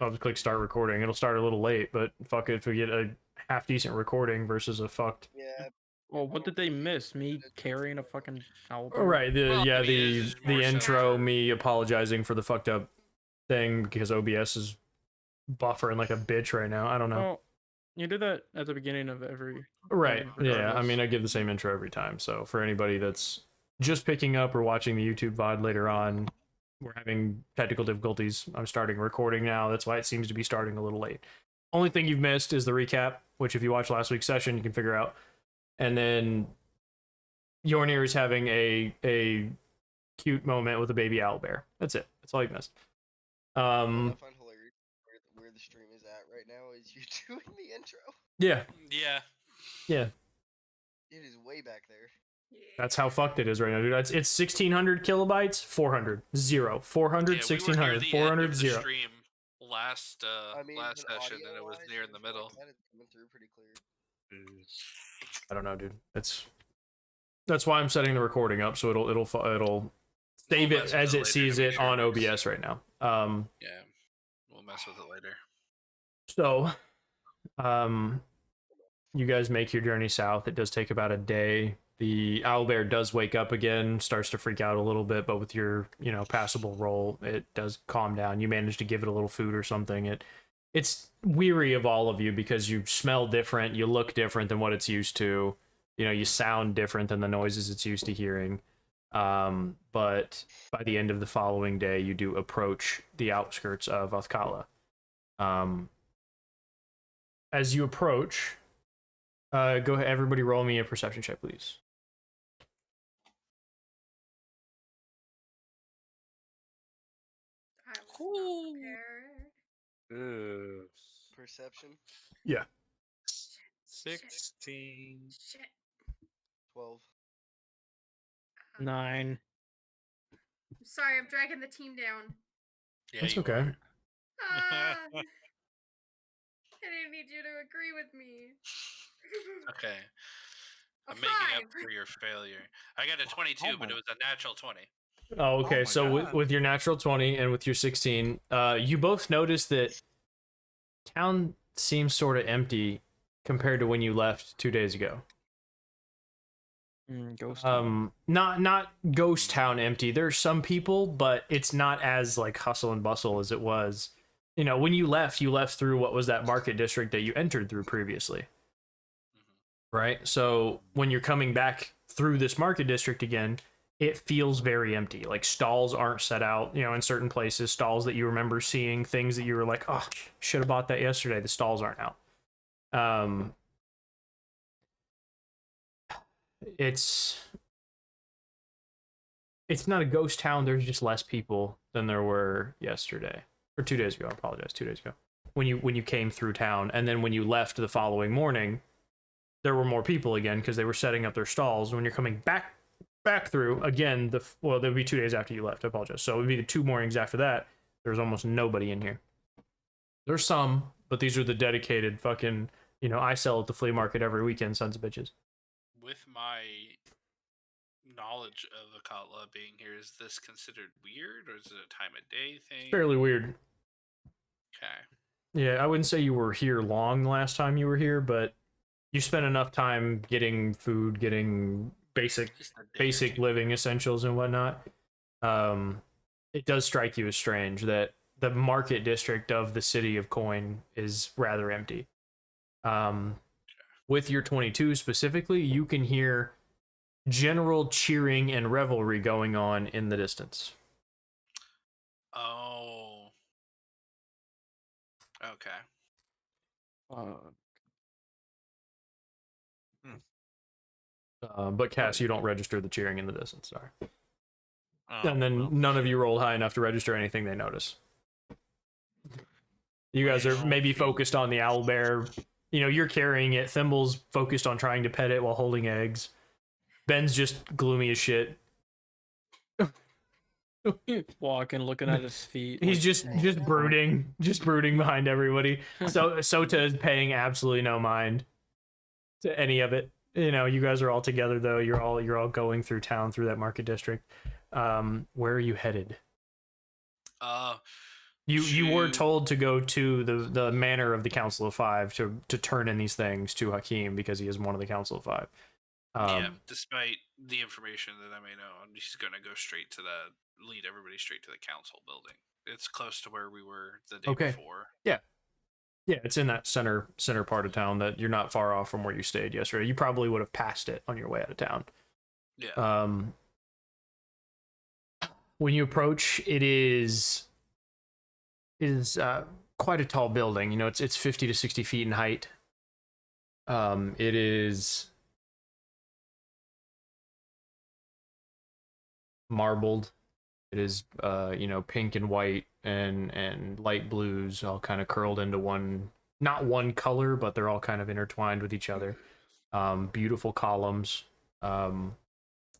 I'll just click start recording. It'll start a little late, but fuck it if we get a half decent recording versus a fucked. Yeah. Well, what did they miss? Me carrying a fucking owl? Right. The more intro, so. me apologizing for the fucked up thing because OBS is buffering like a bitch right now. I don't know. Well, you do that at the beginning of every. Right. Yeah. I regardless. mean, I give the same intro every time. So for anybody that's just picking up or watching the YouTube VOD later on, we're having technical difficulties. I'm starting recording now. That's why it seems to be starting a little late. Only thing you've missed is the recap, which if you watch last week's session, you can figure out. And then Yornir is having a cute moment with a baby owlbear. That's it. That's all you missed. What I find hilarious where the stream is at right now is you doing the intro. Yeah. Yeah. Yeah. It is way back there. That's how fucked it is right now, dude. It's 1600 kilobytes, 400, 0, 400, Yeah, 1600, 400, 0. Stream last last but session, and it was near in the middle. That is coming through pretty clear. I don't know, dude. That's why I'm setting the recording up so it'll save it as it sees it on OBS right now. Yeah, we'll mess with it later. So, you guys make your journey south. It does take about a day. The owlbear does wake up again, starts to freak out a little bit, but with your, passable roll, it does calm down. You manage to give it a little food or something. It's weary of all of you because you smell different, you look different than what it's used to. You sound different than the noises it's used to hearing. But by the end of the following day, you do approach the outskirts of Athkatla. As you approach, go ahead, everybody roll me a perception check, please. Perception. Yeah. 16. Shit. 12. 9. I'm sorry, I'm dragging the team down. Yeah, That's you okay. are. Ah, I didn't need you to agree with me. Okay. A I'm making up 5. for your failure. I got a 22, but it was a natural 20. Oh, okay. my So God. with your natural 20 and with your 16, you both notice that town seems sort of empty compared to when you left 2 days ago. Ghost town. Not ghost town empty. There's some people, but it's not as like hustle and bustle as it was. When you left through what was that market district that you entered through previously. Right? So when you're coming back through this market district again, it feels very empty. Like stalls aren't set out, in certain places, stalls that you remember seeing, things that you were like, oh, should have bought that yesterday. The stalls aren't out. It's not a ghost town. There's just less people than there were yesterday or 2 days ago. I apologize. 2 days ago when you came through town, and then when you left the following morning, there were more people again because they were setting up their stalls. When you're coming back through again, there'll be 2 days after you left. I apologize. So it would be the 2 mornings after that. There's almost nobody in here. There's some, but these are the dedicated fucking. I sell at the flea market every weekend, sons of bitches. With my knowledge of Athkatla being here, is this considered weird, or is it a time of day thing? Fairly weird. Okay. Yeah, I wouldn't say you were here long the last time you were here, but you spent enough time getting food, getting basic living essentials and whatnot. It does strike you as strange that the market district of the city of Coin is rather empty. With your 22 specifically, you can hear general cheering and revelry going on in the distance. Oh. Okay. But Cass, you don't register the cheering in the distance, sorry. Oh, And then well, none of you rolled high enough to register anything they notice. You guys are maybe focused on the owlbear. You're carrying it. Thimble's focused on trying to pet it while holding eggs. Ben's just gloomy as shit. Walking, looking at his feet. He's just brooding behind everybody. So Sota is paying absolutely no mind to any of it. You guys are all together though. You're all going through town through that market district. Where are you headed? You were told to go to the manor of the Council of Five to turn in these things to Hakim because he is one of the Council of Five. Yeah, despite the information that I may know, I'm just gonna go straight to lead everybody straight to the council building. It's close to where we were the day before. Yeah, it's in that center part of town that you're not far off from where you stayed yesterday. You probably would have passed it on your way out of town. Yeah. When you approach, it is quite a tall building. You know, it's 50 to 60 feet in height. It is marbled. It is pink and white and light blues all kind of curled into one, not one color, but they're all kind of intertwined with each other. Beautiful columns.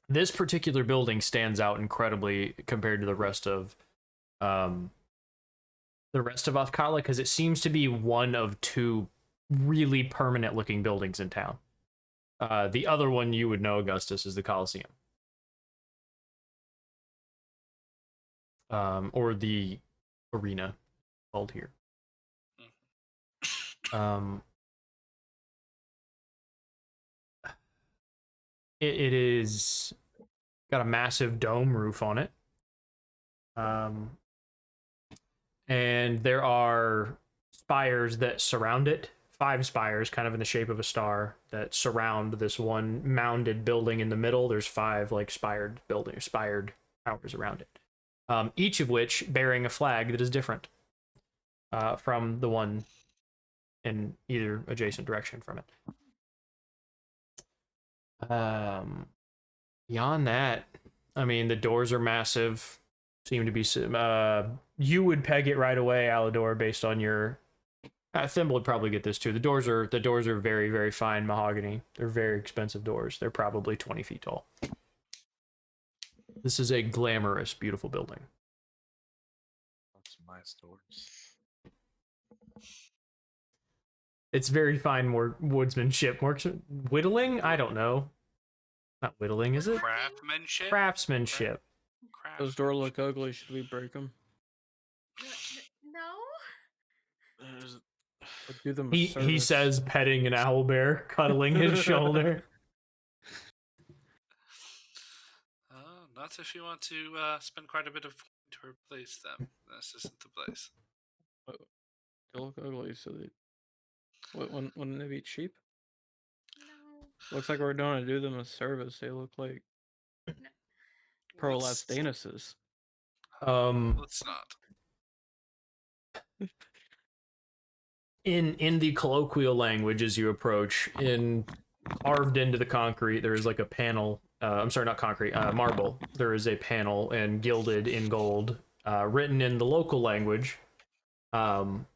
This particular building stands out incredibly compared to the rest of Athkatla because it seems to be one of two really permanent looking buildings in town. The other one you would know, Augustus, is the Colosseum. Or the arena called here. It is got a massive dome roof on it. And there are spires that surround it. 5 spires, kind of in the shape of a star, that surround this one mounded building in the middle. There's 5 like spired towers around it. Each of which bearing a flag that is different from the one in either adjacent direction from it. Beyond that, I mean, the doors are massive. Seem to be you would peg it right away, Alador, based on your Thimble would probably get this too. The doors are very, very fine mahogany. They're very expensive doors. They're probably 20 feet tall. This is a glamorous, beautiful building. That's nice doors. It's very fine, more woodsmanship. Whittling? I don't know. Not whittling, is it? Craftsmanship. Craftsmanship. Those doors look ugly. Should we break them? No. Or do them a He service? says, petting an owlbear, cuddling his shoulder. Not if you want to spend quite a bit of coin to replace them. This isn't the place. They look ugly, so they... Wouldn't they be cheap? No. Looks like we're going to do them a service. They look like prolapsed anuses. Let's not. In the colloquial language, as you approach, carved into the concrete, there is like a panel. I'm sorry, not concrete, marble. There is a panel and gilded in gold, written in the local language, and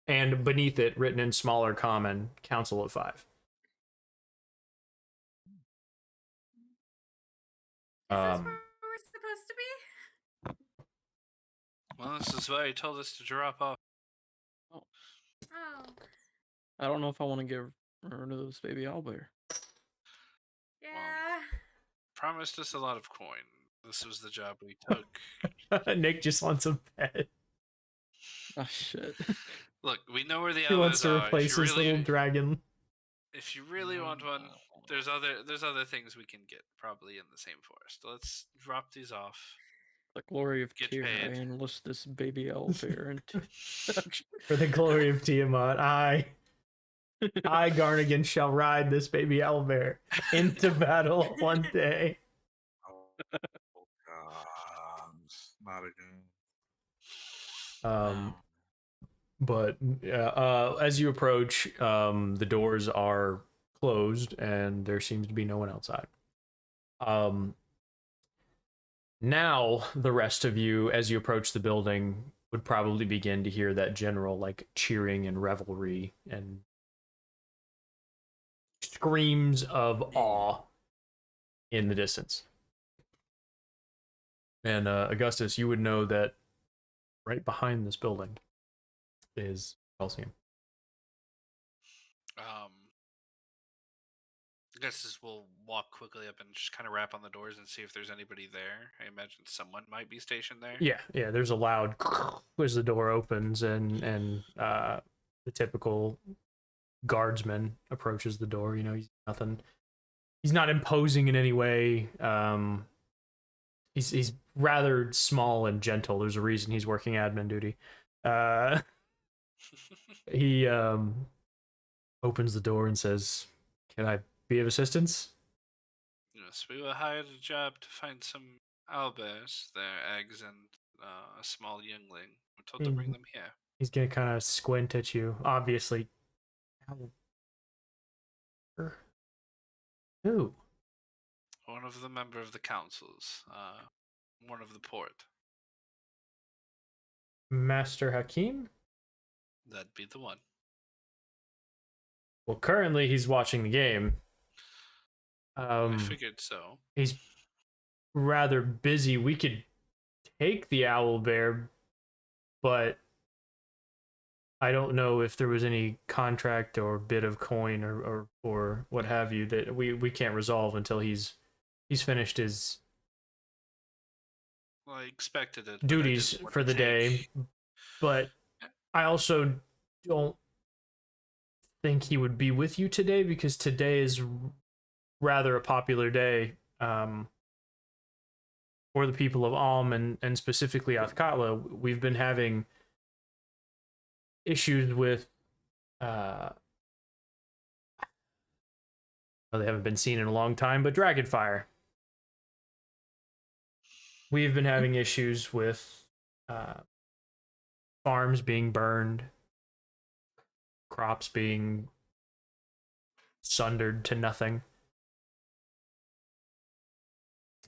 beneath it, written in smaller common, Council of 5. Is this where we're supposed to be? Well, this is why he told us to drop off. Oh. I don't know if I want to get rid of this baby owlbear. Yeah. Promised us a lot of coin. This was the job we took. Nick just wants a pet. Oh shit. Look, we know where the He wants owls to are. replace his little dragon. If you really want one, there's other things we can get probably in the same forest. Let's drop these off. The glory of Get Tyr, I paid. enlist this baby owlbear into For the glory of Tiamat, I, Garnigan, shall ride this baby owlbear into battle one day. Oh God, not again. But as you approach, the doors are closed and there seems to be no one outside. Now the rest of you, as you approach the building, would probably begin to hear that general like cheering and revelry and screams of awe in the distance. And Augustus, you would know that right behind this building is Colosseum. I guess we'll walk quickly up and just kind of rap on the doors and see if there's anybody there. I imagine someone might be stationed there. Yeah. There's a loud as the door opens, and the typical guardsman approaches the door. You know, he's not imposing in any way. He's rather small and gentle. There's a reason he's working admin duty. He opens the door and says, "Can I be of assistance?" Yes, we were hired a job to find some owlbears, their eggs, and a small youngling. We're told to bring them here. He's gonna kind of squint at you. Obviously. Who? One of the member of the councils. One of the port. Master Hakim? That'd be the one. Well, currently he's watching the game. I figured so. He's rather busy. We could take the owlbear, but I don't know if there was any contract or bit of coin or what have you that we can't resolve until he's finished his Well, I expected it. duties for the day. But I also don't think he would be with you today, because today is rather a popular day for the people of Alm and specifically Athkatla. We've been having issues with well, they haven't been seen in a long time, but Dragonfire. We've been having issues with farms being burned, crops being sundered to nothing.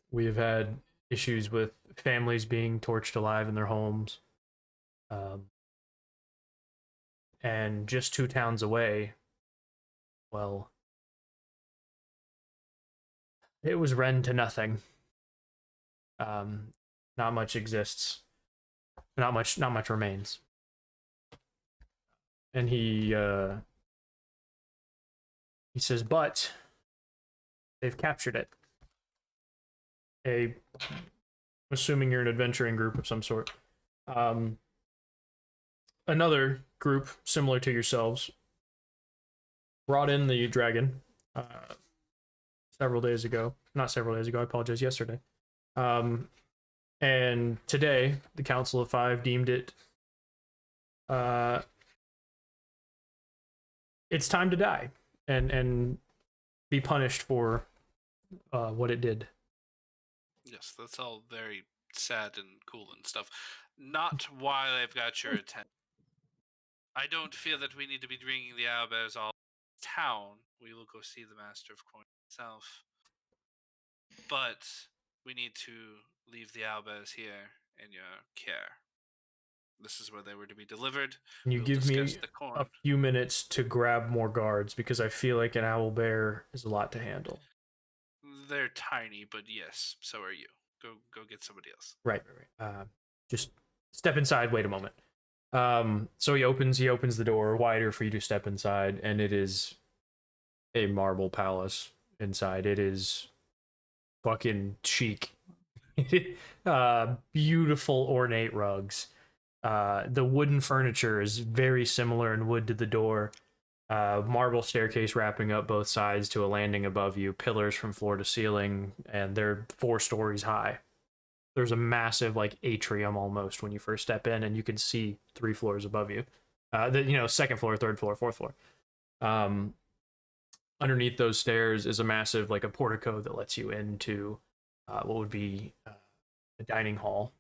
We have had issues with families being torched alive in their homes. And just 2 towns away, well, it was rend to nothing. Not much exists. Not much remains. And he says, but they've captured it. I'm assuming you're an adventuring group of some sort. Another group similar to yourselves brought in the dragon several days ago. Not several days ago, I apologize, yesterday. And today, the Council of Five deemed it it's time to die and be punished for what it did. Yes, that's all very sad and cool and stuff. Not why I've got your attention. I don't feel that we need to be bringing the owlbears all town. We will go see the Master of Coin himself. But we need to leave the owlbears here in your care. This is where they were to be delivered. Can you give me a few minutes to grab more guards, because I feel like an owlbear is a lot to handle. They're tiny, but yes, so are you. Go get somebody else. Right. Just step inside. Wait a moment. So he opens the door wider for you to step inside, and it is a marble palace inside. It is fucking chic. Beautiful ornate rugs. The wooden furniture is very similar in wood to the door. Marble staircase wrapping up both sides to a landing above you, pillars from floor to ceiling, and they're 4 stories high. There's a massive like atrium almost when you first step in, and you can see 3 floors above you. Second floor, third floor, fourth floor. Underneath those stairs is a massive like a portico that lets you into what would be a dining hall.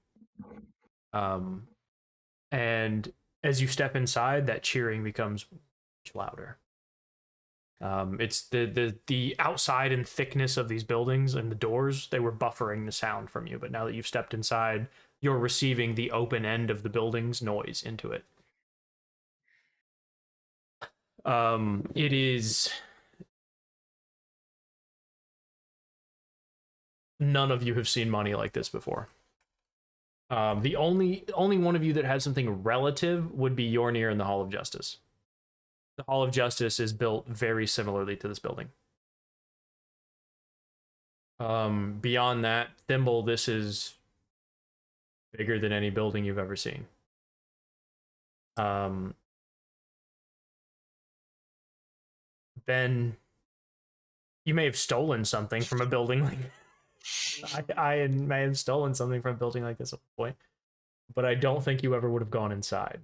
And as you step inside, that cheering becomes much louder. It's the outside and thickness of these buildings and the doors, they were buffering the sound from you, but now that you've stepped inside, you're receiving the open end of the building's noise into it. It is... None of you have seen money like this before. The only one of you that has something relative would be Yornir in the Hall of Justice. The Hall of Justice is built very similarly to this building. Beyond that, Thimble, this is bigger than any building you've ever seen. Ben, you may have stolen something from a building like I may have stolen something from a building like this at one point, but I don't think you ever would have gone inside.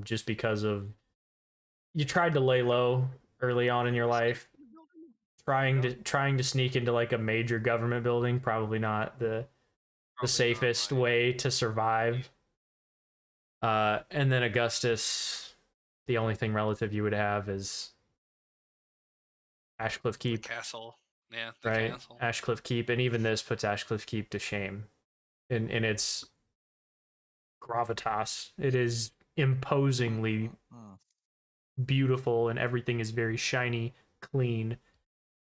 Just because of you tried to lay low early on in your life, trying to sneak into like a major government building, probably not the safest way to survive. And then Augustus, the only thing relative you would have is Ashcliff Keep. The castle. Yeah, the right? castle. Ashcliff Keep, and even this puts Ashcliff Keep to shame in its gravitas. It is imposingly beautiful, and everything is very shiny, clean.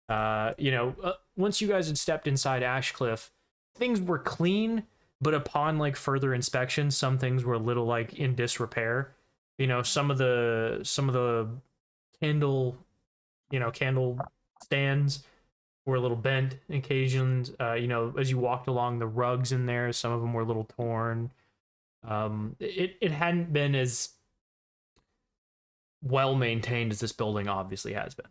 Once you guys had stepped inside Ashcliff, things were clean, but upon like further inspection, some things were a little like in disrepair. Some of the candle stands were a little bent occasions. As you walked along, the rugs in there, some of them were a little torn. It hadn't been as well maintained as this building obviously has been.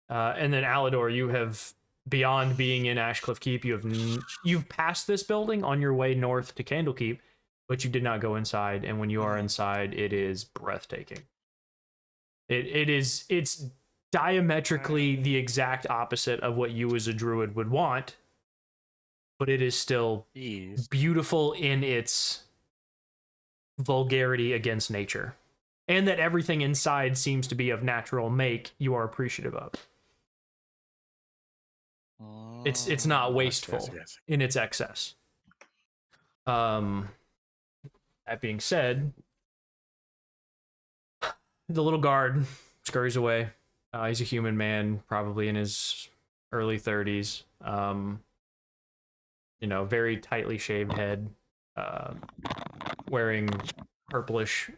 And then Alador, you have, beyond being in Ashcliff Keep, you've passed this building on your way north to Candlekeep, but you did not go inside. And when you are inside, it is breathtaking. It's diametrically the exact opposite of what you as a druid would want, but it is still beautiful in its vulgarity against nature. And that everything inside seems to be of natural make, you are appreciative of. It's not wasteful in its excess. That being said, the little guard scurries away. He's a human man, probably in his early 30s. Very tightly shaved head, wearing purplish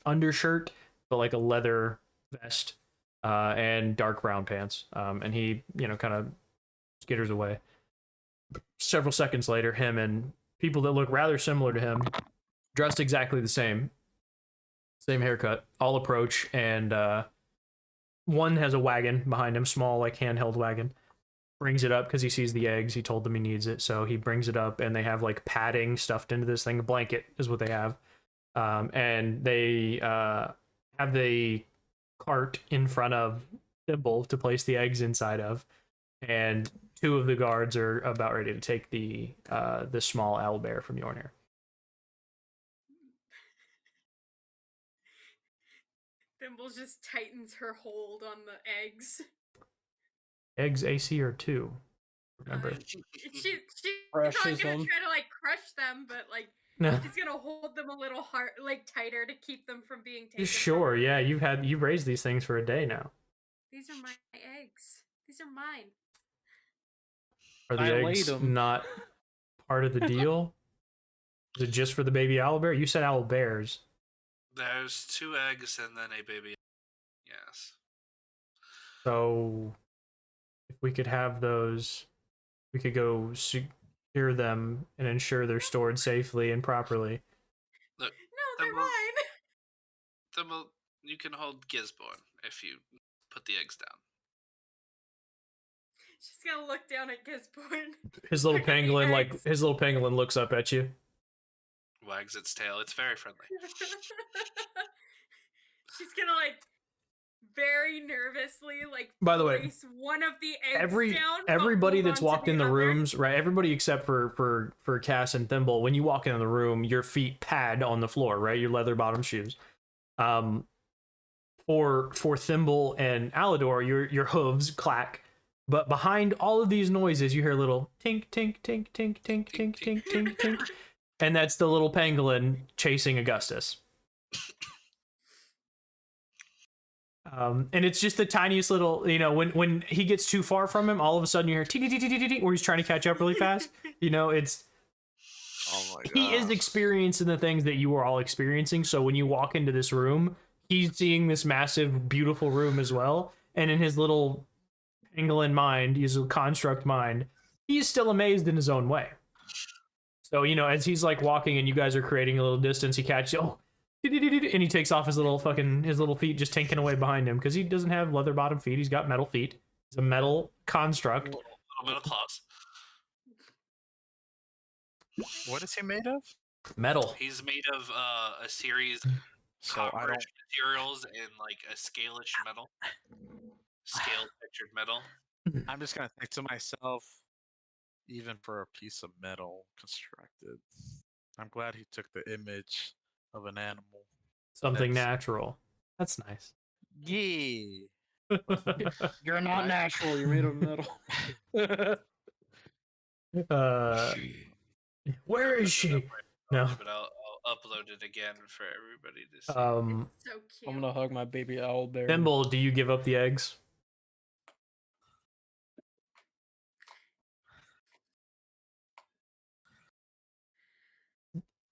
undershirt, but like a leather vest, and dark brown pants. And he, kind of skitters away. Several seconds later, him and people that look rather similar to him, dressed exactly the same haircut, all approach, and one has a wagon behind him, small like handheld wagon. Brings it up because he sees the eggs. He told them he needs it, so he brings it up, and they have like padding stuffed into this thing. A blanket is what they have. And they have the cart in front of Thimble to place the eggs inside of, and two of the guards are about ready to take the small owlbear from Yornir. Thimble just tightens her hold on the eggs. Eggs AC are 2. Remember. She's not Crushes gonna them. try to like crush them, but like No. she's gonna hold them a little hard, like tighter to keep them from being taken. Sure, yeah, you've raised these things for a day now. These are my eggs. These are mine. Are the I eggs laid 'em. not part of the deal? Is it just for the baby owlbear? You said owlbears. There's 2 eggs and then a baby. Yes. So if we could have those, we could go secure them and ensure they're stored safely and properly. Look, No, they're mine. you can hold Gisborne if you put the eggs down. She's gonna look down at Gisborne. His little Look at the pangolin, eggs. looks up at you. Wags its tail. It's very friendly. She's gonna like very nervously like. By the way, place one of the eggs down. but everybody hold that's on to walked in the other. rooms, right? Everybody except for Cass and Thimble. When you walk into the room, your feet pad on the floor, right? Your leather bottom shoes. For Thimble and Alador, your hooves clack. But behind all of these noises, you hear a little tink, tink, tink, tink, tink, tink, tink, tink, tink. And that's the little pangolin chasing Augustus. And it's just the tiniest little, when he gets too far from him, all of a sudden you hear tink, tink, tink, tink, tink, where he's trying to catch up really fast. It's... Oh my god. He is experiencing the things that you are all experiencing. So when you walk into this room, he's seeing this massive, beautiful room as well. And in his little pangolin mind, he's a construct mind, he's still amazed in his own way. So, you know, as he's like walking and you guys are creating a little distance, he catches you, and he takes off his little feet just tinking away behind him because he doesn't have leather bottom feet. He's got metal feet. He's a metal construct. Little metal claws. What is he made of? Metal. He's made of a series So I copper don't. materials and like a scalish metal. Scale textured metal. I'm just gonna think to myself, even for a piece of metal constructed, I'm glad he took the image of an animal. Something That's- natural. That's nice. Yeah. You're not natural. You're made of metal. Where is she? No. But I'll upload it again for everybody to see. So cute. I'm gonna hug my baby owl bear. Thimble, do you give up the eggs?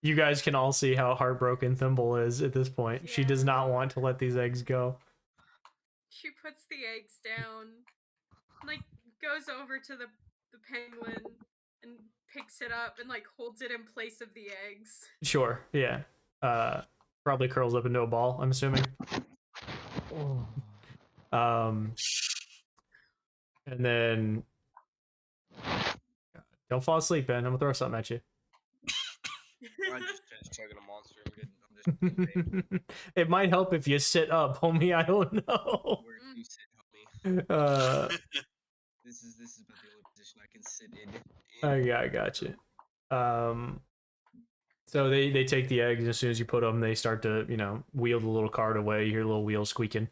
You guys can all see how heartbroken Thimble is at this point. She does not want to let these eggs go. She puts the eggs down, like goes over to the penguin and picks it up and like holds it in place of the eggs. Sure, yeah. Probably curls up into a ball, I'm assuming. And then don't fall asleep, Ben. I'm gonna throw something at you. I just finished chugging a monster. I'm good. It might help if you sit up, homie. I don't know. Where do you sit, homie? This is about the only position I can sit in. Yeah, I got you. So they take the eggs, and as soon as you put them, they start to, you know, wheel the little cart away. You hear little wheels squeaking.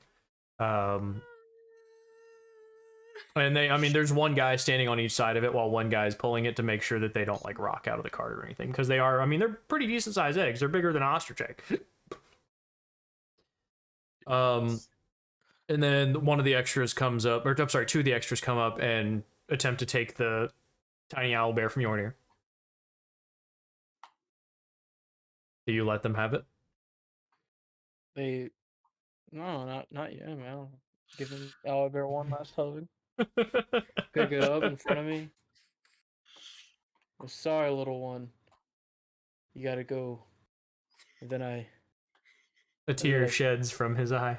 And I mean, there's one guy standing on each side of it while one guy's pulling it to make sure that they don't like rock out of the cart or anything, because they are. I mean, they're pretty decent sized eggs. They're bigger than an ostrich egg. And then one of the extras comes up, or I'm sorry, two of the extras come up and attempt to take the tiny owl bear from your ear. Do you let them have it? No, not yet, man. I'll give him owl bear one last hug. Pick it up in front of me. I'm sorry, little one. You gotta go. And then A tear like- sheds from his eye.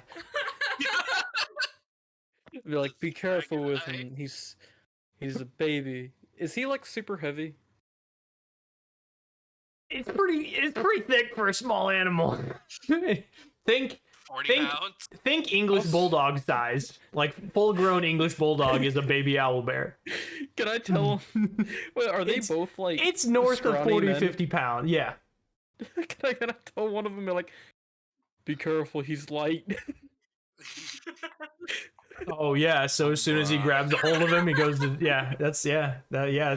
be like, be careful with eye. him. He's a baby. Is he like super heavy? It's pretty thick for a small animal. think 40 pounds. think English bulldog size. Like full grown English bulldog is a baby owl bear. Can I tell him? Wait, are they It's- both like? It's north of scrawny 40, men? 50 pounds. Yeah. Can I tell one of them? Be like, be careful. He's light. Oh yeah. So as soon as he grabs a hold of him, he goes to that's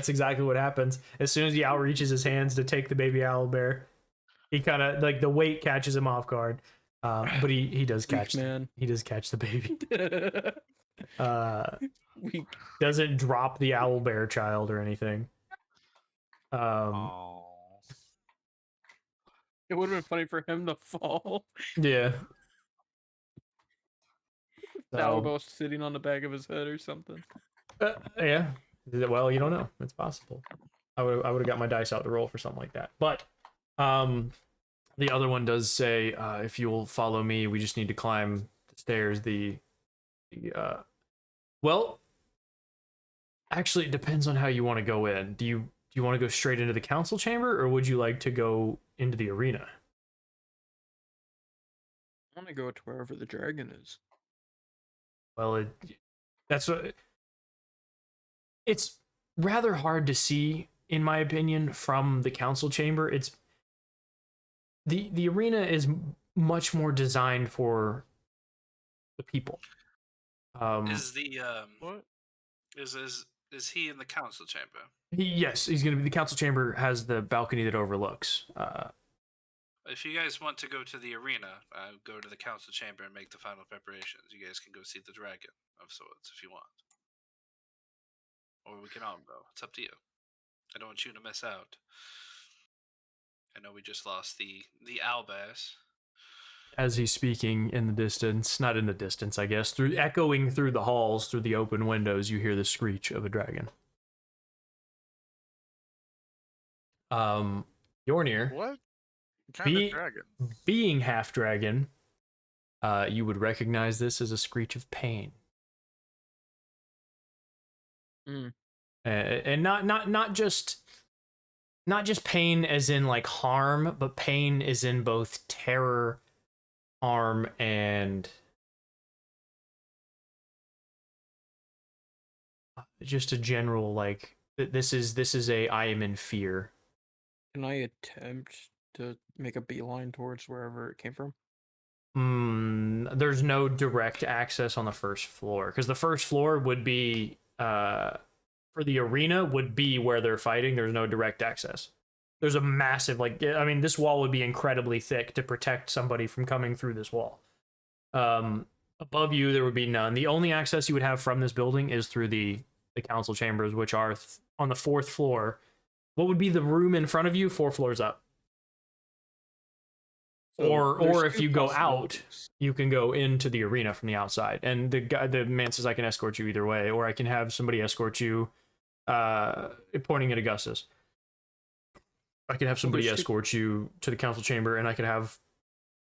exactly what happens. As soon as he outreaches his hands to take the baby owl bear, he kind of like the weight catches him off guard. But he does catch man. he does catch the baby. Weak. Doesn't drop the owl bear child or anything. Oh. It would have been funny for him to fall. Yeah. The owl So, bear was sitting on the back of his head or something. yeah. Well, you don't know. It's possible. I would have got my dice out to roll for something like that. But the other one does say, if you'll follow me, we just need to climb the stairs. Well, actually, it depends on how you want to go in. Do you want to go straight into the council chamber, or would you like to go into the arena? I want to go to wherever the dragon is. Well, it's rather hard to see, in my opinion, from the council chamber. It's the arena is much more designed for the people. Is the What? is he in the council chamber? Yes, he's gonna be. The council chamber has the balcony that overlooks. If you guys want to go to the arena, go to the council chamber and make the final preparations. You guys can go see the dragon of sorts if you want, or we can all go. It's up to you. I don't want you to miss out. I know we just lost the owlbears. as he's speaking in the distance, not in the distance, I guess, through echoing through the halls, through the open windows, you hear the screech of a dragon. Yornir, What kind of be, dragon? being half dragon, you would recognize this as a screech of pain. And not just pain as in like harm, but pain is in both terror, harm, and just a general like this is a I am in fear. Can I attempt to make a beeline towards wherever it came from? There's no direct access on the first floor because the first floor would be for the arena would be where they're fighting. There's no direct access. There's a massive like I mean this wall would be incredibly thick to protect somebody from coming through this wall. Above you there would be none. The only access you would have from this building is through the council chambers, which are on the 4th floor. What would be the room in front of you 4 floors up? So or there's if two you go out, possibilities. you can go into the arena from the outside. And the man says I can escort you either way, or I can have somebody escort you, pointing at Augustus. I can have somebody there's two- escort you to the council chamber, and I can have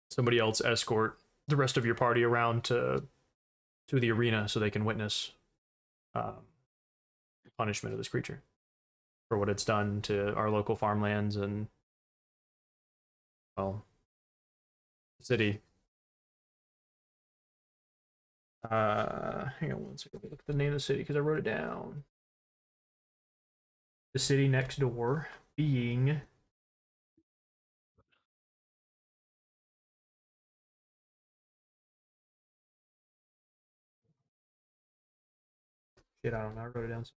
somebody else escort the rest of your party around to the arena so they can witness the punishment of this creature for what it's done to our local farmlands and, well, the city. Hang on one second. Look at the name of the city because I wrote it down. The city next door being shit. I don't know. I wrote it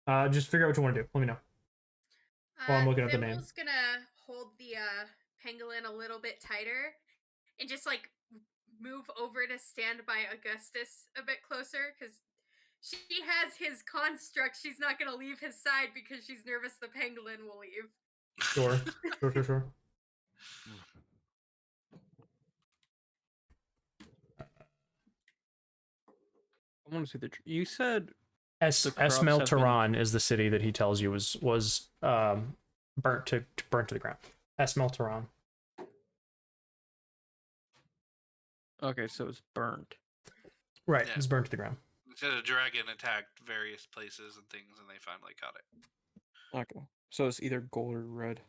down. Just figure out what you want to do. Let me know. While I'm looking up the name. Thimble's gonna hold the pangolin a little bit tighter and just like move over to stand by Augustus a bit closer because she has his construct. She's not gonna leave his side because she's nervous the pangolin will leave. Sure. Sure. I want to see the. You said Esmel Tehran is the city that he tells you was burnt to the ground. Esmel Tehran. okay, so it's burnt. Right, Yeah. it's burnt to the ground. Instead, a dragon attacked various places and things, and they finally got it. Okay, so it's either gold or red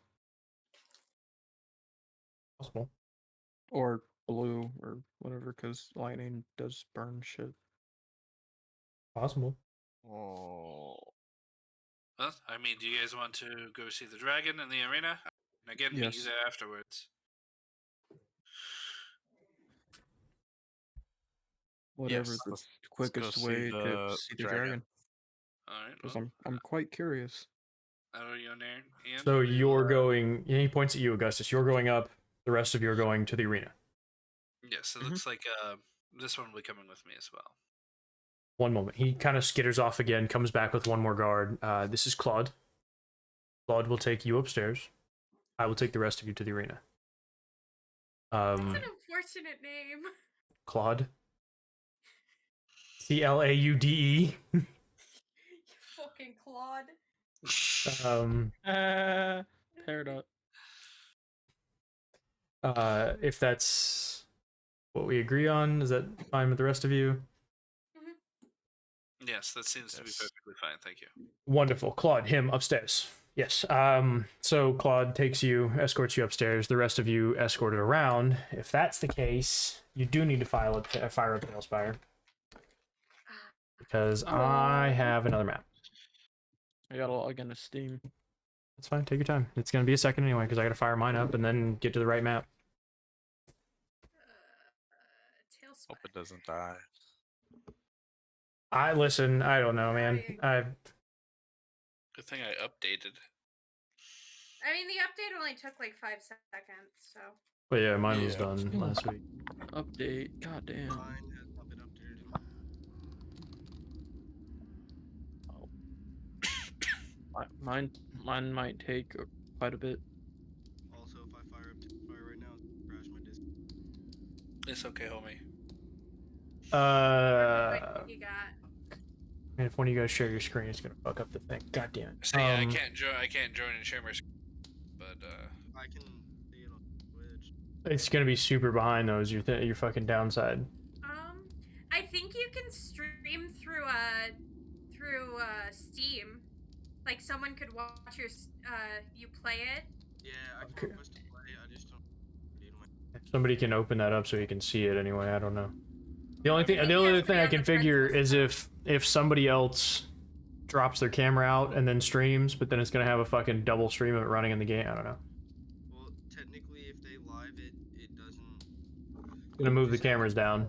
Possible. or blue or whatever, because lightning does burn shit. Possible. Oh. Well, I mean, do you guys want to go see the dragon in the arena? Again, meet you Yes. there afterwards. Whatever Yes, the let's go quickest see way to the see the dragon. dragon. All right. Because Well, I'm quite curious. how are your name, Ian? So you're going. He points at you, Augustus. You're going up. The rest of you are going to the arena. Yes, it looks like this one will be coming with me as well. One moment. He kind of skitters off again. Comes back with one more guard. This is Claude. Claude will take you upstairs. I will take the rest of you to the arena. That's an unfortunate name. Claude. Claude. You fucking Claude. Paired up. If that's what we agree on, is that fine with the rest of you? Yes, that seems to be perfectly fine. Thank you. Wonderful. Claude, him upstairs. Yes. So Claude takes you, escorts you upstairs. The rest of you escorted around. If that's the case, you do need to fire a Tailspire. Because I have another map. I gotta log into Steam. That's fine. Take your time. It's going to be a second anyway, because I got to fire mine up and then get to the right map. Hope it doesn't die. Listen, I don't know, man. Good thing I updated. I mean, the update only took like 5 seconds, so. But yeah, mine was Yeah. done last week. Update. Goddamn. Mine has not been updated. Mine might take quite a bit. Also, if I fire up fire right now, it's crash It's okay, homie. What you got? And if one of you guys share your screen, it's gonna fuck up the thing. God damn it. So yeah, I can't join and share my screen, but I can see it on Twitch. It's gonna be super behind though. Is your your fucking downside? I think you can stream through Steam. Like someone could watch your you play it. Yeah, I Okay. can request to play. I just don't. Somebody can open that up so you can see it anyway. I don't know. The only thing, I think the he only has thing me I on can the friends figure list is now. if somebody else drops their camera out and then streams, but then it's gonna have a fucking double stream of it running in the game. I don't know. Well, technically, if they live it, it doesn't. It's gonna move the cameras down.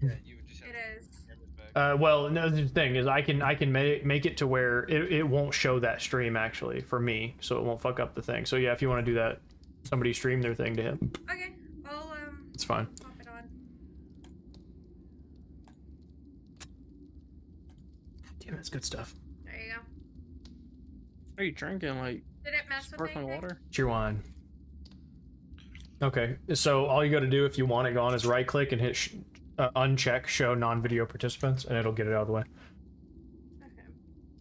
Yeah, you would just have It to is. put the cameras back. Well, no, the thing is, I can make it to where it won't show that stream actually for me, so it won't fuck up the thing. So yeah, if you want to do that, somebody stream their thing to him. Okay, I'll It's fine. pop it on. Damn, that's good stuff. There you go. Are you drinking like Did it mess with sparkling anything? water? Cheer wine. Okay, so all you got to do if you want it gone is right click and hit uncheck show non-video participants, and it'll get it out of the way. Okay.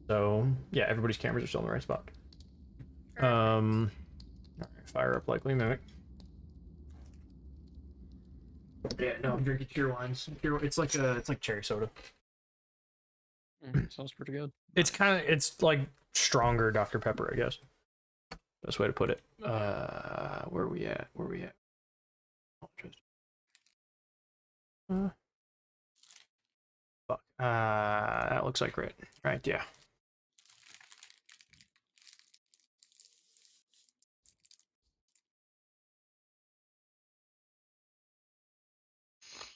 So yeah, everybody's cameras are still in the right spot. Perfect. All right, fire up Likely Mimic. Yeah, no, I'm drinking cheer wines. It's like cherry soda. Sounds pretty good. It's like stronger Dr. Pepper, I guess. Best way to put it. Where are we at? Fuck. That looks like right, yeah.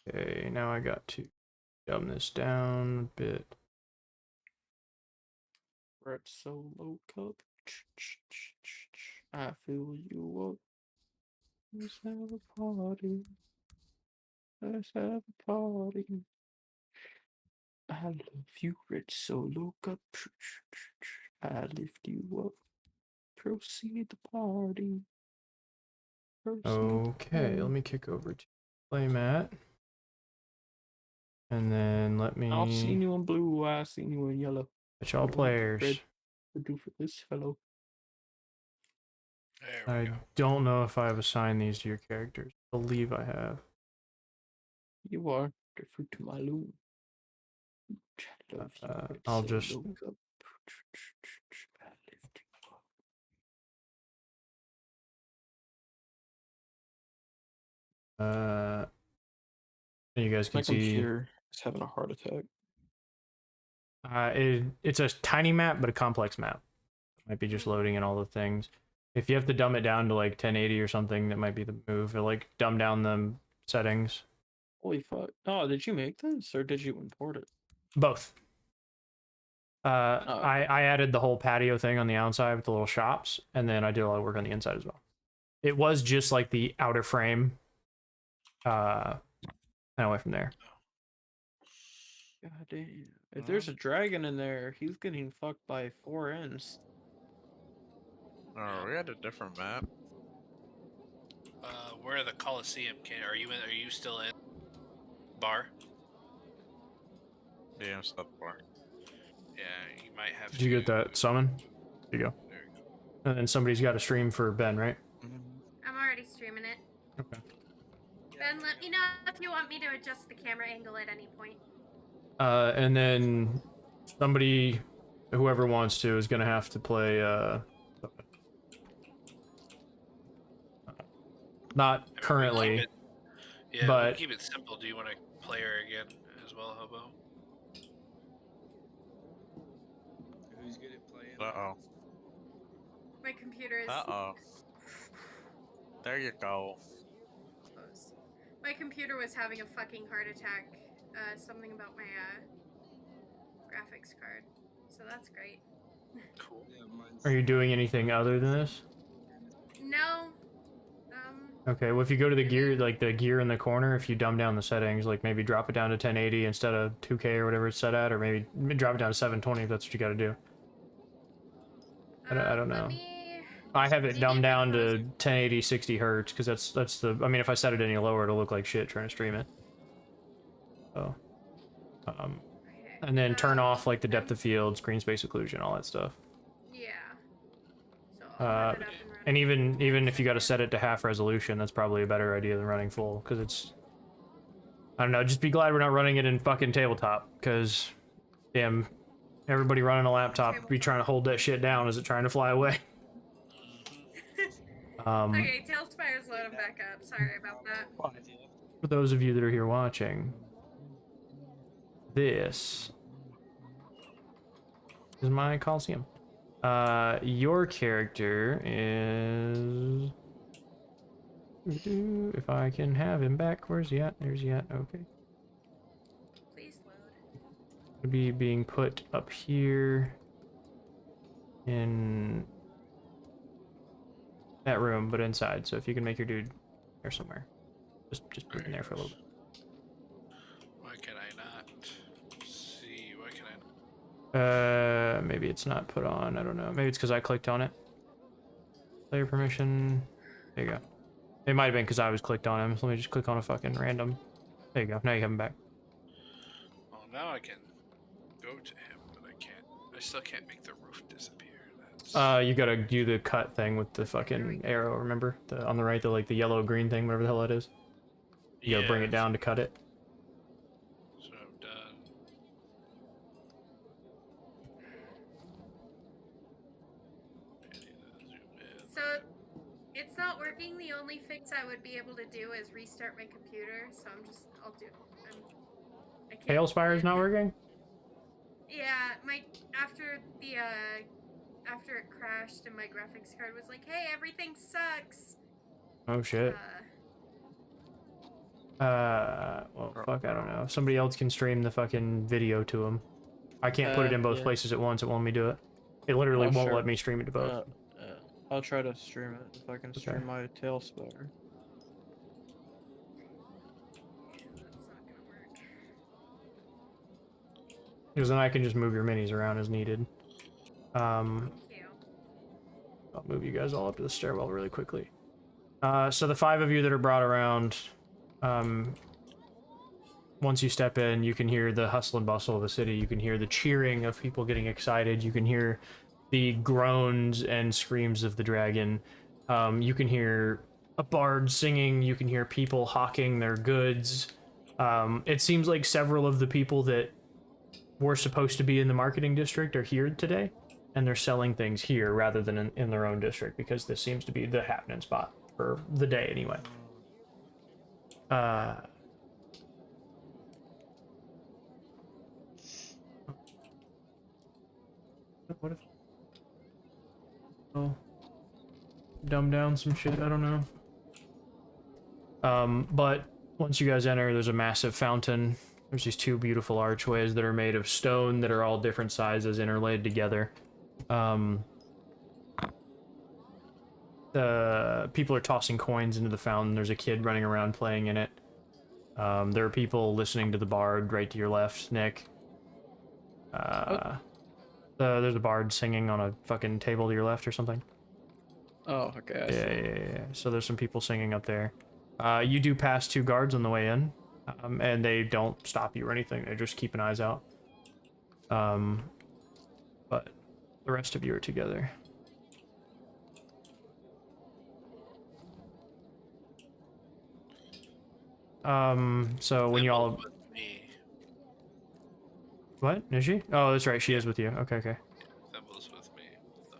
Okay, now I got to dumb this down a bit. Red Solo Cup. I fill you up. Let's have a party. Let's have a party. I love you, Red Solo Cup. I lift you up. Proceed the party. Proceed the Okay, party. let me kick over to playmat. And then let me I've seen you in blue, I've seen you in yellow. catch all players. Red. To do for this fellow. there we I go. don't know if I've assigned these to your characters. I believe I have. You are the fruit to my loom. I love you, Red I'll Solo just- Cup. I lift you up. You guys My can see. computer is having a heart attack. It's a tiny map, but a complex map. Might be just loading in all the things. If you have to dumb it down to like 1080 or something, that might be the move. Or like dumb down the settings. Holy fuck. Oh, did you make this or did you import it? Both. Oh. I added the whole patio thing on the outside with the little shops, and then I did a lot of work on the inside as well. It was just like the outer frame. And away from there. God damn. If there's a dragon in there, he's getting fucked by 4 ends. Oh, we had a different map. Where the Coliseum can? Are you still in bar? Yeah, I'm still at the bar. Yeah, you might have. Did you get that summon? There you go. There you go. And then somebody's got to stream for Ben, right? I'm already streaming it. Okay. Ben, let me know if you want me to adjust the camera angle at any point. And then somebody, whoever wants to, is gonna have to play. Not currently. Yeah, but we'll keep it simple. Do you want to play her again as well, Hobo? Who's good at playing? Uh-oh. My computer is Uh-oh. There you go. close. My computer was having a fucking heart attack. Something about my graphics card. So that's great. Cool. Yeah, mine's... Are you doing anything other than this? No. Okay, well if you go to the gear, like the gear in the corner, if you dumb down the settings, like maybe drop it down to 1080 instead of 2K or whatever it's set at, or maybe drop it down to 720 if that's what you gotta do. I don't know. I have it Maybe dumbed if I down close to 1080 60 hertz because that's the. I mean, if I set it any lower, it'll look like shit trying to stream it. So, Okay, and then turn off like the I'm- depth of field, screen space occlusion, all that stuff. Yeah. So I'll have it up and running. And even if you got to set it to half resolution, that's probably a better idea than running full because it's. I don't know. Just be glad we're not running it in fucking tabletop because, damn, everybody running a laptop be trying to hold that shit down as it trying to fly away. Okay, Tailspire's loading back up. Sorry about that. For those of you that are here watching, this is my Coliseum. Your character is... If I can have him back, where's he at? There's he at, okay. Please load. Gonna be being put up here in that room, but inside. So if you can make your dude there somewhere, just put him there for a little bit. Why can I not see? Why can I not? Maybe it's not put on. I don't know. Maybe it's because I clicked on it. Player permission. There you go. It might have been because I was clicked on him. So let me just click on a fucking random. There you go. Now you have him back. Oh, now I can go to him, but I can't. I still can't make the roof disappear. That's... You gotta do the cut thing with the fucking arrow. Remember on the right, the yellow green thing, whatever the hell that is. You gotta bring it down to cut it. So I'm done. So it's not working. The only fix I would be able to do is restart my computer. So I'll do. I can't. Tailspire's not working? Yeah, after it crashed and my graphics card was like, "Hey, everything sucks." Oh shit. Well, fuck, I don't know. If somebody else can stream the fucking video to him. I can't put it in both places at once. It won't let me do it. It literally won't let me stream it to both. I'll try to stream it if I can stream my Tailspire. That's not gonna work. Because then I can just move your minis around as needed. Thank you. I'll move you guys all up to the stairwell really quickly. So the 5 of you that are brought around, once you step in, you can hear the hustle and bustle of the city. You can hear the cheering of people getting excited. You can hear the groans and screams of the dragon. You can hear a bard singing. You can hear people hawking their goods. It seems like several of the people that were supposed to be in the marketing district are here today, and they're selling things here rather than in their own district because this seems to be the happening spot for the day anyway. What if... Oh, dumb down some shit, I don't know. But once you guys enter, there's a massive fountain. There's these 2 beautiful archways that are made of stone that are all different sizes interlaid together. The people are tossing coins into the fountain. There's a kid running around playing in it. There are people listening to the bard right to your left, Nick. There's a bard singing on a fucking table to your left or something. Oh, okay. Yeah. So there's some people singing up there. You do pass 2 guards on the way in, and they don't stop you or anything. They just keep an eyes out. But the rest of you are together. So when you all... With me. What? Is she? Oh, that's right. She is with you. Okay. Thimble's with me. So.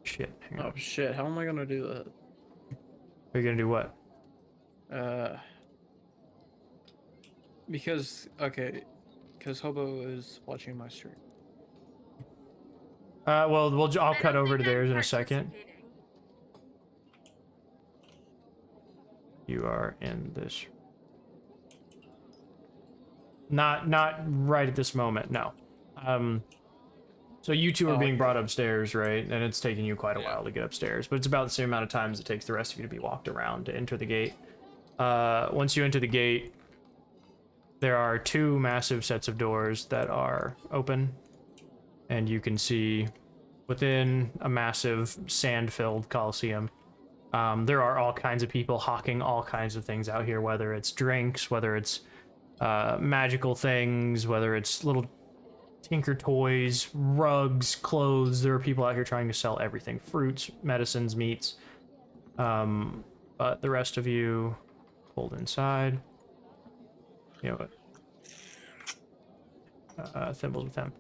Shit. Hang on. Oh shit! How am I gonna do that? Are you gonna do what? Because Hobo is watching my stream. Well, I'll cut over to think I'm theirs in a second. participating. You are in this. Not right at this moment, no. So you 2 are being brought upstairs, right? And it's taking you quite a while to get upstairs, but it's about the same amount of time as it takes the rest of you to be walked around to enter the gate. Once you enter the gate, there are 2 massive sets of doors that are open, and you can see within a massive sand-filled coliseum. There are all kinds of people hawking all kinds of things out here, whether it's drinks, whether it's magical things, whether it's little tinker toys, rugs, clothes. There are people out here trying to sell everything: fruits, medicines, meats. But the rest of you pulled inside. You know what? Thimbles with them.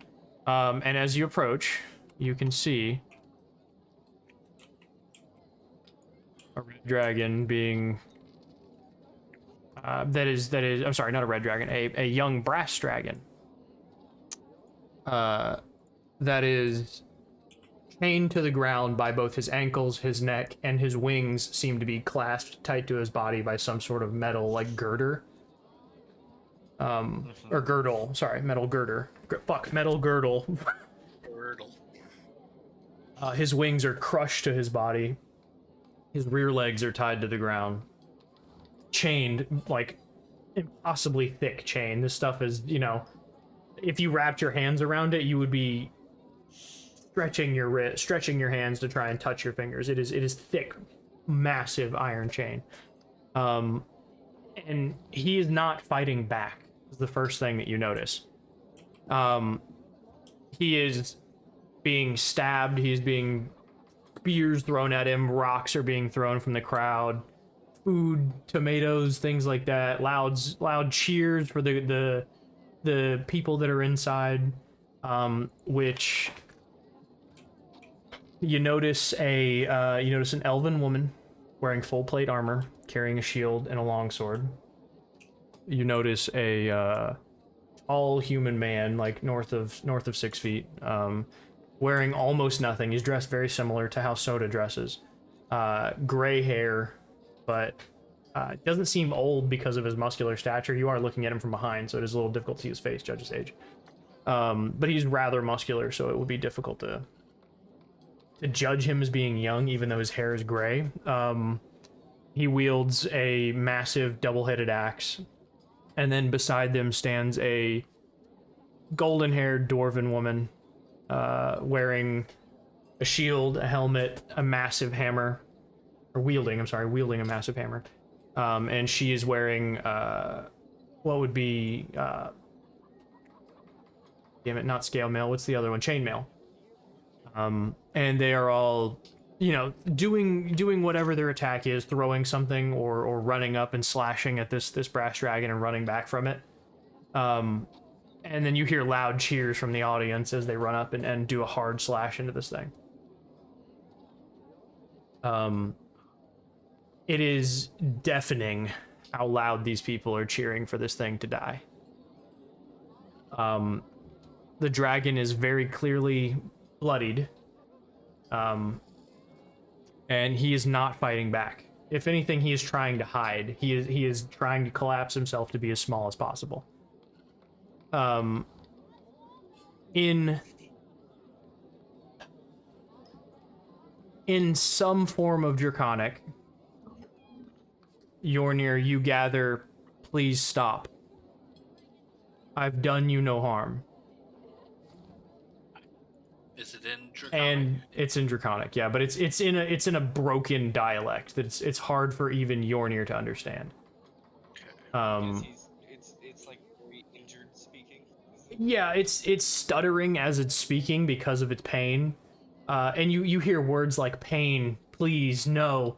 And as you approach, you can see a red dragon being that is I'm sorry, not a red dragon, a young brass dragon that is chained to the ground by both his ankles, his neck, and his wings seem to be clasped tight to his body by some sort of metal like girder. Or girdle, sorry, metal girder. Metal girdle. Girdle. His wings are crushed to his body. His rear legs are tied to the ground. Chained, like, impossibly thick chain. This stuff is, you know, if you wrapped your hands around it, you would be stretching your hands to try and touch your fingers. It is thick, massive iron chain. And he is not fighting back. Is the first thing that you notice. He is being stabbed. He's being spears thrown at him. Rocks are being thrown from the crowd. Food, tomatoes, things like that. Loud cheers for the people that are inside. Which you notice an elven woman wearing full plate armor, carrying a shield and a longsword. You notice a tall human man, like north of 6 feet, wearing almost nothing. He's dressed very similar to how Soda dresses. Gray hair, but doesn't seem old because of his muscular stature. You are looking at him from behind, so it is a little difficult to see his face, judge his age. But he's rather muscular, so it would be difficult to judge him as being young, even though his hair is gray. He wields a massive double-headed axe, and then beside them stands a golden-haired dwarven woman, wearing a shield, a helmet, a massive hammer, or wielding a massive hammer. And she is wearing what would be damn it, not scale mail. What's the other one? Chainmail. And they are all, you know, doing whatever their attack is, throwing something or running up and slashing at this brass dragon and running back from it. And then you hear loud cheers from the audience as they run up and do a hard slash into this thing. It is deafening how loud these people are cheering for this thing to die. The dragon is very clearly bloodied. And he is not fighting back. If anything, he is trying to hide. He is trying to collapse himself to be as small as possible. In some form of draconic, Yornir, you gather, please stop. I've done you no harm. Is it in Draconic? And it's in Draconic, yeah, but it's in a broken dialect that it's hard for even Yornir to understand. It's like very injured speaking. Yeah, it's stuttering as it's speaking because of its pain. And you hear words like pain, please, no,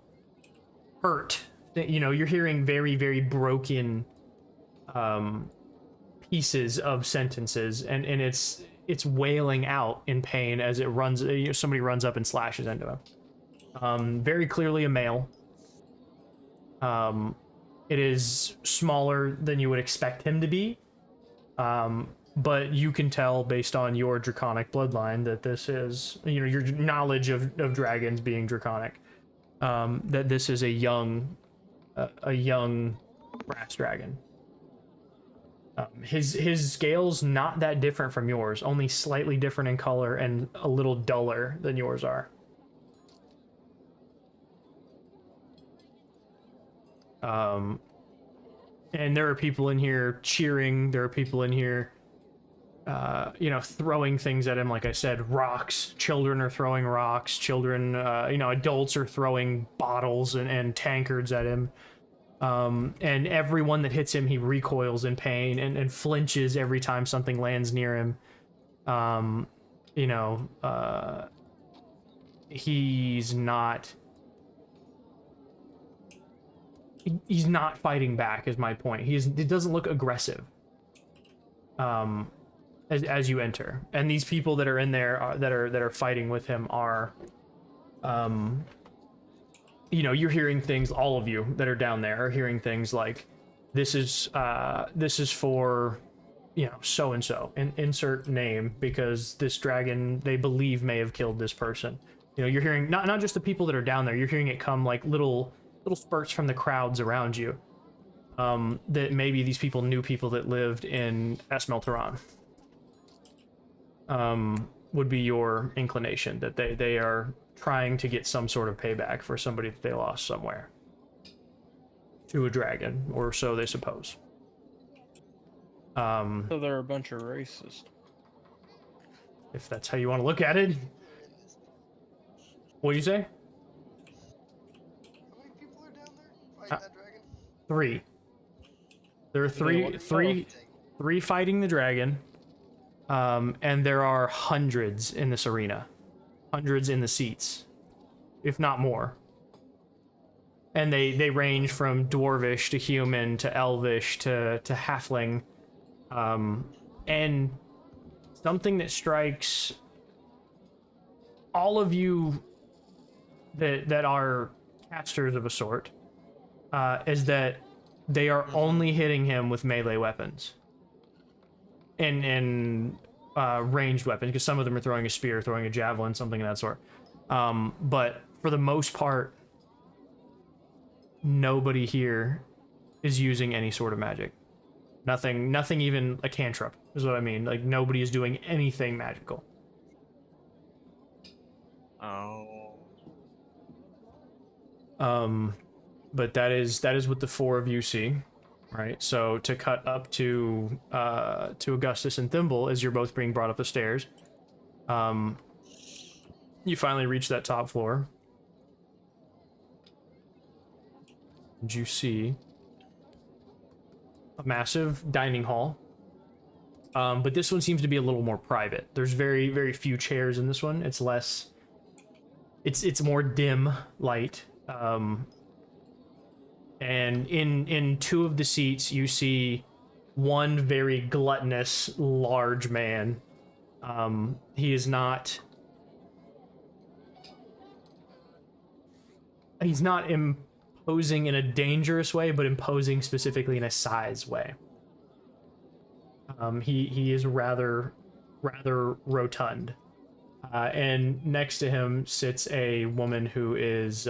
hurt. You know, you're hearing very, very broken pieces of sentences, and it's wailing out in pain as it runs. Somebody runs up and slashes into him. Very clearly a male. It is smaller than you would expect him to be. But you can tell based on your draconic bloodline that this is, you know, your knowledge of dragons being draconic, that this is a young brass dragon. His scale's not that different from yours, only slightly different in color and a little duller than yours are. And there are people in here cheering, there are people in here you know, throwing things at him. Like I said, rocks. Children are throwing rocks. Children, you know, adults are throwing bottles and tankards at him. And everyone that hits him, he recoils in pain and flinches every time something lands near him. You know, he's not fighting back, is my point. He doesn't look aggressive. As you enter, and these people that are in there that are fighting with him are, you know, you're hearing things. All of you that are down there are hearing things like, this is for, you know, so and so, and insert name, because this dragon they believe may have killed this person. You know, you're hearing not just the people that are down there. You're hearing it come like little spurts from the crowds around you. That maybe these people knew people that lived in Esmelteron. Would be your inclination, that they are trying to get some sort of payback for somebody that they lost somewhere to a dragon, or so they suppose. So they're a bunch of racists. If that's how you want to look at it. What do you say? How many people are down there fighting that dragon? 3. There are three fighting the dragon. And there are hundreds in this arena. Hundreds in the seats, if not more. And they range from dwarvish to human to elvish to halfling. And something that strikes all of you that are casters of a sort is that they are only hitting him with melee weapons. And ranged weapons, because some of them are throwing a spear, throwing a javelin, something of that sort. But for the most part, nobody here is using any sort of magic. Nothing even a cantrip is what I mean. Like, nobody is doing anything magical. Oh. But that is what the 4 of you see. Right, so to cut up to Augustus and Thimble, as you're both being brought up the stairs, you finally reach that top floor. And you see a massive dining hall, but this one seems to be a little more private. There's very, very few chairs in this one. It's less. It's more dim light. And in 2 of the seats, you see one very gluttonous, large man. He is not... He's not imposing in a dangerous way, but imposing specifically in a size way. He is rather rotund. And next to him sits a woman who is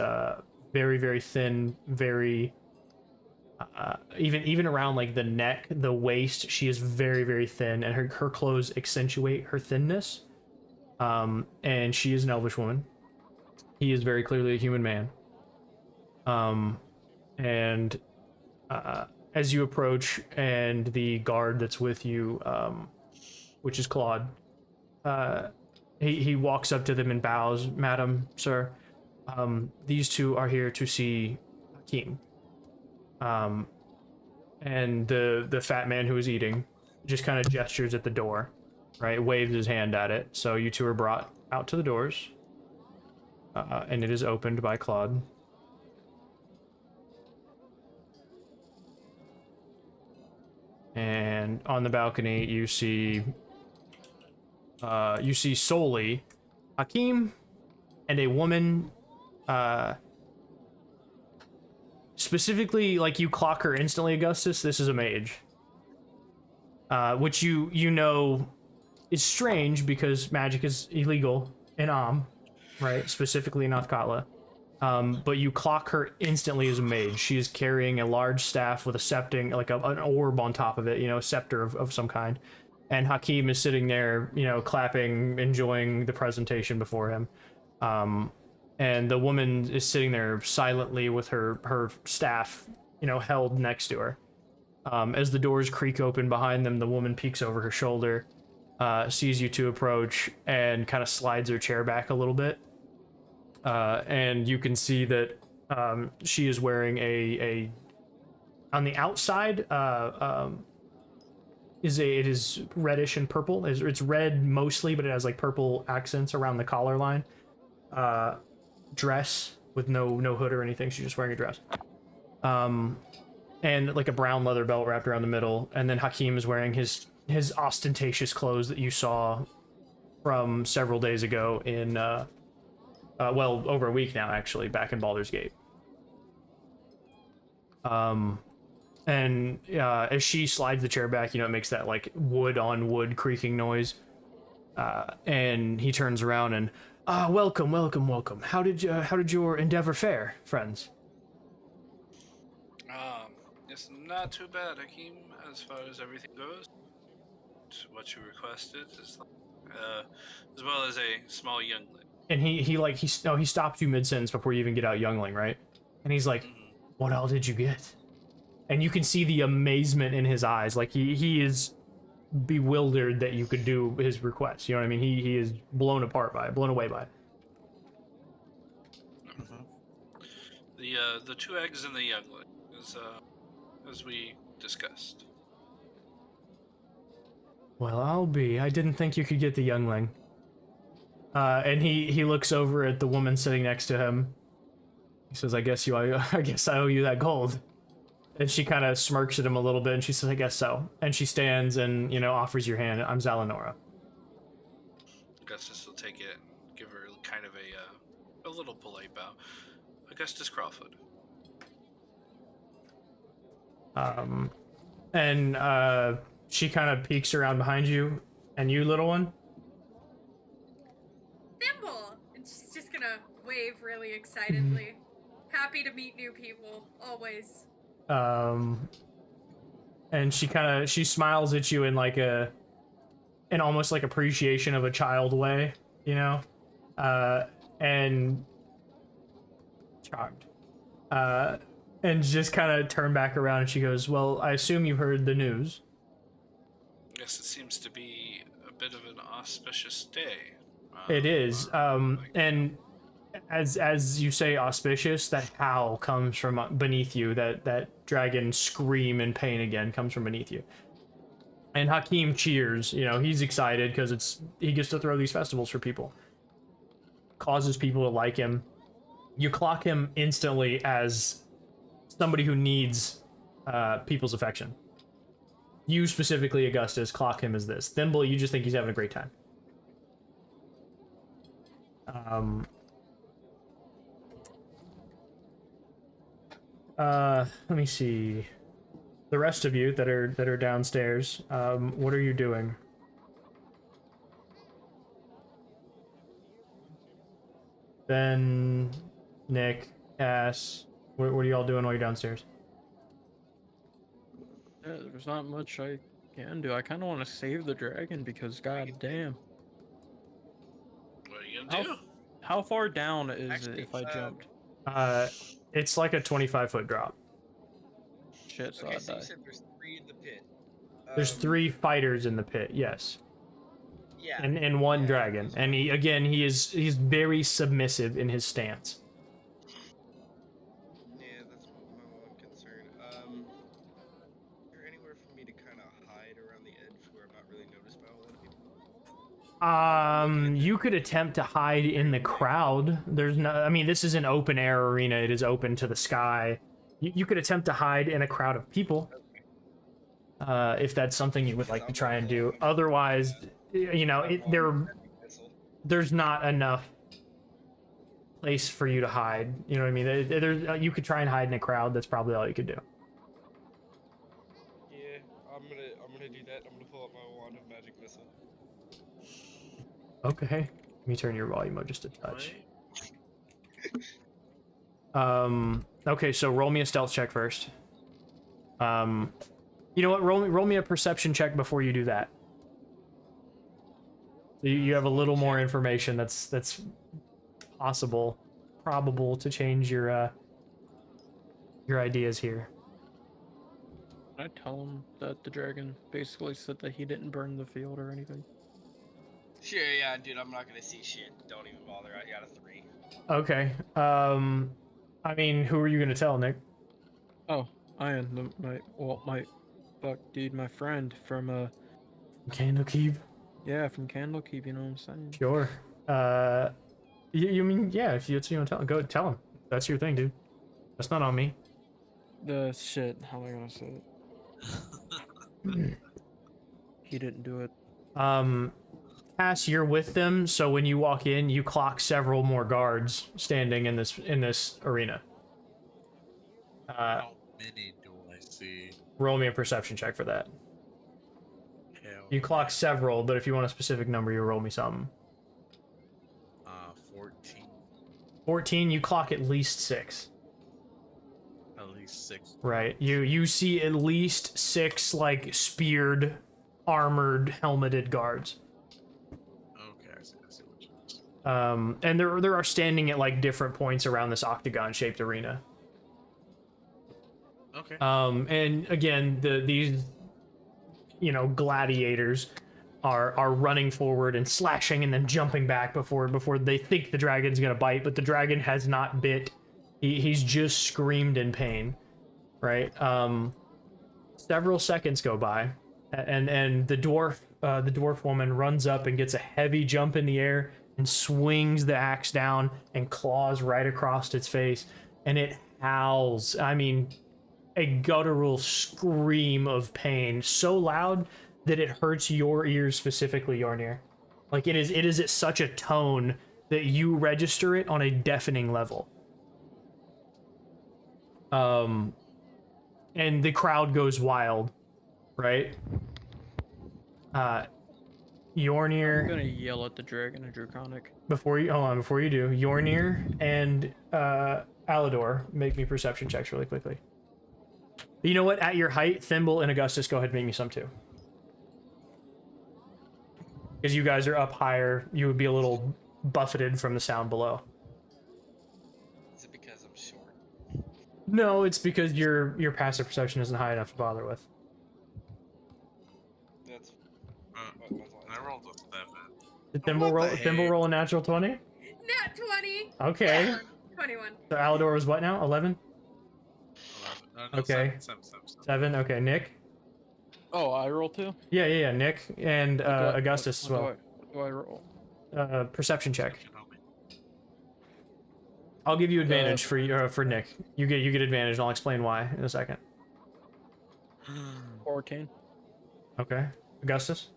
very, very thin, very... even around like the neck, the waist, she is very, very thin, and her clothes accentuate her thinness. And she is an elvish woman. He is very clearly a human man. And as you approach, and the guard that's with you, which is Claude, he walks up to them and bows. "Madam, sir, these 2 are here to see Hakim." And the fat man who is eating just kind of gestures at the door, right? Waves his hand at it. So you 2 are brought out to the doors, and it is opened by Claude. And on the balcony, you see solely Hakim and a woman. Specifically, like, you clock her instantly, Augustus. This is a mage, which you know is strange because magic is illegal in right? Specifically in Athkatla. But you clock her instantly as a mage. She is carrying a large staff with a scepting, like an orb on top of it, you know, a scepter of some kind. And Hakim is sitting there, you know, clapping, enjoying the presentation before him. And the woman is sitting there silently with her staff, you know, held next to her. As the doors creak open behind them, the woman peeks over her shoulder, sees you two approach and kind of slides her chair back a little bit. And you can see that she is wearing a on the outside it is reddish and purple. It's red mostly, but it has like purple accents around the collar line. Dress with no hood or anything. She's just wearing a dress. And like a brown leather belt wrapped around the middle. And then Hakim is wearing his ostentatious clothes that you saw from several days ago in well, over a week now actually, back in Baldur's Gate. And as she slides the chair back, you know, it makes that like wood on wood creaking noise. And he turns around and welcome. How did your endeavor fare, friends? It's not too bad, Hakim, as far as everything goes. What you requested is as well as a small youngling. And he stops you mid-sentence before you even get out youngling, right? And he's like, what all did you get? And you can see the amazement in his eyes. Like he is bewildered that you could do his request. You know what I mean? He is blown away by it. The 2 eggs and the youngling, as we discussed. Well, I didn't think you could get the youngling. And he looks over at the woman sitting next to him. He says, I guess I owe you that gold. And she kind of smirks at him a little bit, and she says, I guess so. And she stands and, you know, offers your hand. I'm Zalanora. Augustus will take it, give her kind of a little polite bow. Augustus Crawford. And she kind of peeks around behind you, and you, little one? Thimble! And she's just gonna wave really excitedly. Happy to meet new people, always. And she smiles at you in like an almost like appreciation of a child way, you know? And charmed. And just kind of turn back around and she goes, well, I assume you heard the news. Yes, it seems to be a bit of an auspicious day. It is. And as you say auspicious, that howl comes from beneath you. That dragon scream in pain again comes from beneath you. And Hakim cheers. You know, he's excited because he gets to throw these festivals for people. Causes people to like him. You clock him instantly as somebody who needs people's affection. You specifically, Augustus, clock him as this. Thimble, you just think he's having a great time. Let me see. The rest of you that are downstairs, what are you doing? Ben, Nick, Cass, what are y'all doing while you're downstairs? Yeah, there's not much I can do. I kind of want to save the dragon because, god damn. What are you gonna do? How far down is Actually, it if I jumped? It's like a 25-foot drop. Shit, so Okay, I so you die. said there's 3 in the pit. There's 3 fighters in the pit, yes. Yeah. And one dragon. And he's very submissive in his stance. Yeah, that's my one concern. Is there anywhere for me to kind of hide around the edge where I'm not really noticed by a lot of people? You could attempt to hide in the crowd. There's no, I mean, this is an open air arena. It is open to the sky. You could attempt to hide in a crowd of people. If that's something you would like to try and do. Otherwise, you know, there's not enough place for you to hide. You know what I mean? You could try and hide in a crowd. That's probably all you could do. Yeah, I'm gonna do that. I'm gonna pull up my wand of magic missile. Okay. Let me turn your volume up just a touch. Okay, so roll me a stealth check first. You know what? Roll me a perception check before you do that. So you have a little more information that's probable to change your ideas here. Can I tell him that the dragon basically said that he didn't burn the field or anything? Sure, yeah, dude, I'm not gonna see shit. Don't even bother. I got a 3. Okay. I mean, who are you gonna tell, Nick? Oh, Ian, fuck, dude, my friend from Candlekeep. yeah, from Candlekeep. You know what I'm saying? Sure. You mean yeah? If you want to tell him, go tell him. That's your thing, dude. That's not on me. The shit. How am I gonna say it? He didn't do it. Cass, you're with them, so when you walk in, you clock several more guards standing in this arena. How many do I see? Roll me a perception check for that. Hell You clock several, but if you want a specific number, you roll me something. 14. 14, you clock at least 6. At least 6. Right. You see at least 6 like speared, armored, helmeted guards. Okay, I see what you mean. And there are standing at like different points around this octagon-shaped arena. Okay. And again, these gladiators are running forward and slashing and then jumping back before they think the dragon's gonna bite, but the dragon has not bit. He's just screamed in pain, right? Several seconds go by, and the dwarf woman runs up and gets a heavy jump in the air and swings the axe down and claws right across its face, and it howls. I mean, a guttural scream of pain, so loud that it hurts your ears specifically, Yornir. Like it is at such a tone that you register it on a deafening level. And the crowd goes wild, right? Yornir. I'm gonna yell at the dragon in Draconic. Before you do, Yornir and Alador, make me perception checks really quickly. You know what? At your height, Thimble and Augustus, go ahead and make me some too. Because you guys are up higher, you would be a little buffeted from the sound below. Is it because I'm short? No, it's because your passive perception isn't high enough to bother with. That's. I rolled a 7. Did Thimble roll a natural 20? Nat 20. Okay. Yeah, 21. So Alador was what now? 11? 11. No, Okay. 7. 7. Okay, Nick. Oh, I roll too. Yeah. Nick and Augustus as well. What do I roll? Perception check. I'll give you advantage for Nick. You get advantage, and I'll explain why in a second. 14. Okay, Augustus.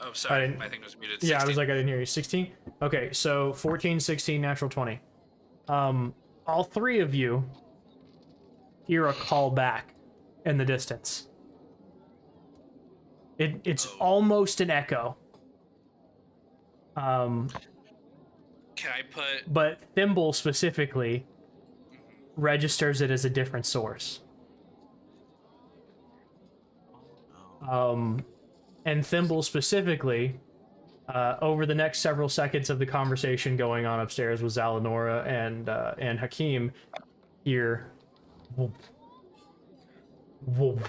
Oh, sorry, my thing was muted. 16. Yeah, I was like, I didn't hear you. 16. Okay, so 14, 16, natural 20. All three of you hear a call back in the distance. It's almost an echo. Can I put? But Thimble specifically registers it as a different source. And Thimble specifically, over the next several seconds of the conversation going on upstairs with Zalanora and Hakim, hear whoop, whoop,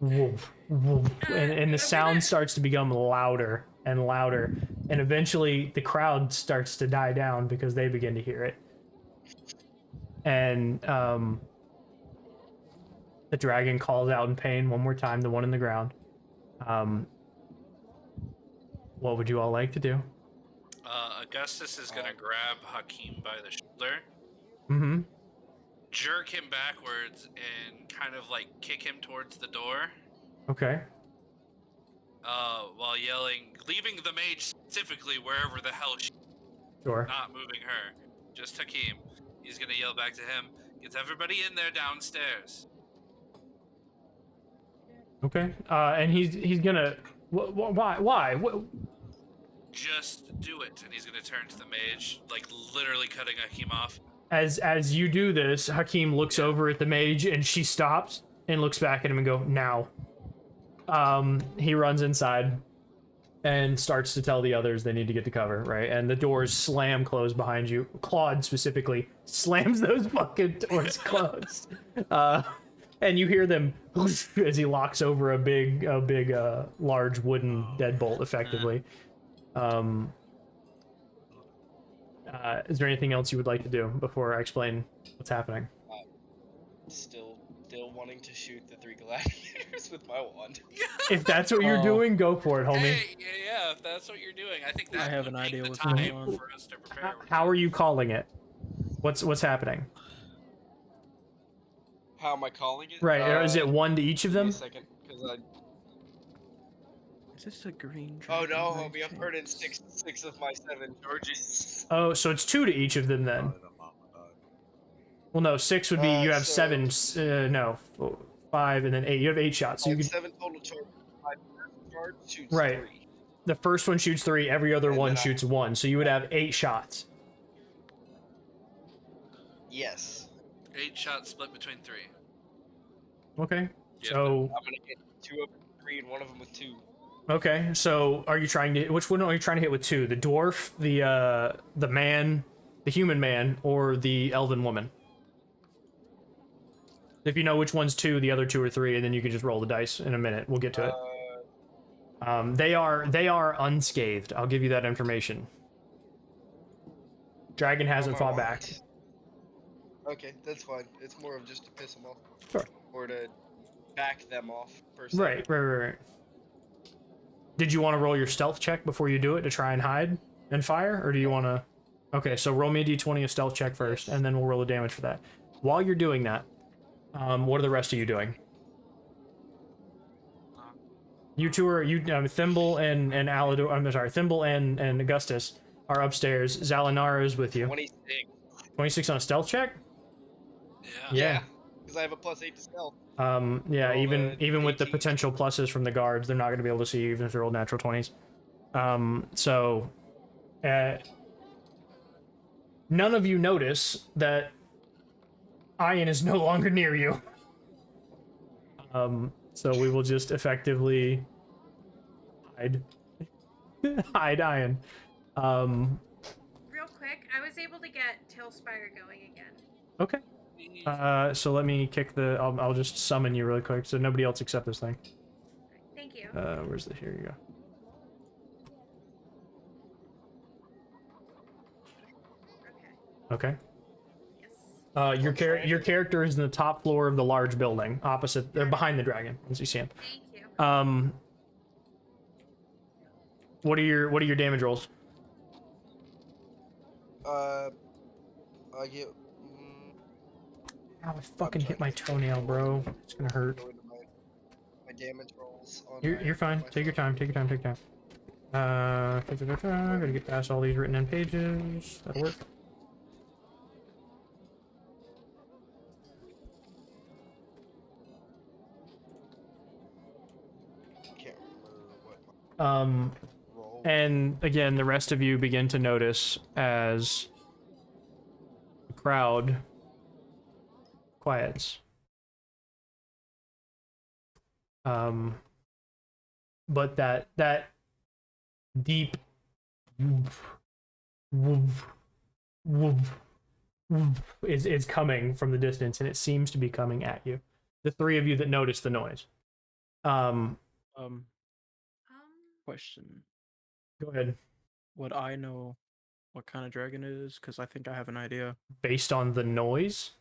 whoop, whoop, and the sound starts to become louder and louder, and eventually the crowd starts to die down because they begin to hear it. And the dragon calls out in pain one more time, the one in the ground. What would you all like to do? Augustus is gonna grab Hakim by the shoulder, Mm-hmm. jerk him backwards, and kind of like kick him towards the door. Okay. While yelling, leaving the mage specifically wherever the hell she, Sure. not moving her, just Hakim. He's gonna yell back to him, "Get everybody in there downstairs." Okay. And he's gonna. Why? What? Just do it, and he's gonna turn to the mage, like literally cutting Hakim off. As you do this, Hakim looks over at the mage, and she stops and looks back at him and go, now. He runs inside and starts to tell the others they need to get to cover, right? And the doors slam closed behind you. Claude specifically slams those fucking doors closed. and you hear them as he locks over a big, large wooden deadbolt, effectively. Is there anything else you would like to do before I explain what's happening? Still wanting to shoot the 3 gladiators with my wand. If that's what you're doing, go for it, homie. Hey, yeah, if that's what you're doing, I think that I have would an take idea the what's time going on. for us to prepare. How are you calling it? What's happening? How am I calling it? Right, is it one to each of Give me them? a second, because I... Is this a green Oh dragon no, by homie, I've heard in chance? 6 of my 7 charges. Oh, so it's 2 to each of them then. Probably the mama died. Well, no, 6 would be you have so- 7. No, 5 and then 8. You have 8 shots. So I you have could, 7 total charges. My first charge shoots Right. 3. the first one shoots 3. Every other And one then I- shoots 1. So you would have 8 shots. Yes. 8 shots split between 3. Okay. Yeah, So I'm gonna hit 2 of 3 and 1 of them with 2. okay. So are you trying to? Which one are you trying to hit with 2? The dwarf, the man, the human man, or the elven woman? If you know which one's 2, the other 2 are 3, and then you can just roll the dice in a minute. We'll get to it. They are unscathed. I'll give you that information. Dragon hasn't fought back. Okay, that's fine. It's more of just to piss them off. Sure. Or to back them off, per se. Right. Did you want to roll your stealth check before you do it to try and hide and fire, or do you want to? Okay, so roll me a d20 a stealth check first, and then we'll roll the damage for that. While you're doing that, what are the rest of you doing? You two are Thimble and Alidor. I'm sorry, Thimble and Augustus are upstairs. Zalinara is with you. 26. 26 on a stealth check. Yeah. Because I have a +8 to stealth. Yeah, Roll even with the 18. potential pluses from the guards, they're not going to be able to see you even if they roll natural 20s. None of you notice that Ian is no longer near you. So we will just effectively hide Ian. Real quick, I was able to get Tailspire going again. Okay. So let me kick the. I'll just summon you really quick, so nobody else accept this thing. Thank you. Where's the? Here you go. Okay. Yes. Your character is in the top floor of the large building, opposite, behind the dragon, as you see him. Thank you. What are your damage rolls? I get. Ow, I fucking hit my toenail, bro. It's gonna hurt. Go into my damage rolls. On You're fine. Take your time. Take your time. Gotta get past all these written in pages. That'll work. Can't remember what my roll. And again, the rest of you begin to notice as the crowd quiets. But that deep is coming from the distance, and it seems to be coming at you. The 3 of you that notice the noise. Question. Go ahead. Would I know what kind of dragon it is? Because I think I have an idea. Based on the noise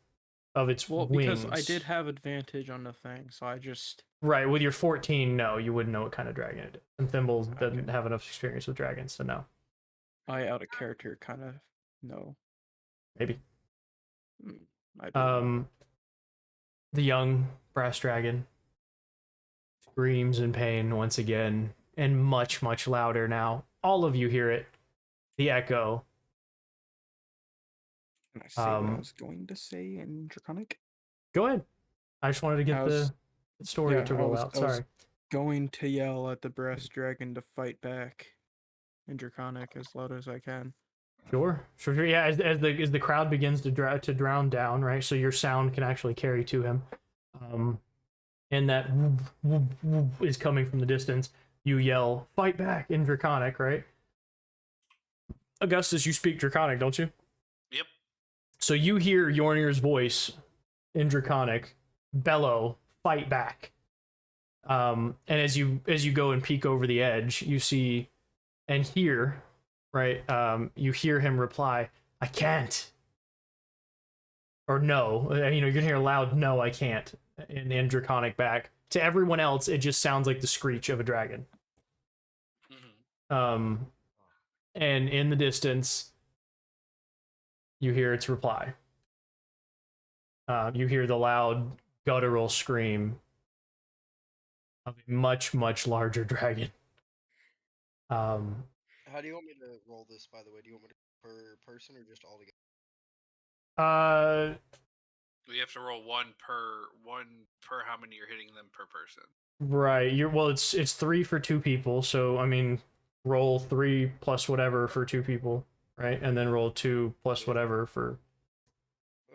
of its wings. Because I did have advantage on the thing, so I just... Right, with your 14, no, you wouldn't know what kind of dragon it is. And Thimble doesn't have enough experience with dragons, so no. I, out of character, kind of know. Maybe. I don't know. The young brass dragon screams in pain once again, and much, much louder now. All of you hear it. The echo. Can I say what I was going to say in Draconic? Go ahead. I just wanted to get the story to roll out. I was Sorry. going to yell at the brass dragon to fight back in Draconic as loud as I can. Sure. Yeah, as the crowd begins to drown down, right? So your sound can actually carry to him. And that is coming from the distance. You yell, "Fight back!" in Draconic, right? Augustus, you speak Draconic, don't you? Yep. So you hear Yornir's voice in Draconic bellow, fight back. And as you go and peek over the edge, you see and hear, right? You hear him reply, "I can't," or "No." You know, you're gonna hear a loud "No, I can't" in Draconic back. To everyone else, it just sounds like the screech of a dragon. And in the distance, you hear its reply. You hear the loud guttural scream of a much, much larger dragon. How do you want me to roll this, by the way? Do you want me to per person or just all together? We have to roll one per how many you're hitting them per person. Right. It's 3 for 2 people, so I mean, roll 3 plus whatever for 2 people, right? And then roll 2 plus whatever for.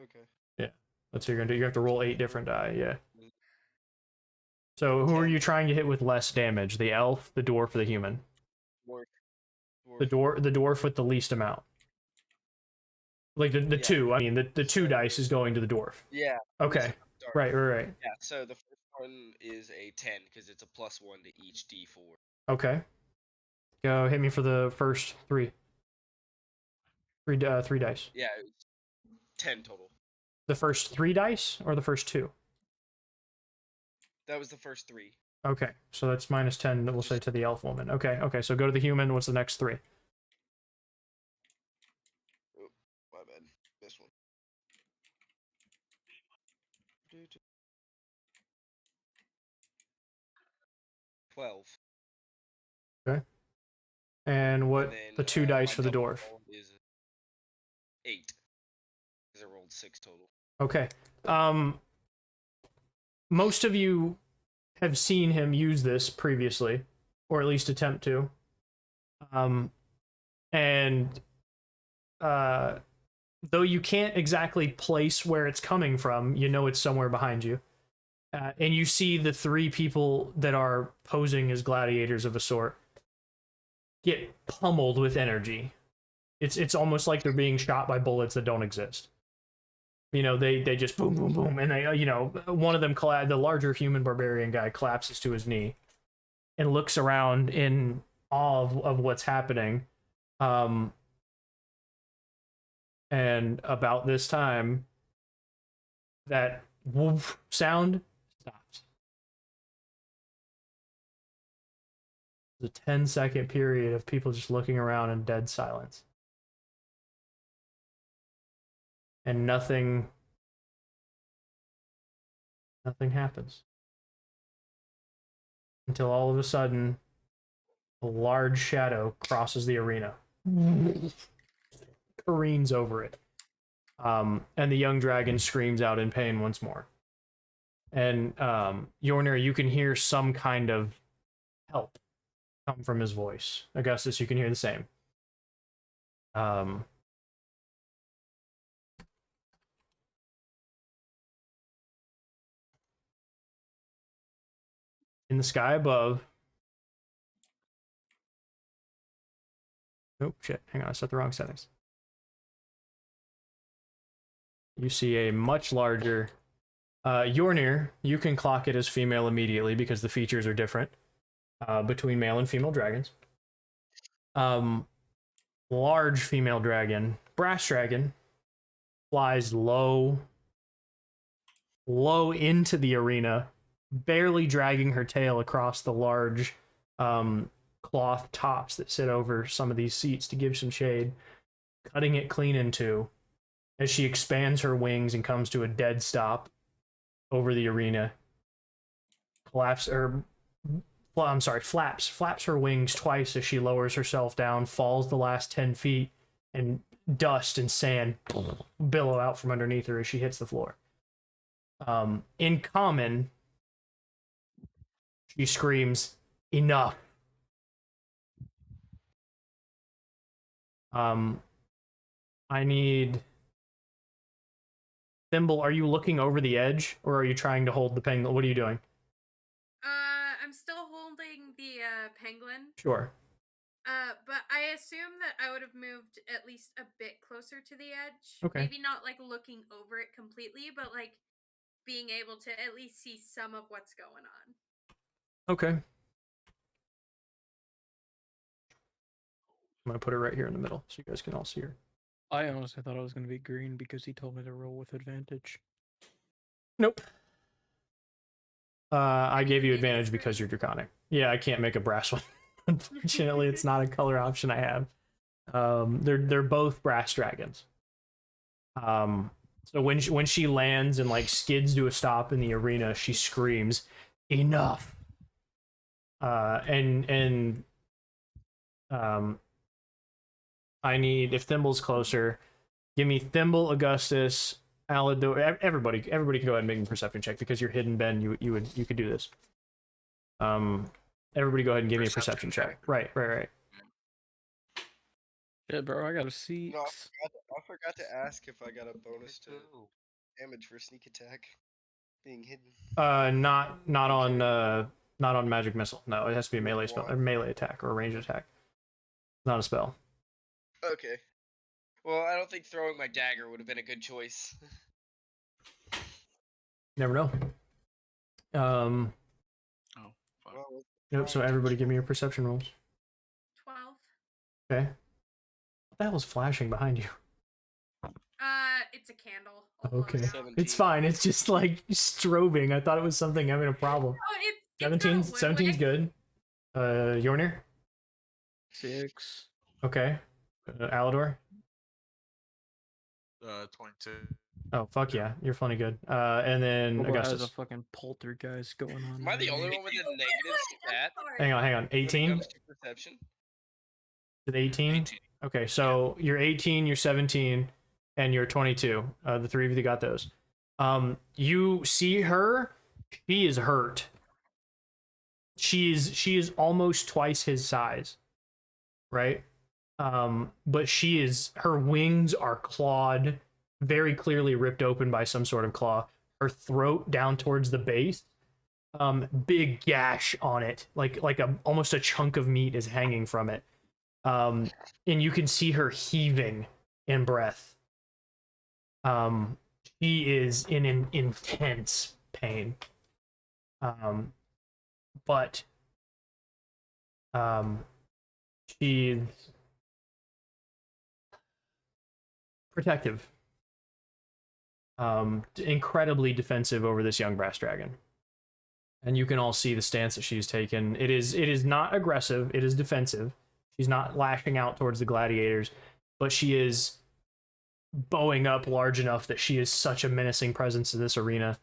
Okay. Yeah, that's what you're gonna do. You have to roll 8 different die. Yeah. So who are you trying to hit with less damage? The elf, the dwarf, or the human? Dwarf. The dwarf with the least amount. Like the Yeah. 2. I mean, the 2 dice is going to the dwarf. Yeah. Okay. Right. Yeah. So the first one is a 10 because it's a +1 to each D4. Okay. Go hit me for the first 3. 3 dice. Yeah, it's 10 total. The first 3 dice or the first 2? That was the first 3. Okay, so that's -10. We'll say to the elf woman. Okay. So go to the human. What's the next 3? Oh, my bad. This one. 12. Okay. And what then, the 2 dice my for the double dwarf? roll is 8. Because I rolled 6 total. Okay. Most of you have seen him use this previously, or at least attempt to. And though you can't exactly place where it's coming from, you know it's somewhere behind you. And you see the 3 people that are posing as gladiators of a sort get pummeled with energy. It's almost like they're being shot by bullets that don't exist. You know, they just boom, boom, boom, and they, you know, one of them, the larger human barbarian guy, collapses to his knee and looks around in awe of what's happening. And about this time, that woof sound stops. There's a 10-second period of people just looking around in dead silence. And nothing happens. Until all of a sudden, a large shadow crosses the arena. Careens over it. And the young dragon screams out in pain once more. And Yornir, you can hear some kind of help come from his voice. Augustus, you can hear the same. In the sky above. Oh, shit. Hang on. I set the wrong settings. You see a much larger... Yornir, you can clock it as female immediately because the features are different between male and female dragons. Large female dragon, brass dragon, flies low into the arena, barely dragging her tail across the large cloth tops that sit over some of these seats to give some shade, cutting it clean in two as she expands her wings and comes to a dead stop over the arena. Flaps her wings twice as she lowers herself down, falls the last 10 feet, and dust and sand billow out from underneath her as she hits the floor. In common, she screams, "Enough." I need... Thimble, are you looking over the edge, or are you trying to hold the penguin? What are you doing? I'm still holding the penguin. Sure. But I assume that I would have moved at least a bit closer to the edge. Okay. Maybe not like looking over it completely, but like being able to at least see some of what's going on. Okay. I'm gonna put her right here in the middle so you guys can all see her. I honestly thought I was going to be green because he told me to roll with advantage. Nope. I gave you advantage because you're draconic. Yeah, I can't make a brass one. Unfortunately, it's not a color option I have. They're both brass dragons. So when she lands and like skids to a stop in the arena, she screams, "Enough!" I need, if Thimble's closer, give me Thimble, Augustus, Alador. Everybody can go ahead and make a perception check because you're hidden, Ben. You could do this. Everybody go ahead and give me a perception check. Right. Yeah, bro, I got a C. No, I forgot to ask if I got a bonus to damage for sneak attack being hidden. Not on magic missile. No, it has to be a melee spell, or melee attack, or a ranged attack. Not a spell. Okay. Well, I don't think throwing my dagger would have been a good choice. Never know. Oh, fuck. Well, Yep. So everybody, give me your perception rolls. 12. Okay. What the hell is flashing behind you? It's a candle. I'll blow Okay. it out. 17. It's fine. It's just like strobing. I thought it was something having a problem. Oh, it's 17. got a wood 17's wick. good. Yornir. 6. Okay. Alador. 22. Oh fuck yeah, you're funny good. And then Boba has a Augustus. fucking poltergeist going on. Am I the right only now. one with a negative stat Hang on. when it 18. comes to perception? Is it 18? 18. Okay, so you're 18, you're 17, and you're 22. The three of you that got those. You see her. She is hurt. She is almost twice his size, right? But her wings are clawed, very clearly ripped open by some sort of claw. Her throat down towards the base, big gash on it, like almost a chunk of meat is hanging from it. And you can see her heaving in breath. She is in an intense pain. But she's protective. Incredibly defensive over this young brass dragon. And you can all see the stance that she's taken. It is not aggressive, it is defensive. She's not lashing out towards the gladiators, but she is bowing up large enough that she is such a menacing presence in this arena,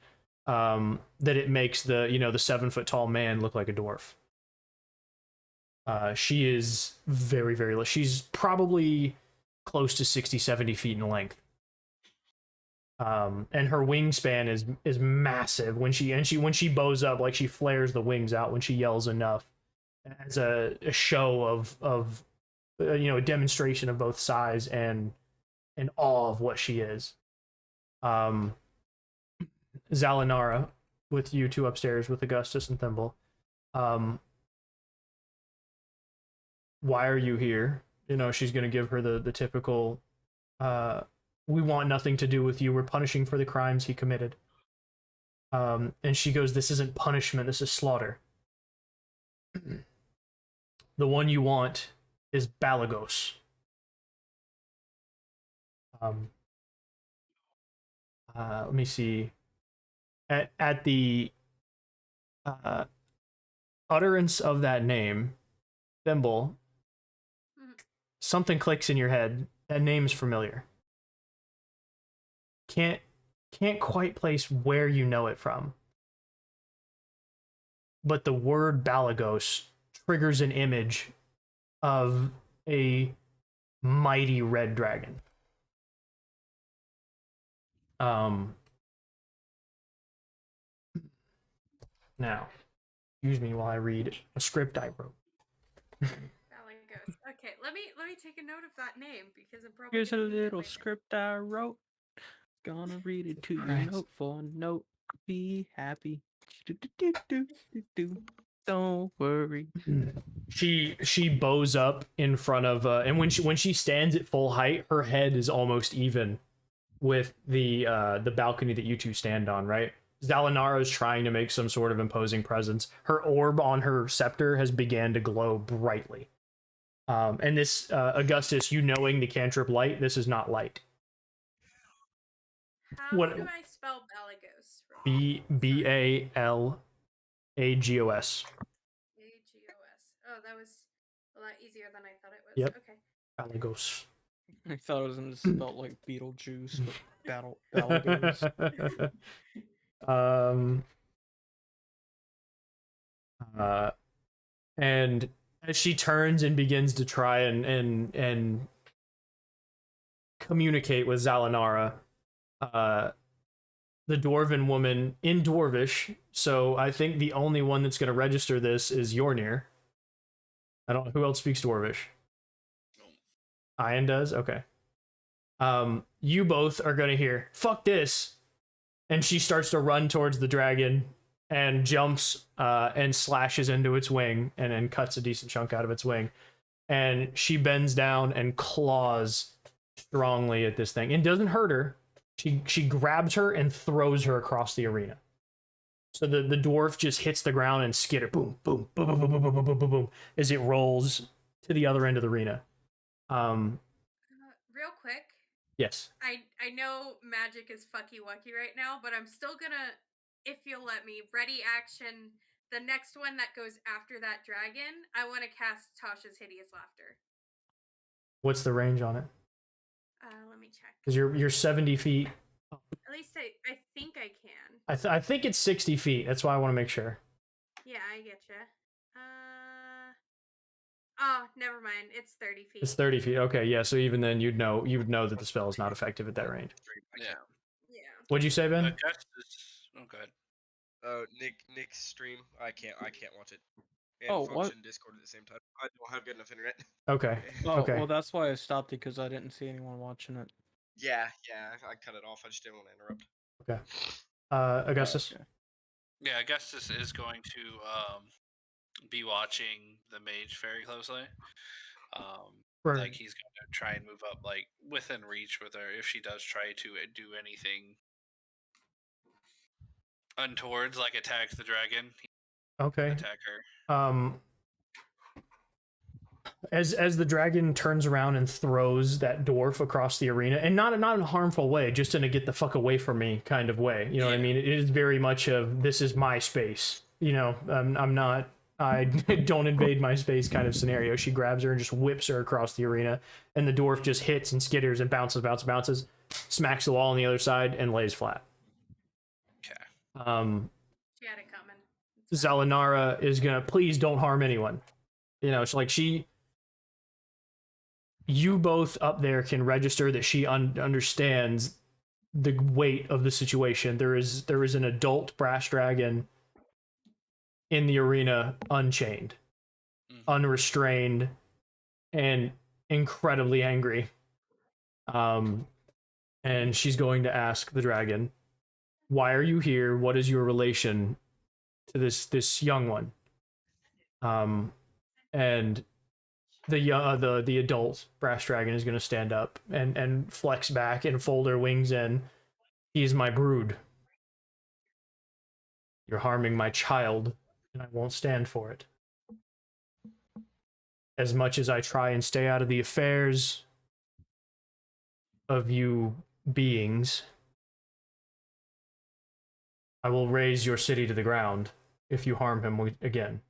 that it makes the 7-foot tall man look like a dwarf. She is very, very, she's probably close to 60, 70 feet in length. And her wingspan is massive when she bows up, like she flares the wings out when she yells enough, as a show of a demonstration of both size and awe of what she is. Zalinara, with you two upstairs with Augustus and Thimble. Why are you here? She's gonna give her the typical we want nothing to do with you. We're punishing for the crimes he committed. And she goes, this isn't punishment, this is slaughter. The one you want is Balagos. Let me see. At the utterance of that name, Thimble, something clicks in your head. That name's familiar. Can't quite place where you know it from. But the word Balagos triggers an image of a mighty red dragon. Now, excuse me while I read a script I wrote. Balagos. Okay, let me take a note of that name because I'm probably Here's a gonna need it little later. script I wrote. Gonna read it to you Right. note for note. Be happy. Do-do-do-do-do-do. Don't worry. She bows up in front of and when she stands at full height, her head is almost even with the balcony that you two stand on, right? Zalinara is trying to make some sort of imposing presence. Her orb on her scepter has began to glow brightly. And this, Augustus, you knowing the cantrip light, this is not light. How What- do I spell Balagos? Balagos. A-G-O-S. Oh, that was a lot easier than I thought it was. Yep. Okay. Balagos. I thought it was gonna spell like Beetlejuice, but Owlbears. And as she turns and begins to try and communicate with Zalinara, the dwarven woman in Dwarvish, so I think the only one that's going to register this is Yornir. I don't know who else speaks Dwarvish. Ian does? Okay. You both are going to hear, fuck this. And she starts to run towards the dragon and jumps and slashes into its wing and then cuts a decent chunk out of its wing. And she bends down and claws strongly at this thing. It doesn't hurt her. She grabs her and throws her across the arena. So the dwarf just hits the ground and skitter, boom, boom, boom, boom, boom, boom, boom, boom, boom, boom, as it rolls to the other end of the arena. Real quick, Yes. I know magic is fucky wucky right now, but I'm still gonna, if you'll let me, ready action. The next one that goes after that dragon, I want to cast Tasha's Hideous Laughter. What's the range on it? Let me check. Because you're 70 feet. At least I think I can. I think it's 60 feet. That's why I want to make sure. Yeah, I getcha. Oh, never mind. It's 30 feet. It's 30 feet. Okay, yeah. So even then, you would know that the spell is not effective at that range. Yeah. Yeah. What'd you say, Ben? Augustus. Oh, go ahead. Nick's stream. I can't watch it. And Oh, function what? Discord at the same time. I don't have good enough internet. Okay. Oh, Okay. well, that's why I stopped it, because I didn't see anyone watching it. Yeah, I cut it off. I just didn't want to interrupt. Okay. Augustus. Okay. Yeah, Augustus is going to be watching the mage very closely. Right. Like he's going to try and move up like within reach with her if she does try to do anything untowards, like attack the dragon. Okay. Attack her. As the dragon turns around and throws that dwarf across the arena, and not in a harmful way, just in a get the fuck away from me kind of way. You know what I mean? It is very much of, this is my space. You know, I don't invade my space kind of scenario. She grabs her and just whips her across the arena, and the dwarf just hits and skitters and bounces, smacks the wall on the other side and lays flat. Okay. She had it coming. Zalinara is gonna, please don't harm anyone. You know, it's like you both up there can register that she understands the weight of the situation. There is an adult brass dragon in the arena, unchained, unrestrained, and incredibly angry. And she's going to ask the dragon, why are you here? What is your relation to this young one? And the adult brass dragon is going to stand up and flex back and fold her wings in. He's my brood. You're harming my child, and I won't stand for it. As much as I try and stay out of the affairs of you beings, I will raze your city to the ground if you harm him again.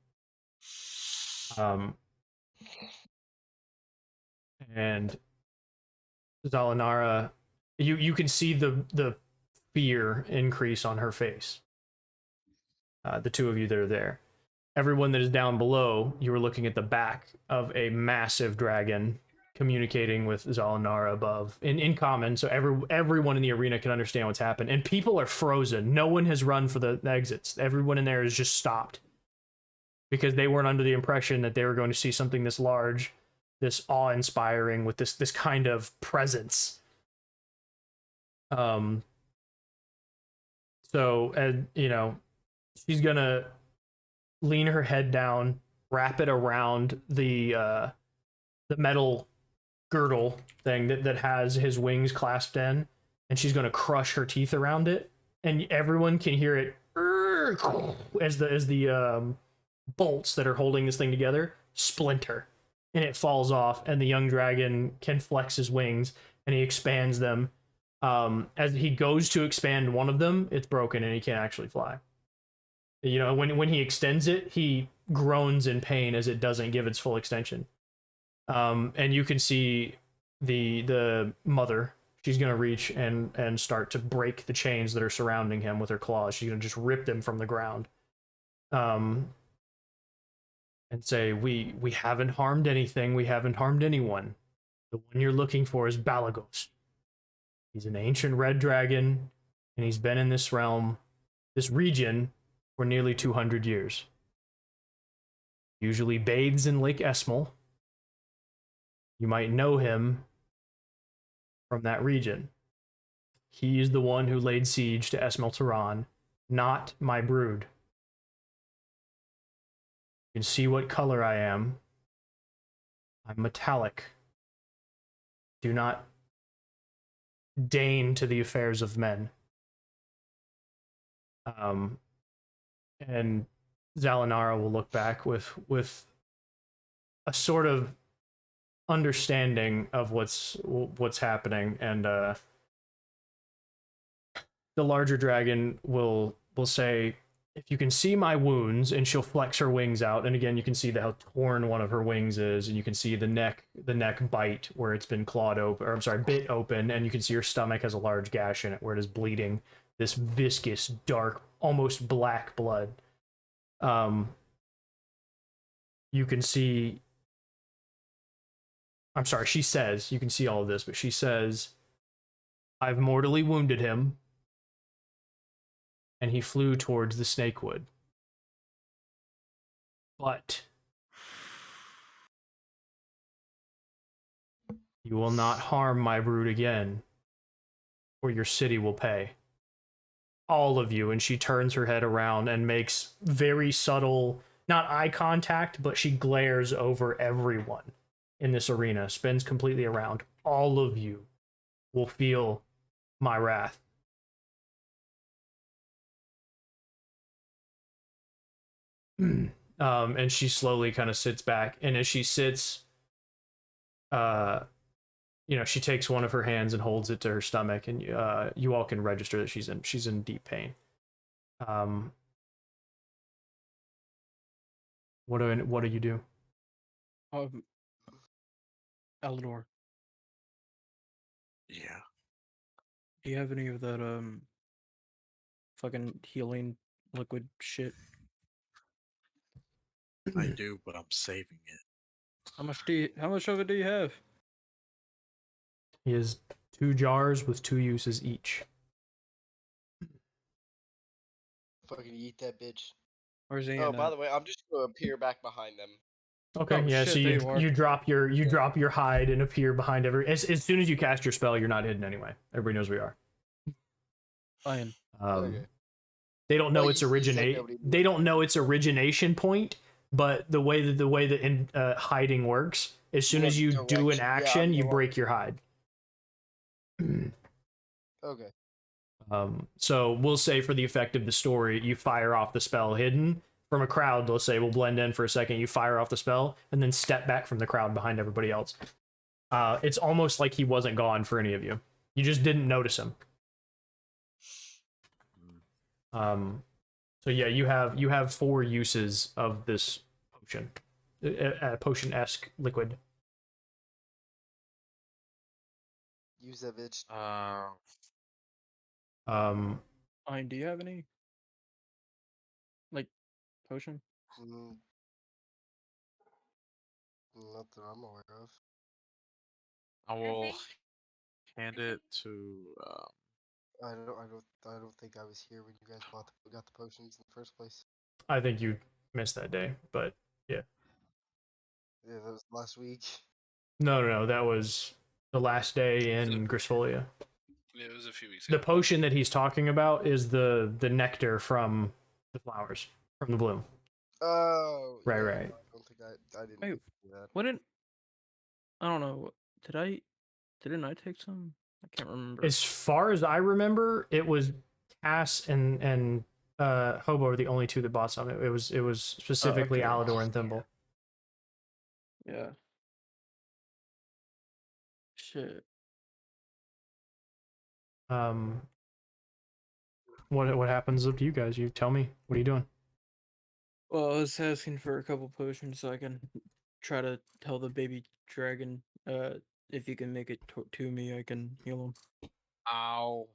And Zalinara, you can see the fear increase on her face. The two of you that are there. Everyone that is down below, you were looking at the back of a massive dragon communicating with Zalinara above in common, so everyone in the arena can understand what's happened. And people are frozen. No one has run for the exits. Everyone in there is just stopped because they weren't under the impression that they were going to see something this large, this awe-inspiring, with this kind of presence. So, you know, she's gonna lean her head down, wrap it around the metal girdle thing that has his wings clasped in, and she's gonna crush her teeth around it and everyone can hear it as the bolts that are holding this thing together splinter, and it falls off, and the young dragon can flex his wings and he expands them. As he goes to expand one of them, it's broken and he can't actually fly. You know, when he extends it, he groans in pain as it doesn't give its full extension. And you can see the mother. She's gonna reach and start to break the chains that are surrounding him with her claws. She's gonna just rip them from the ground. And say, we haven't harmed anything. We haven't harmed anyone. The one you're looking for is Balagos. He's an ancient red dragon, and he's been in this realm, this region, for nearly 200 years. Usually bathes in Lake Esmal. You might know him from that region. He is the one who laid siege to Esmal Tehran, not my brood. You can see what color I am. I'm metallic. Do not deign to the affairs of men. And Zalinara will look back with a sort of understanding of what's happening, and the larger dragon will say, if you can see my wounds, and she'll flex her wings out, and again you can see how torn one of her wings is, and you can see the neck bite where it's been clawed open, or I'm sorry, bit open, and you can see her stomach has a large gash in it where it is bleeding this viscous, dark, almost black blood. You can see, I'm sorry, she says, you can see all of this, but she says, I've mortally wounded him, and he flew towards the Snakewood. But you will not harm my brood again, or your city will pay. All of you. And she turns her head around and makes very subtle, not eye contact, but she glares over everyone in this arena, spins completely around. All of you will feel my wrath. And she slowly kind of sits back, and as she sits, she takes one of her hands and holds it to her stomach, and you all can register that she's in deep pain. What do you do? Eleanor. Yeah. Do you have any of that fucking healing liquid shit? I do, but I'm saving it. How much of it do you have? He has 2 jars with 2 uses each. Fucking eat that bitch. Where's he? Oh, by the way, I'm just gonna appear back behind them. Okay, Oh, yeah. shit, So you drop your hide and appear behind as soon as you cast your spell, you're not hidden anyway. Everybody knows where you are. Fine. Okay. They don't know Well, its you said originate. nobody knew. They don't know its origination point, but the way that hiding works, as soon as you do an action, you break your hide. Okay. So we'll say for the effect of the story, you fire off the spell hidden from a crowd. Let's say we'll blend in for a second. You fire off the spell and then step back from the crowd behind everybody else. It's almost like he wasn't gone for any of you. You just didn't notice him. So yeah, you have 4 uses of this potion, potion-esque liquid. Use that bitch. Do you have any? Like, potion? Not that I'm aware of. I will think- hand I it think- to. I don't think I was here when you guys got the potions in the first place. I think you missed that day, but yeah. Yeah, that was last week. No, that was the last day in Grisfolia. Yeah, it was a few weeks The ago. potion that he's talking about is the nectar from the flowers, from the bloom. Oh. Right, yeah, right. I don't think I didn't Wait, do that. I don't know. Didn't I take some? I can't remember. As far as I remember, it was Cass and Hobo are the only two that bought some. It was specifically okay. Alador and Thimble. Yeah. Shit. What happens up to you guys? You tell me. What are you doing? Well, I was asking for a couple potions so I can try to tell the baby dragon, if you can make it to me, I can heal him. I'll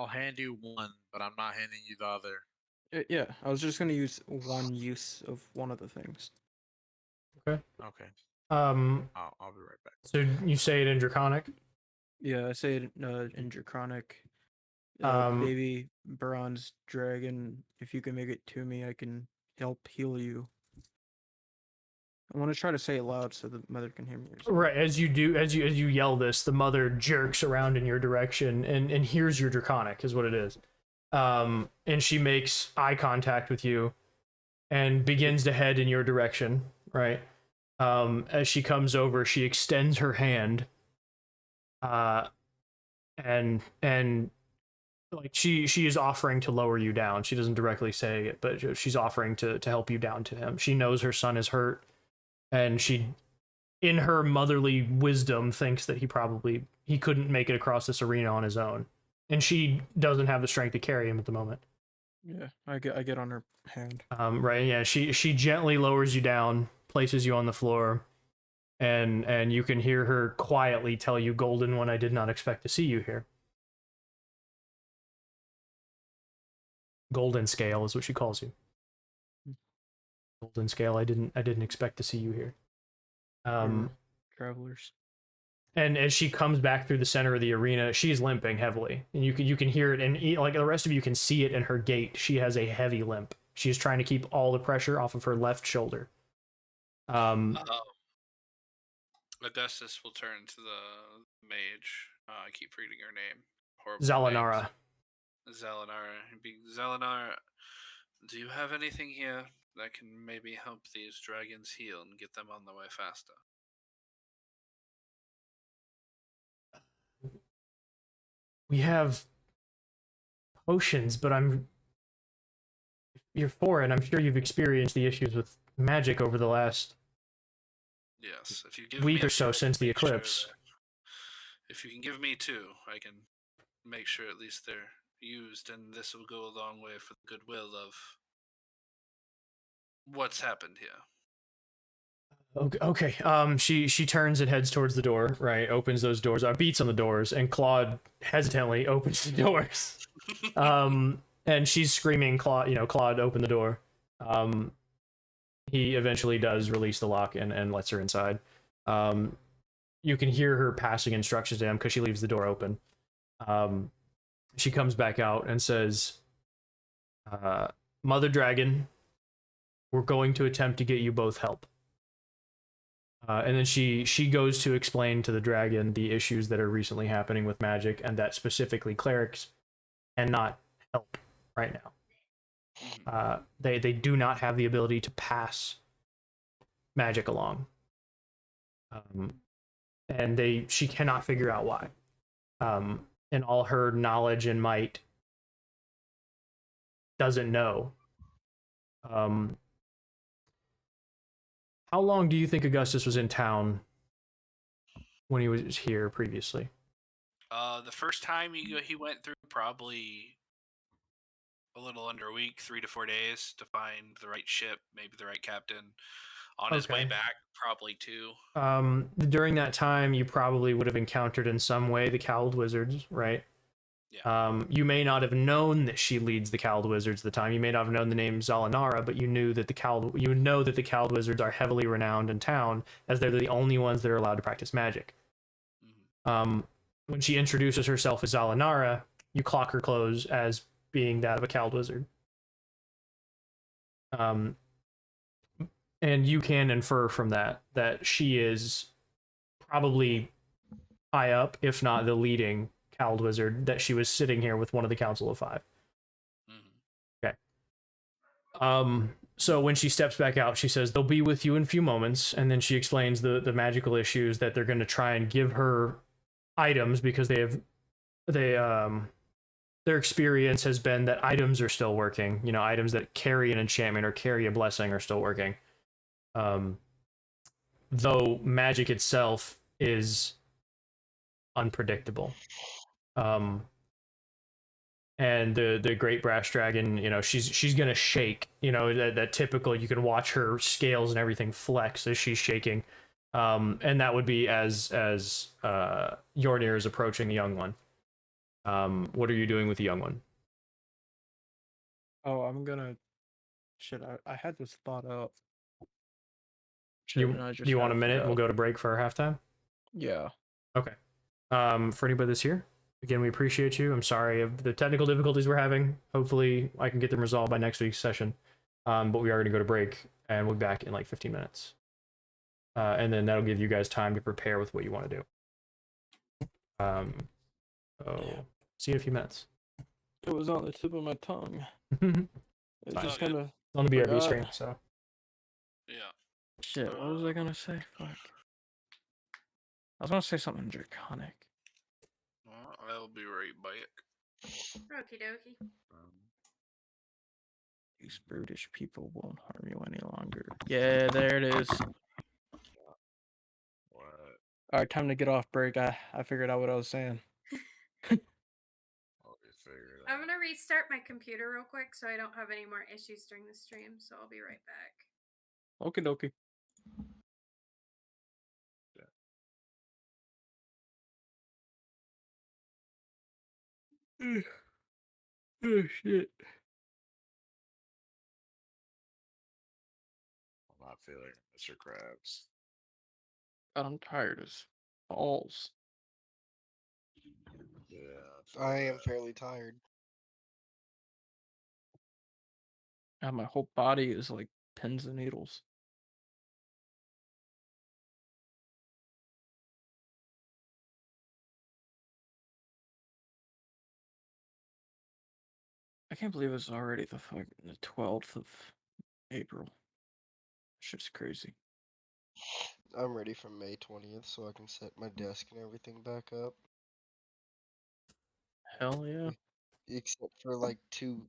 hand you one, but I'm not handing you the other. Yeah, I was just gonna use one use of one of the things. Okay. Okay. I'll be right back. So you say it in Draconic? Yeah, I say it in Draconic. Baby bronze dragon, if you can make it to me, I can help heal you. I want to try to say it loud so the mother can hear me. Right, as you yell this, the mother jerks around in your direction and hears your Draconic, is what it is. And she makes eye contact with you and begins to head in your direction, right? As she comes over, she extends her hand, and like she is offering to lower you down. She doesn't directly say it, but she's offering to help you down to him. She knows her son is hurt, and she, in her motherly wisdom, thinks that he couldn't make it across this arena on his own, and she doesn't have the strength to carry him at the moment. Yeah, I get on her hand. Right, yeah. She gently lowers you down, places you on the floor, and you can hear her quietly tell you, "Golden One, I did not expect to see you here." Golden Scale is what she calls you. Golden Scale, I didn't expect to see you here. Travelers. And as she comes back through the center of the arena, she's limping heavily, and you can hear it, and like the rest of you can see it in her gait. She has a heavy limp. She's trying to keep all the pressure off of her left shoulder. Augustus will turn to the mage. I keep reading her name. Zalanara. Zalanara, do you have anything here that can maybe help these dragons heal and get them on the way faster? We have potions, but you're foreign. I'm sure you've experienced the issues with magic over the last if you give week me or so since the eclipse. If you can give me two, I can make sure at least they're used, and this will go a long way for the goodwill of what's happened here. Okay. She turns and heads towards the door. Right, opens those doors. Beats on the doors, and Claude hesitantly opens the doors. And she's screaming, Claude, open the door. He eventually does release the lock and lets her inside. You can hear her passing instructions to him because she leaves the door open. She comes back out and says, Mother Dragon, we're going to attempt to get you both help. And then she goes to explain to the dragon the issues that are recently happening with magic, and that specifically clerics cannot help right now. They do not have the ability to pass magic along. And she cannot figure out why. And all her knowledge and might doesn't know. How long do you think Augustus was in town when he was here previously? The first time he went through, probably a little under a week, 3 to 4 days to find the right ship, maybe the right captain. On his way back, probably 2. During that time, you probably would have encountered in some way the Cowled Wizards, right? Yeah. You may not have known that she leads the Cowled Wizards at the time. You may not have known the name Zalanara, but you knew that the Cowled Wizards are heavily renowned in town, as they're the only ones that are allowed to practice magic. Mm-hmm. When she introduces herself as Zalanara, you clock her clothes as being that of a Cowled Wizard. And you can infer from that she is probably high up, if not the leading Cowled Wizard, that she was sitting here with one of the Council of Five. Mm-hmm. Okay. So when she steps back out, she says they'll be with you in a few moments, and then she explains the magical issues, that they're going to try and give her items because they their experience has been that items are still working. You know, items that carry an enchantment or carry a blessing are still working. Though magic itself is unpredictable. And the great brass dragon, you know, she's gonna shake. You know, that typical, you can watch her scales and everything flex as she's shaking. And that would be as Yornir is approaching the young one. What are you doing with the young one? Oh, I'm gonna. Shit, I had this thought up. Do you want a minute? And we'll go to break for our halftime. Yeah. Okay. For anybody that's here, again, we appreciate you. I'm sorry of the technical difficulties we're having. Hopefully, I can get them resolved by next week's session. But we are going to go to break, and we'll be back in like 15 minutes. And then that'll give you guys time to prepare with what you want to do. So, see you in a few minutes. It was on the tip of my tongue. It just kind of on the BRB stream, so. Yeah. Shit, what was I gonna say? Fuck. I was gonna say something draconic. Well, I'll be right back. Okie dokie. These brutish people won't harm you any longer. Yeah, there it is. What? Alright, time to get off break. I figured out what I was saying. I'm gonna restart my computer real quick so I don't have any more issues during the stream, so I'll be right back. Okie dokie. Oh shit. I'm not feeling Mr. Krabs. God, I'm tired as balls. Yeah. I am fairly tired. God, my whole body is like pins and needles. I can't believe it's already the 12th of April. Shit's crazy. I'm ready for May 20th so I can set my desk and everything back up. Hell yeah. Except for like two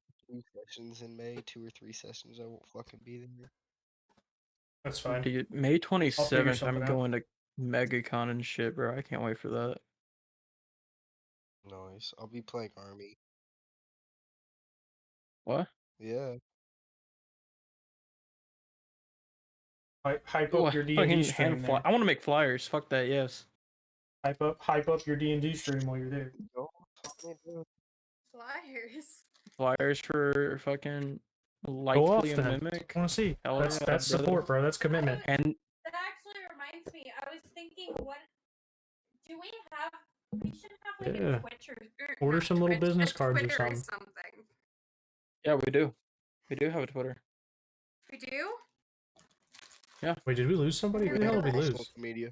sessions in May, 2 or 3 sessions, I won't fucking be there. That's fine. Dude, May 27th, something I'm out. going to MegaCon and shit, bro. I can't wait for that. Nice. I'll be playing Army. What? Yeah. Hype Ooh, up your D&D fucking stream hand there. I want to make flyers. Fuck that, yes. Hype up your D&D stream while you're there. Go. Fucking do it. Flyers. Flyers for fucking Go off then. LikelyAMimic. I want to see. Hell That's yeah, that's brother. support, bro. That's commitment. And That actually reminds me. I was thinking, what do we have? We should have like Yeah. a Twitch or Order not some little Twitch, business a cards or Twitter something. yeah, we do. We do have a Twitter. We do? Wait, did we lose somebody? Who the hell did we All lose? social media.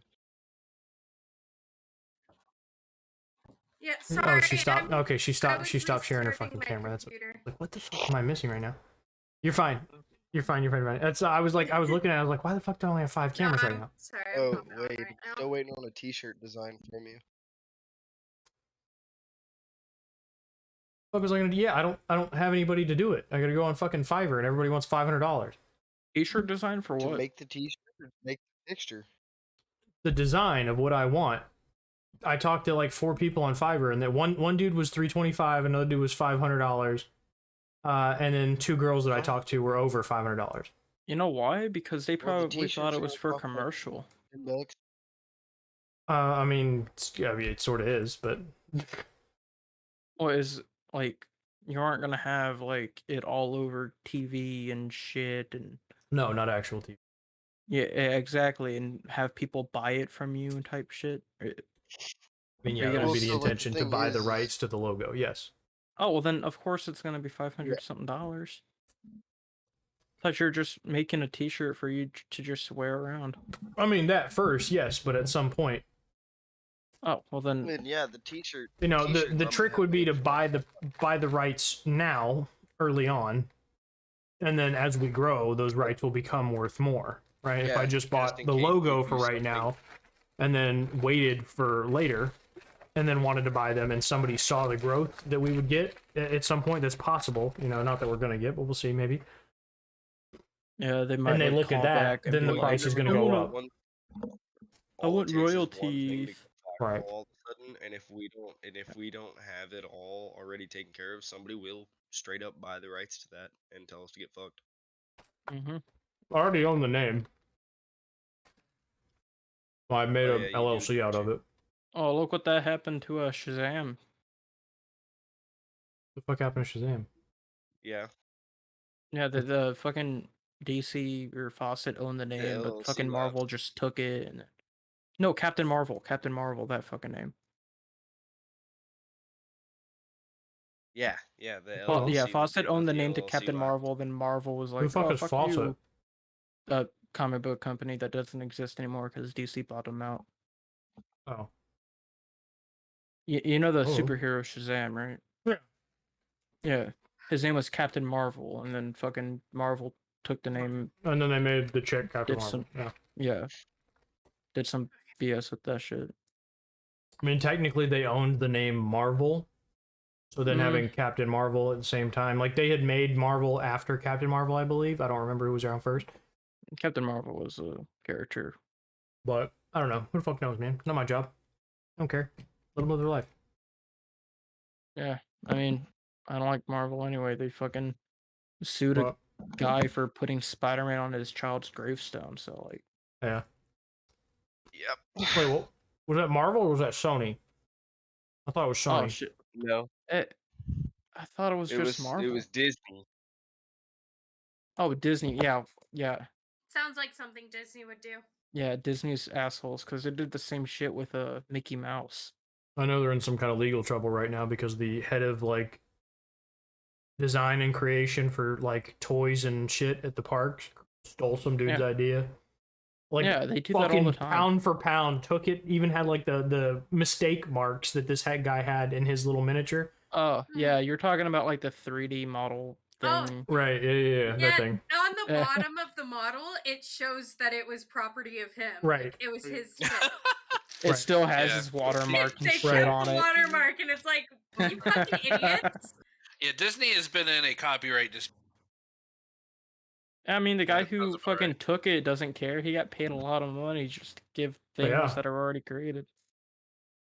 Yeah, Oh, sorry. she stopped. I'm- Okay, she I stopped. was She stopped sharing her restarting fucking my camera. That's computer. like, what the fuck am I missing right now? You're fine. You're fine. You're fine. You're fine. That's. I was looking at it. I was like, why the fuck do I only have 5 cameras No, right I'm now? Sorry, I'm Oh, popping on wait. right now. Still waiting on a t-shirt design from you. What was I gonna do? Yeah, I don't have anybody to do it. I gotta go on fucking Fiverr, and everybody wants $500. T-shirt design for To what? make the t-shirt or make the picture? The design of what I want. I talked to like 4 people on Fiverr, and that one dude was $325, another dude was $500, and then 2 girls that I talked to were over $500. You know why? Because they Well, the probably thought t-shirts it are was gonna for cost, like, commercial. $10. I mean, it sort of is, but Well, is like you aren't gonna have like it all over TV and shit and no, not actual TV. yeah, exactly, and have people buy it from you and type shit. I mean, Are yeah, you that gonna would be the Also, like, the intention to thing buy the is- rights to the logo. Yes. Oh well, then of course it's gonna be $500 something dollars. Thought you're just making a T-shirt for you to just wear around. I mean, that first, yes, but at some point, Oh well, I then mean, yeah, the t-shirt. you know, t-shirts the I'm gonna trick have would be made to for buy the rights now, early on, and then as we grow, those rights will become worth more, right? If I Yeah, just bought just in the case logo we for do right something. now, and then waited for later, and then wanted to buy them, and somebody saw the growth that we would get at some point. That's possible, you know, not that we're gonna get, but we'll see maybe. Yeah, they might. And they like, look at call that, back and then be the like, price is never gonna I go wanna- up. I All want it takes is one royalties. thing to go Right. viral all of a sudden, and if we don't have it all already taken care of, somebody will straight up buy the rights to that and tell us to get fucked. Mm-hmm. I already own the name. Well, I made Oh, a yeah, you do, LLC out don't of you? it. Oh, look what that happened to Shazam. The fuck happened to Shazam? Yeah. Yeah, the fucking DC or Fawcett owned the name, but LLC fucking left. Marvel just took it. And no, Captain Marvel, that fucking name. Yeah, yeah. The Oh. LLC. Yeah, they Fawcett owned left the the name to LLC Captain left. Marvel. Then Marvel was Who like, the fuck "Oh, is fuck Fawcett? you." A comic book company that doesn't exist anymore because DC bought them out. Oh. You know the Oh. superhero Shazam, right? Yeah. Yeah, his name was Captain Marvel, and then fucking Marvel took the name. And then they made the chick Captain Did Marvel. some- Yeah. Yeah, did some BS with that shit. I mean, technically, they owned the name Marvel. So then having Captain Marvel at the same time, like they had made Marvel after Captain Marvel, I believe. I don't remember who was around first, Captain Marvel was a character. but I don't know. Who the fuck knows, man? Not my job. I don't care. Let them live their life. Yeah, I mean, I don't like Marvel anyway. They fucking sued a But, guy for putting Spider-Man on his child's gravestone. So like, yeah. Yep. Wait, what? Was that Marvel or was that Sony? I thought it was Sony. oh shit, No. I thought it was just Marvel. It was Disney. Oh, Disney. Yeah, yeah, Sounds like something Disney would do. yeah. Disney's assholes because they did the same shit with Mickey Mouse. I know they're in some kind of legal trouble right now because the head of like design and creation for like toys and shit at the parks stole some dude's idea. Like, yeah, they do that all fucking the time. pound for pound took it. Even had like the mistake marks that this head guy had in his little miniature. Oh yeah, you're talking about like the 3D model Oh, thing. Right? Yeah, that thing. on the Yeah. bottom of the model, it shows that it was property of him. Right. Like, it was his shit. It Right. still has Yeah. his watermark and They shit put on the it. watermark, and it's like, you fucking idiots. Yeah, Disney has been in a copyright dispute. I mean, the guy that who sounds about fucking right. took it doesn't care. He got paid a lot of money just to give things Yeah. that are already created.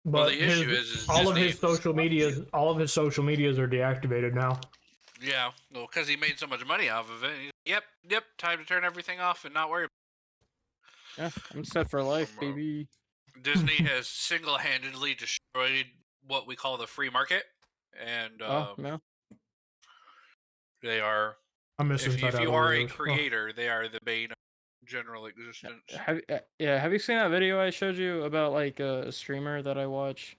But Well, the issue is all of Disney his social medias, all of his social medias are deactivated now. Yeah, well, because he made so much money off of it. Yep, time to turn everything off and not worry. Yeah, I'm set for life, Come on. baby. Disney has single-handedly destroyed what we call the free market, and Oh no. they are. I'm missing. If you are a creator, they are the bane of general existence. Have you seen that video I showed you about like a streamer that I watch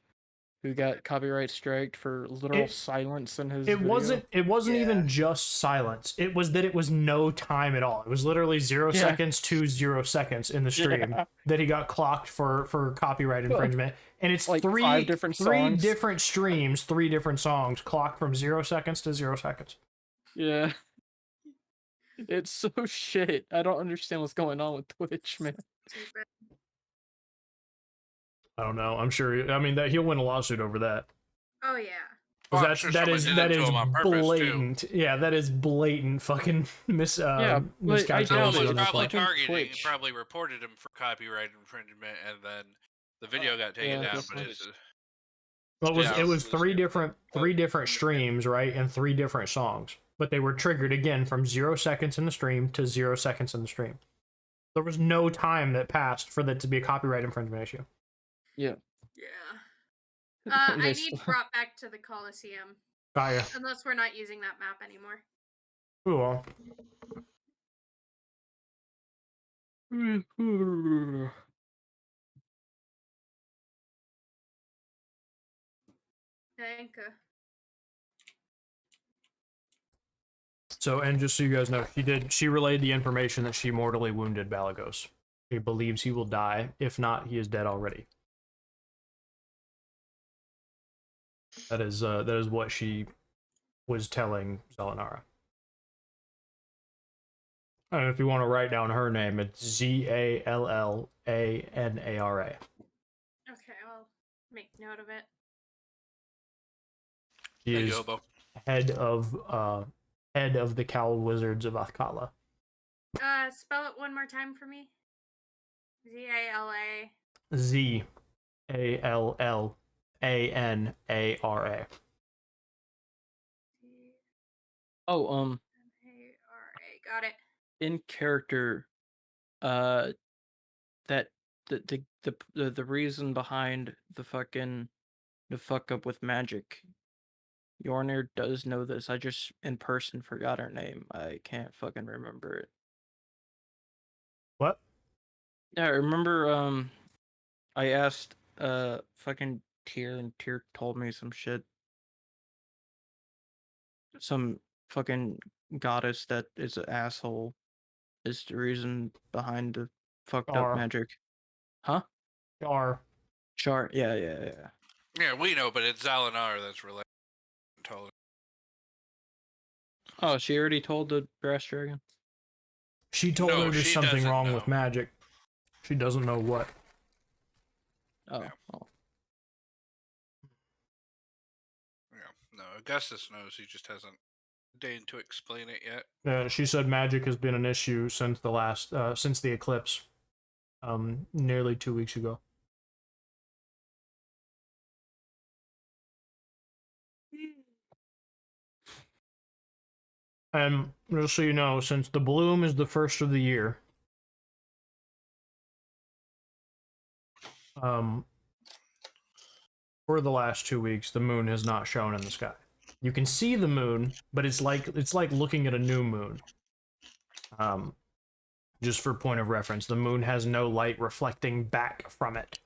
who got copyright striked for literal silence in his It video? wasn't Yeah. even just silence. It was that it was no time at all. It was literally 0 Yeah. seconds to 0 seconds in the stream Yeah. that he got clocked for copyright infringement. And it's Like three 5 different songs. different streams, 3 different songs clocked from 0 seconds to 0 seconds. Yeah. It's so shit. I don't understand what's going on with Twitch, man. Stupid. I don't know. I'm sure. I mean, that he'll win a lawsuit over that. Oh, yeah. Well, I'm Because sure that someone is did that it to is him on purpose, too. blatant. Yeah, that is blatant fucking but I doubt miscalculation it. on Someone was their probably part. Fucking targeting. Twitch. Probably reported him for copyright infringement, and then the video got taken Yeah, down. But definitely. it's Well, Yeah. it was three different streams, right, and 3 different songs, but they were triggered again from 0 seconds in the stream to 0 seconds in the stream. There was no time that passed for that to be a copyright infringement issue. Yeah. Yeah. I They need still- brought back to the Coliseum. Got ya. Unless we're not using that map anymore. Ooh, well. Thank you. So, and just so you guys know, she relayed the information that she mortally wounded Balagos. She believes he will die. If not, he is dead already. That is what she was telling Zelenara. And if you want to write down her name, it's Zallanara. Okay, well, Make note of it. She Thank you, is Hobo. head of the Cowl Wizards of Athkatla. Spell it one more time for me. Z-A-L-A. ZALLANARA. Oh, A-R-A. Got it. in character, that the reason behind the fuck up with magic. Yornir does know this. I just in person forgot her name. I can't fucking remember it. What? Yeah, I remember I asked fucking Tyr, and Tyr told me some shit. Some fucking goddess that is an asshole is the reason behind the fucked up Char. magic. Huh? Char. Char. Yeah. Yeah, we know, but it's Zalanar that's related. Totally. Oh, she already told the brass dragon? She told No, her there's she something doesn't wrong know. with magic. She doesn't know what. Oh. Yeah. Oh. Yeah, no, Augustus knows. He just hasn't deigned to explain it yet. She said magic has been an issue since since the eclipse, nearly 2 weeks ago. And just so you know, since the bloom is the first of the year, for the last 2 weeks, the moon has not shown in the sky. You can see the moon, but it's like looking at a new moon. Just for point of reference, the moon has no light reflecting back from it.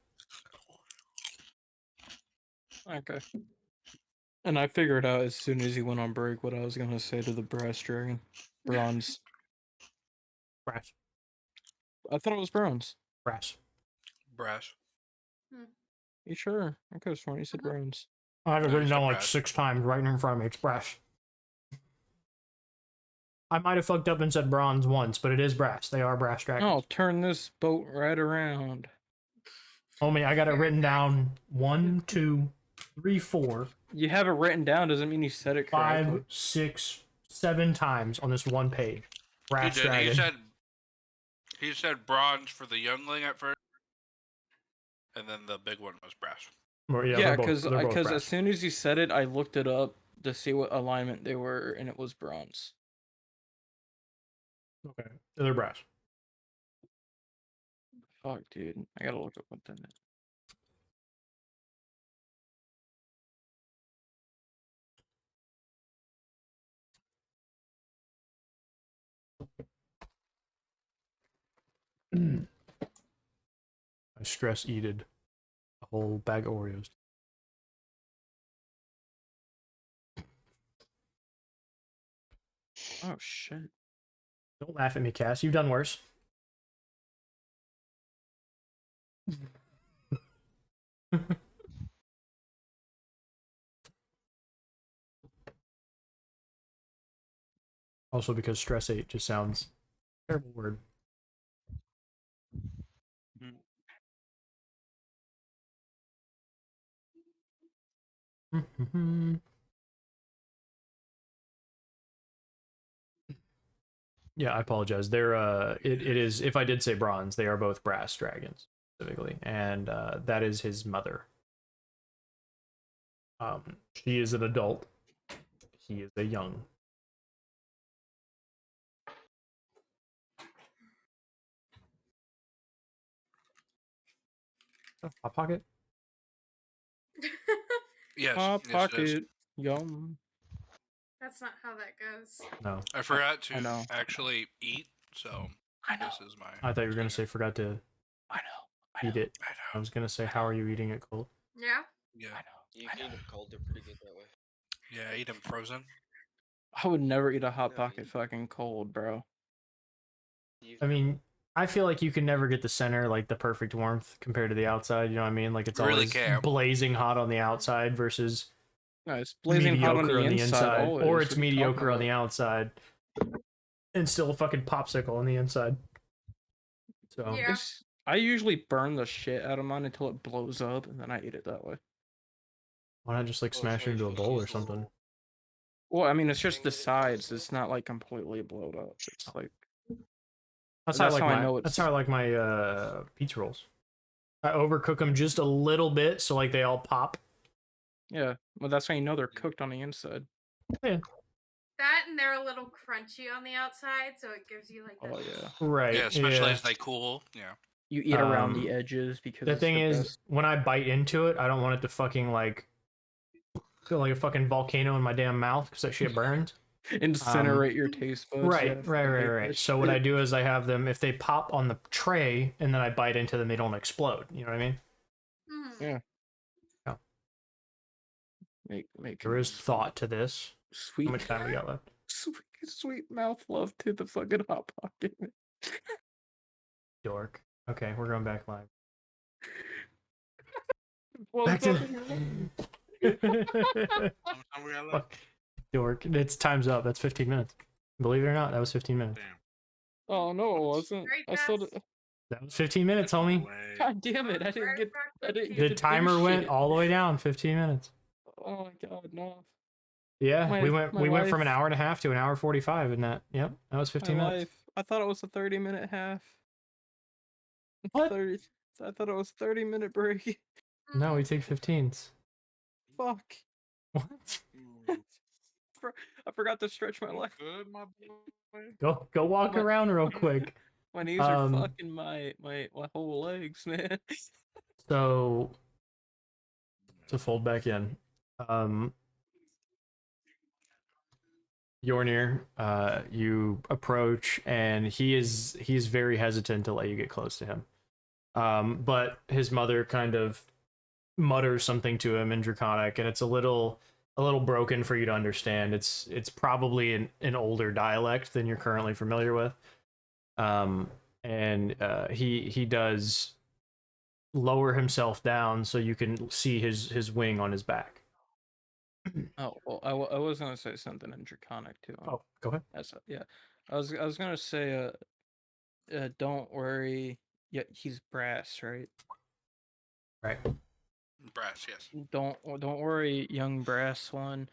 Okay. And I figured out as soon as he went on break what I was gonna say to the brass dragon. Bronze. Brass. I thought it was bronze. Brass. Brass. You sure? I could have sworn you said bronze. I have it No, written it's down not like brass. 6 times right in front of me. It's brass. I might have fucked up and said bronze once, but it is brass. They are brass dragons. Oh, turn this boat right around. Homie, I got it written down 1, 2, 3, 4, You have it written down doesn't mean you said it correctly. 5, 6, 7 times on this one page. Brass He did. dragon. He said bronze for the youngling at first, and then the big one was brass. Well, Yeah, they're because both brass. as soon as you said it, I looked it up to see what alignment they were, and it was bronze. Okay, they're brass. Fuck, dude. I gotta look up what that is. I stress eated a whole bag of Oreos. Oh, shit. Don't laugh at me, Cass. You've done worse. Also because stress 8 just sounds terrible word. Yeah, I apologize. They're it is, if I did say bronze, they are both brass dragons specifically, and that is his mother. She is an adult. He is a young. Hot pocket. Yes. Hot yes, it is. pocket. Yum. That's not how that goes. No, I forgot I know. to actually eat, so I know. this is my. I thought you were gonna say forgot to I know. eat it. I I know. was gonna say, how are you eating it cold? Yeah? Yeah. I know. You can eat them cold, they're pretty good that way. Yeah, eat them frozen. I would never eat a hot No, pocket you- fucking cold, bro. I mean, I feel like you can never get the center, like the perfect warmth compared to the outside. You know what I mean? Like it's Really always can't. blazing hot on the outside versus No, it's blazing hot on mediocre the inside, always. or What it's are you talking mediocre on the about? outside and still a fucking popsicle on the inside. So Yeah. I usually burn the shit out of mine until it blows up, and then I eat it that way. Why not just like Oh, smash so it into a you bowl or use a something? little- Well, I mean, it's just the Thing with sides. the- It's not like completely blowed up. It's like That's how I that's like how I my. know That's it's. how I like my pizza rolls. I overcook them just a little bit so like they all pop. Yeah, well, that's how you know they're cooked on the inside. Yeah. That and they're a little crunchy on the outside, so it gives you like that. Oh yeah. Right. Yeah, especially yeah. as they cool. Yeah. You eat around Um, the edges because The it's thing the is, best. when I bite into it, I don't want it to fucking like feel like a fucking volcano in my damn mouth because that shit burns. Incinerate your taste buds. Right, yeah, right, fucking right, hate right. that So what I shit. do is I have them, if they pop on the tray and then I bite into them, they don't explode. You know what I mean? Mm. Yeah. Yeah. Make There is thought to this. sweet. How much time we got left? Sweet mouth love to the fucking hot pocket. Dork. Okay, we're going back live. Well, Back it's to. up How much time we got left? Fuck. Dork. It's time's up. That's 15 minutes. Believe it or not, that was 15 minutes. Damn. Oh no, it wasn't. Very I still. fast. That was 15 minutes, homie. Way. God damn it! I didn't Right get. back I to didn't you. get The to do timer went shit. all the way down, 15 minutes. Oh my god, no. Yeah, My- we went my from an life- hour and a half to an hour 45 in that. Yep, that was 15 My minutes. life. I thought it was a 30-minute half. What? 30. I thought it was 30-minute break. No, we take 15s. Fuck. What? I forgot to stretch my leg. Good, my boy. Go walk My- around real quick. My knees are Um, fucking my whole legs, man. So to fold back in. Yornir, you approach and he's very hesitant to let you get close to him. But his mother kind of mutters something to him in Draconic, and it's a little broken for you to understand. It's probably an older dialect than you're currently familiar with. And he does lower himself down so you can see his wing on his back. Oh well, I was gonna say something in Draconic too. Oh, go ahead. Yeah, I was gonna say don't worry. Yeah, he's brass, right? Right. Brass, yes. Don't worry, young brass one.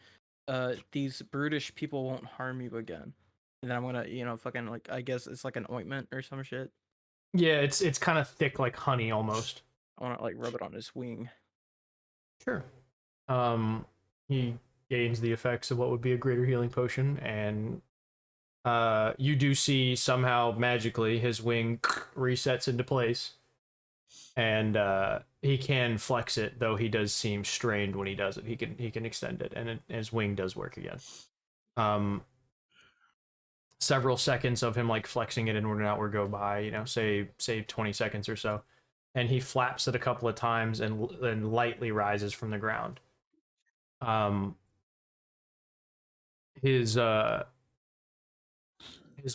These brutish people won't harm you again. And then I'm gonna, fucking like I guess it's like an ointment or some shit. Yeah, it's kind of thick like honey almost. I wanna like rub it on his wing. Sure. He gains the effects of what would be a greater healing potion, and you do see somehow magically his wing resets into place, and he can flex it, though he does seem strained when he does it. He can extend it, and his wing does work again. Several seconds of him like flexing it inward and outward go by, say 20 seconds or so, and he flaps it a couple of times and then lightly rises from the ground. His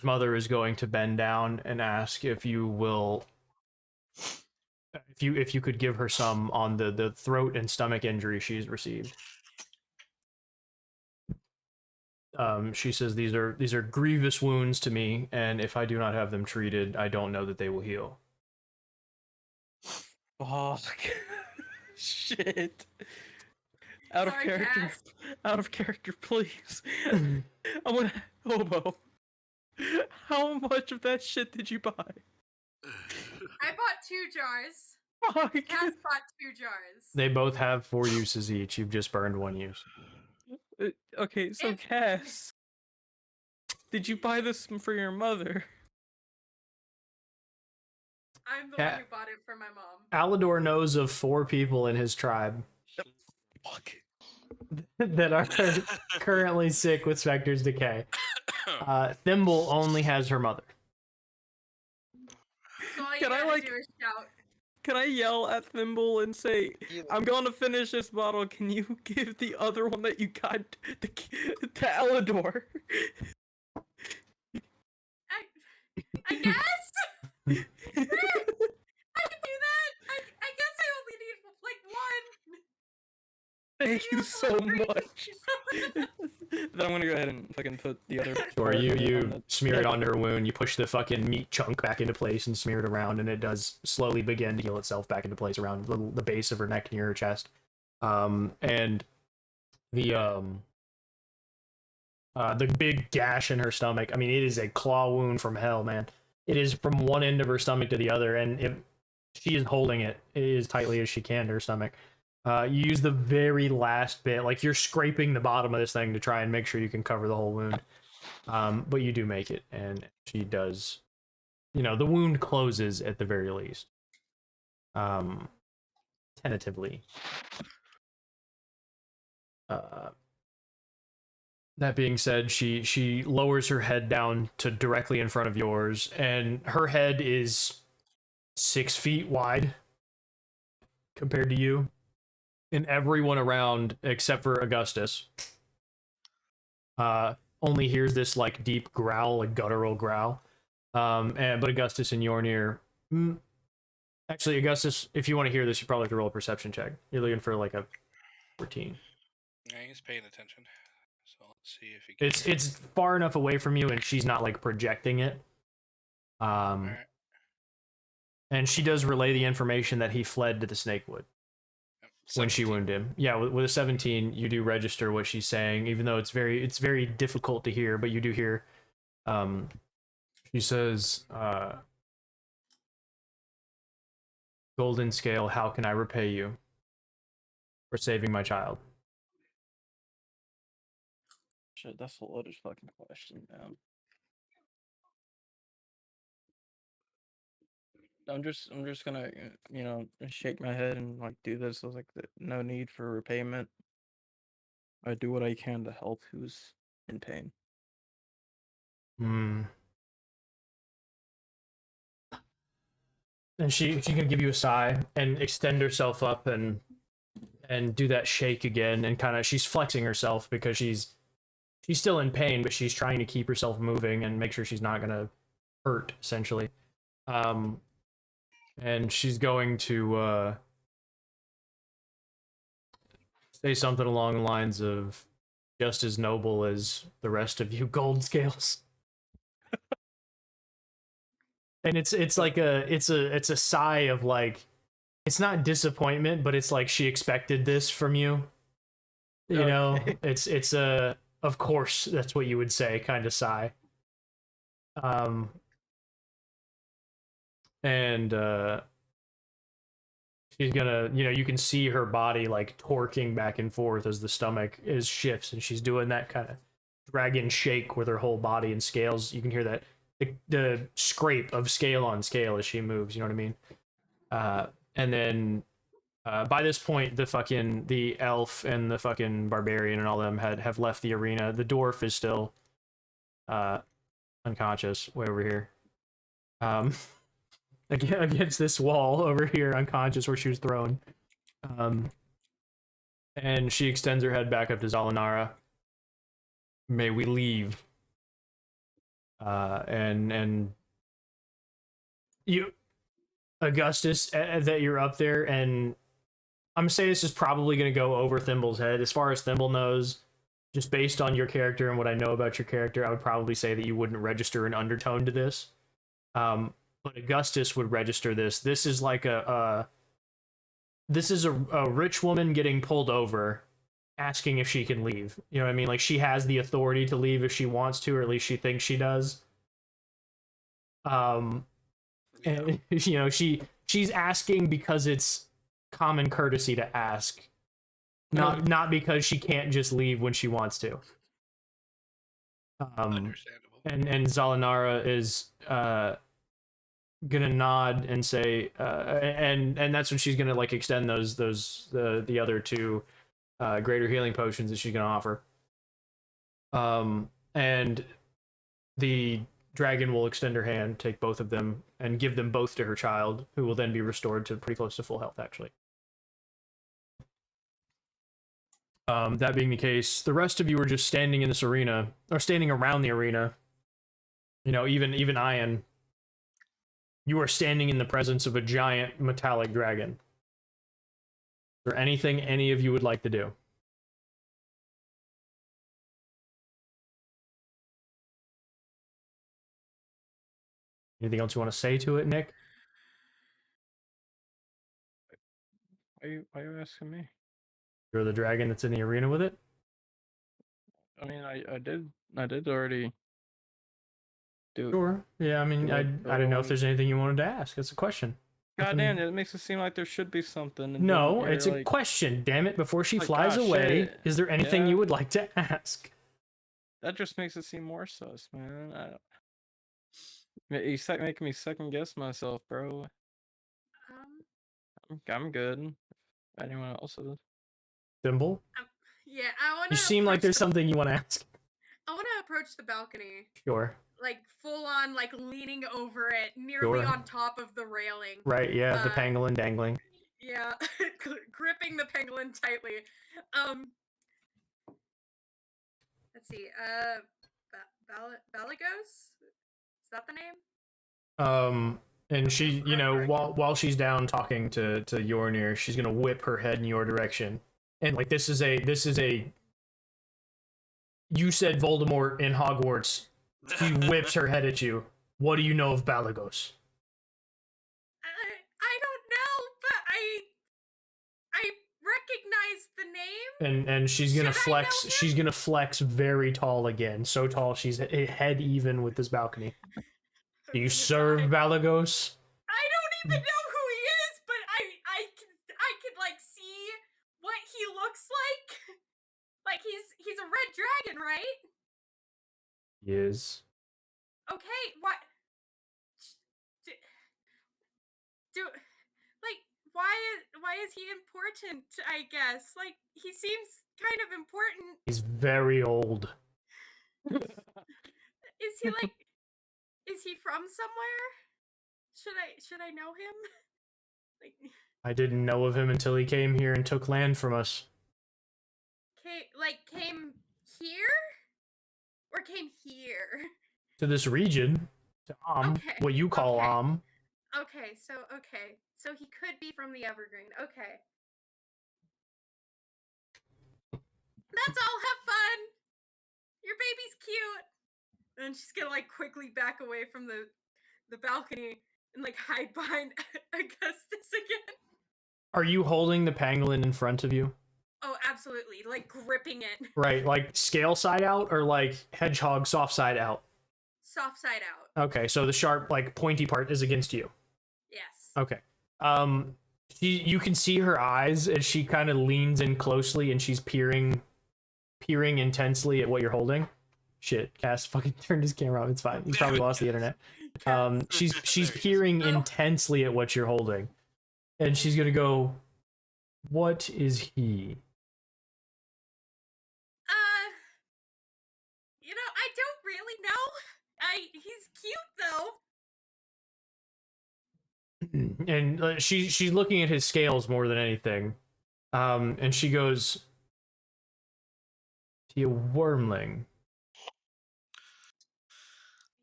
mother is going to bend down and ask if you will, if you could give her some on the throat and stomach injury she's received. She says these are grievous wounds to me, and if I do not have them treated, I don't know that they will heal. Fuck. Shit. Out of Sorry, character. Cass. Out of character, please. I'm gonna hobo. How much of that shit did you buy? I bought 2 jars. Fuck. Cass bought 2 jars. They both have 4 uses each. You've just burned 1 use. Okay, so If- Cass, did you buy this for your mother? I'm the Ca- one who bought it for my mom. Alador knows of 4 people in his tribe Fuck. that are currently sick with Spectre's Decay. Thimble only has her mother. So all you Can I, gotta like- do is shout. Can I yell at Thimble and say, I'm gonna finish this bottle, can you give the other one that you got to Alador? I guess? I can do that. I guess I only need like 1. Thank you so much. Then I'm gonna go ahead and fucking put the other. Or part you on you the- smear it onto her wound, you push the fucking meat chunk back into place and smear it around, and it does slowly begin to heal itself back into place around the base of her neck near her chest. And the big gash in her stomach, I mean, it is a claw wound from hell, man. It is from one end of her stomach to the other, and she is holding it as tightly as she can to her stomach. You use the very last bit, like you're scraping the bottom of this thing to try and make sure you can cover the whole wound. But you do make it, and she does, the wound closes at the very least. Tentatively. That being said, she lowers her head down to directly in front of yours, and her head is 6 feet wide compared to you. And everyone around, except for Augustus, only hears this like deep growl, like guttural growl. But Augustus and Yornir, actually, Augustus, if you want to hear this, you probably have to roll a perception check. You're looking for like a 14. Yeah, he's paying attention. So let's see if he can. It's far enough away from you, and she's not like projecting it. Alright. And she does relay the information that he fled to the Snakewood when she 17. wounded him. Yeah, with a 17, you do register what she's saying, even though it's very difficult to hear, but you do hear. She says, "Golden Scale, how can I repay you for saving my child?" Shit, that's a loaded fucking question, man. I'm just gonna, shake my head and like do this. I was like, no need for repayment. I do what I can to help who's in pain. And she can give you a sigh and extend herself up and do that shake again, and kind of she's flexing herself because she's still in pain, but she's trying to keep herself moving and make sure she's not gonna hurt, essentially. And she's going to say something along the lines of, "Just as noble as the rest of you gold scales." And it's like it's a sigh of like, it's not disappointment, but it's like she expected this from you. You know, it's a, of course that's what you would say kind of sigh. And she's gonna, you can see her body like torquing back and forth as the stomach shifts, and she's doing that kind of dragon shake with her whole body, and scales, you can hear that the scrape of scale on scale as she moves, you know what I mean? And then by this point, the elf and the fucking barbarian and all them have left the arena. The dwarf is still unconscious way over here. Against this wall over here, unconscious where she was thrown. And she extends her head back up to Zalinara. "May we leave?" And you, Augustus, that you're up there, and I'm saying this is probably going to go over Thimble's head. As far as Thimble knows, just based on your character and what I know about your character, I would probably say that you wouldn't register an undertone to this. But Augustus would register this. This is like a rich woman getting pulled over, asking if she can leave. You know what I mean? Like, she has the authority to leave if she wants to, or at least she thinks she does. And, she's asking because it's common courtesy to ask, not because she can't just leave when she wants to. Understandable. And Zalinara is gonna nod and say, and that's when she's gonna like extend the other two greater healing potions that she's gonna offer. And the dragon will extend her hand, take both of them, and give them both to her child, who will then be restored to pretty close to full health, actually. That being the case, the rest of you are just standing in this arena, or standing around the arena. Even Ian, you are standing in the presence of a giant metallic dragon. Is there anything any of you would like to do? Anything else you want to say to it, Nick? Why are you asking me? You're the dragon that's in the arena with it? I mean, I did already do. Sure. Yeah, I mean, Do I it didn't know if early. there's anything you wanted to ask. It's a question. Goddamn, it makes it seem like there should be something. And No, then it's you're a like, question, damn it. Before she like, flies "Ah, away, shit." is there anything Yeah. you would like to ask? That just makes it seem more sus, man. You making me second guess myself, bro. I'm good. If anyone else is. Thimble? Yeah, I want You to. seem like there's something you want to ask. I want to approach the balcony, Sure. like full on, like leaning over it, nearly Sure. on top of the railing. Right, yeah, the pangolin dangling. Yeah, gripping the pangolin tightly. Let's see. Balagos? Is that the name? And she, you know, while she's down talking to Yornir, she's gonna whip her head in your direction. And like this is a you said Voldemort in Hogwarts. She whips her head at you. What do you know of Balagos? I don't know, but I recognize the name. And she's gonna Should I know flex. him? She's gonna flex very tall again, so tall she's head even with this balcony. Do you serve Balagos? I don't even know who he is, but I can like see what he looks like. Like he's a red dragon, right? He is. Okay, what? Do like why is he important? I guess like he seems kind of important. He's very old. Is he like? Is he from somewhere? Should I know him? Like, I didn't know of him until he came here and took land from us. came here? Or came here? To this region. To Okay, what you call okay. Okay, so he could be from the Evergreen. Okay. That's all, have fun! Your baby's cute! And she's gonna like quickly back away from the balcony and like hide behind Augustus again. Are you holding the pangolin in front of you? Oh, absolutely. Like gripping it. Right, like scale side out or like hedgehog soft side out? Soft side out. Okay, so the sharp, like pointy part is against you. Yes. Okay. You can see her eyes as she kind of leans in closely and she's peering intensely at what you're holding. Shit, Cass fucking turned his camera off. It's fine. He's probably lost the internet. She's peering intensely at what you're holding. And she's gonna go, what is he? You know, I don't really know. He's cute though. And she's looking at his scales more than anything. And she goes, is he a wormling?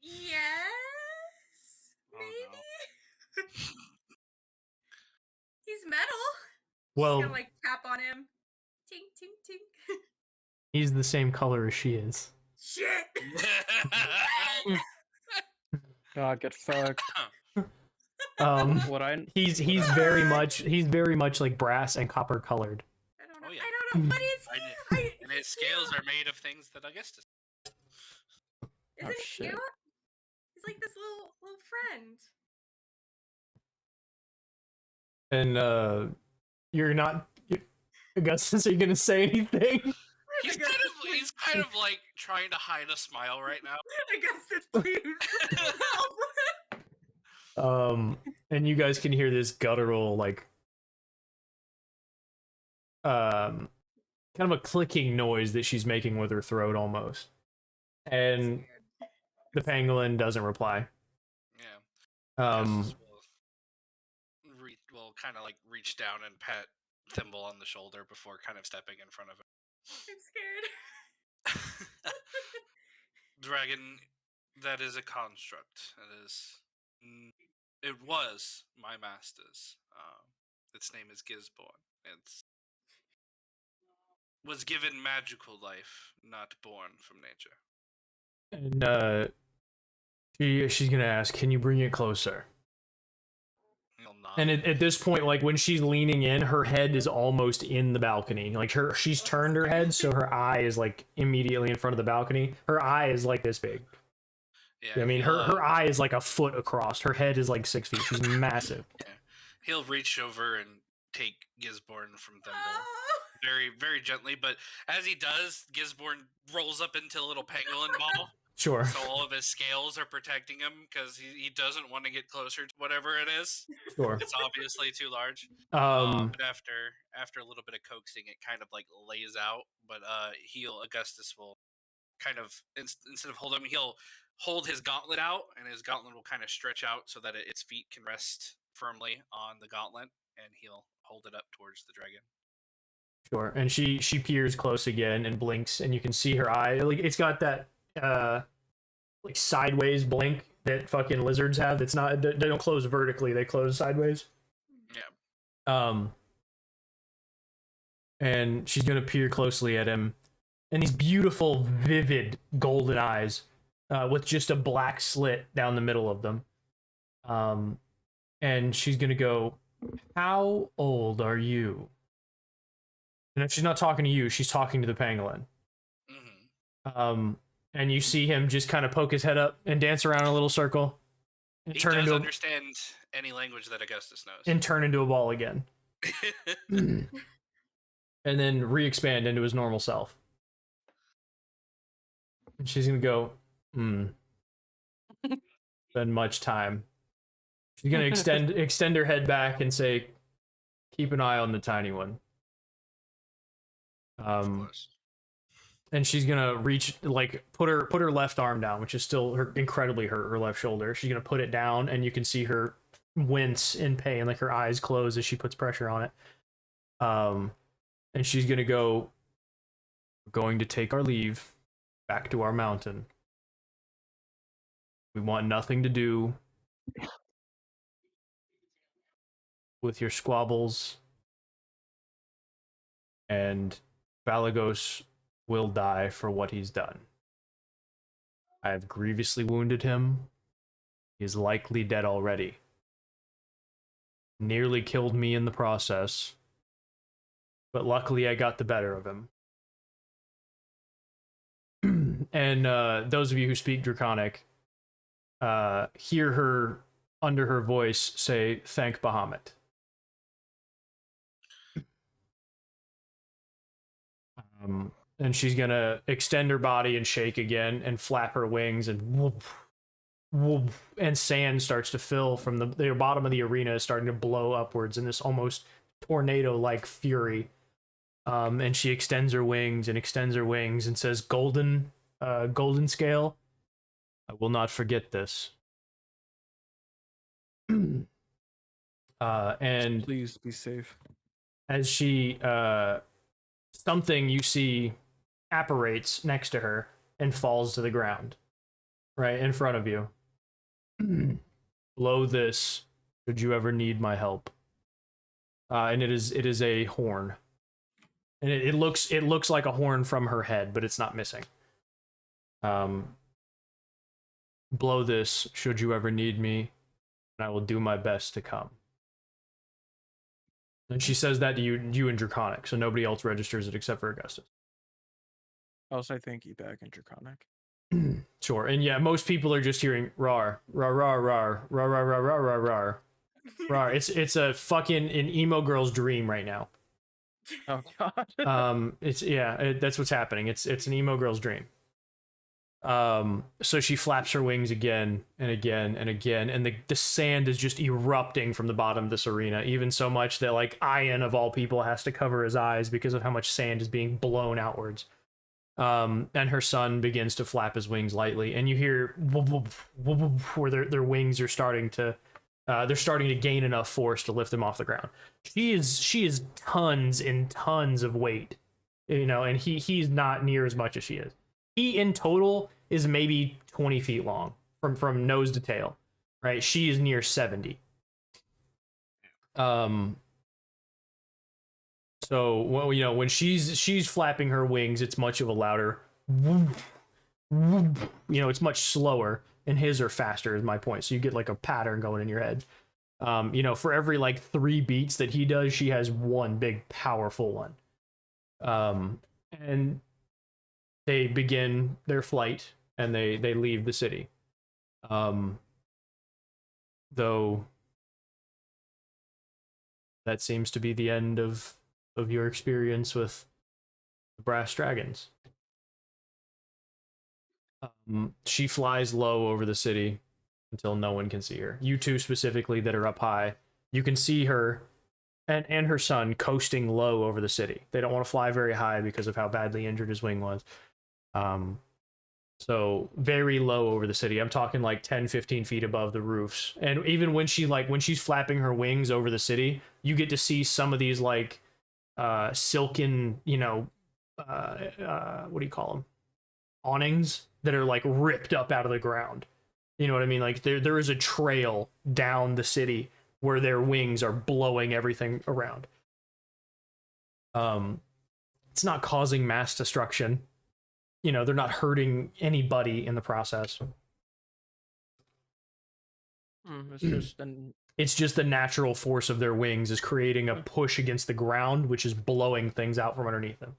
Yes, maybe. He's metal. Well, She's gonna like tap on him. Tink, tink, tink. He's the same color as she is. Shit. God, get fucked. He's very much like brass and copper colored. I don't know. I don't know. What is he? And his scales are made of things that Augustus. Isn't he cute? He's like this little friend. And you're not, Augustus, are you gonna say anything? He's kind of like trying to hide a smile right now. Augustus, please. And you guys can hear this guttural, like, kind of a clicking noise that she's making with her throat almost. And the pangolin doesn't reply. Yeah. Will kind of like reach down and pat Thimble on the shoulder before kind of stepping in front of him. I'm scared. Dragon, that is a construct. It was my master's. Its name is Gisborne. It was given magical life, not born from nature. And She's gonna ask, "Can you bring it closer?" He'll nod. And at this point, like when she's leaning in, her head is almost in the balcony. Like she's turned her head, so her eye is like immediately in front of the balcony. Her eye is like this big. Yeah, I mean, her eye is like a foot across. Her head is like 6 feet. She's massive. Yeah. He'll reach over and take Gisborne from Thimble. Oh. Very, very gently, but as he does, Gisborne rolls up into a little pangolin ball. Sure. So all of his scales are protecting him because he doesn't want to get closer to whatever it is. Sure. It's obviously too large. But after a little bit of coaxing, it kind of like lays out. But Augustus will kind of instead of hold him, he'll hold his gauntlet out, and his gauntlet will kind of stretch out so that its feet can rest firmly on the gauntlet, and he'll hold it up towards the dragon. Sure. And she peers close again and blinks, and you can see her eye. Like it's got that like sideways blink that fucking lizards have. It's not, they don't close vertically, they close sideways. Yeah. And she's gonna peer closely at him, and these beautiful, vivid golden eyes, with just a black slit down the middle of them. And she's gonna go, "How old are you?" And if she's not talking to you, she's talking to the pangolin. Mm-hmm. And you see him just kind of poke his head up and dance around in a little circle, and He turn does into understand any language that Augustus knows. and turn into a ball again, and then re-expand into his normal self. And she's gonna go, Been much time. She's gonna extend her head back and say, "Keep an eye on the tiny one." Of course. And she's gonna reach, like, put her left arm down, which is still incredibly hurt, her left shoulder. She's gonna put it down, and you can see her wince in pain, like her eyes close as she puts pressure on it. And she's gonna go, "We're going to take our leave back to our mountain. We want nothing to do with your squabbles, and Balagos will die for what he's done. I have grievously wounded him. He is likely dead already. Nearly killed me in the process, but luckily I got the better of him." And those of you who speak Draconic hear her, under her voice, say, "Thank Bahamut." And she's gonna extend her body and shake again and flap her wings, and whoop, whoop, and sand starts to fill from the bottom of the arena, is starting to blow upwards in this almost tornado-like fury. And she extends her wings and says, golden scale, I will not forget this." And Please be safe. as she something you see apparates next to her and falls to the ground right in front of you. "Blow this should you ever need my help." And it is a horn, and it looks like a horn from her head, but it's not missing. "Blow this should you ever need me, and I will do my best to come." And she says that to you in Draconic, so nobody else registers it except for Augustus. I'll say thank you back in Draconic. Sure. And yeah, most people are just hearing rar, rar, rar, rar, rar, rar, rar, rar, rar, rar, rar. It's a fucking an emo girl's dream right now. Oh god. That's what's happening. It's an emo girl's dream. So she flaps her wings again and again and again, and the sand is just erupting from the bottom of this arena, even so much that, like, Ian of all people has to cover his eyes because of how much sand is being blown outwards. And her son begins to flap his wings lightly, and you hear whoop, whoop, whoop, whoop, where their wings are starting to gain enough force to lift them off the ground. She is tons and tons of weight, and he's not near as much as she is. He in total is maybe 20 feet long from nose to tail, right? She is near 70. So when she's flapping her wings, it's much of a louder woof, it's much slower, and his are faster, is my point. So you get like a pattern going in your head. For every like 3 beats that he does, she has one big powerful one. And they begin their flight, and they leave the city. Though that seems to be the end of your experience with the brass dragons. She flies low over the city until no one can see her. You two specifically that are up high, you can see her and her son coasting low over the city. They don't want to fly very high because of how badly injured his wing was. So very low over the city. I'm talking like 10, 15 feet above the roofs. And even when she's flapping her wings over the city, you get to see some of these like silken, what do you call them? Awnings that are like ripped up out of the ground. You know what I mean? Like there is a trail down the city where their wings are blowing everything around. It's not causing mass destruction. They're not hurting anybody in the process. It's just the natural force of their wings is creating a push against the ground, which is blowing things out from underneath them.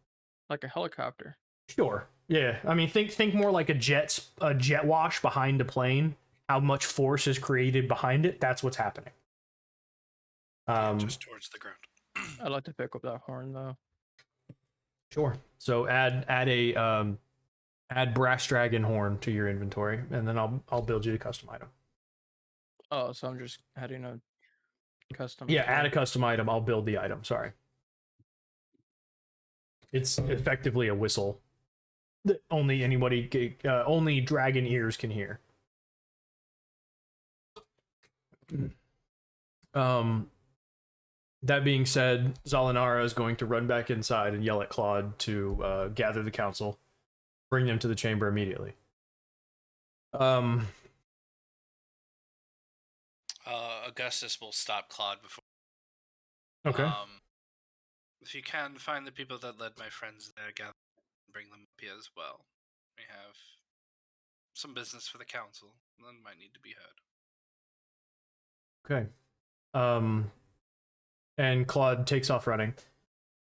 Like a helicopter. Sure. Yeah. I mean, think more like a jet wash behind a plane. How much force is created behind it? That's what's happening. Just towards the ground. I'd like to pick up that horn though. Sure. So add brass dragon horn to your inventory, and then I'll build you a custom item. Oh, so I'm just adding a custom. Yeah, add a custom item. I'll build the item. Sorry. It's effectively a whistle that only only dragon ears can hear. That being said, Zalinara is going to run back inside and yell at Claude to gather the council, bring them to the chamber immediately. Augustus will stop Claude before. Okay. If you can, find the people that led my friends there, gather and bring them up here as well. We have some business for the council, that might need to be heard. Okay. And Claude takes off running.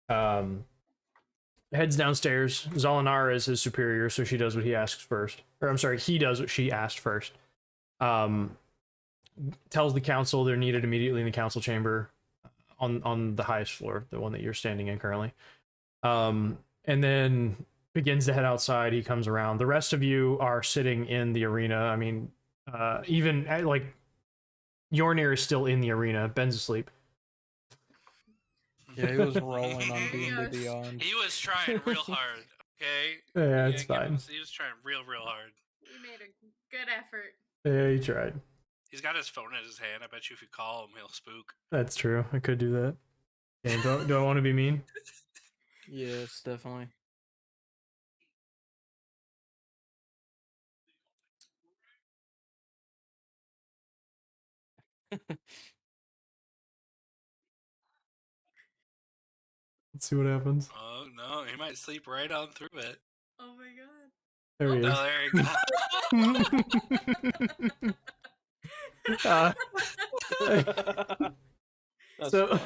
Heads downstairs. Zalinara is his superior, so she does what he asks first. Or I'm sorry, he does what she asked first. Tells the council they're needed immediately in the council chamber on the highest floor, the one that you're standing in currently. And then begins to head outside. He comes around. The rest of you are sitting in the arena. I mean, even like Yornir is still in the arena. Ben's asleep. Yeah, he was rolling on D&D Beyond. He was trying real hard, okay? Yeah, it's fine. He was trying real hard. He made a good effort. Yeah, he tried. He's got his phone in his hand. I bet you if you call him, he'll spook. That's true. I could do that. And do I want to be mean? Yes, definitely. Let's see what happens. Oh, no. He might sleep right on through it. Oh my god. There he is. Oh, there you go. So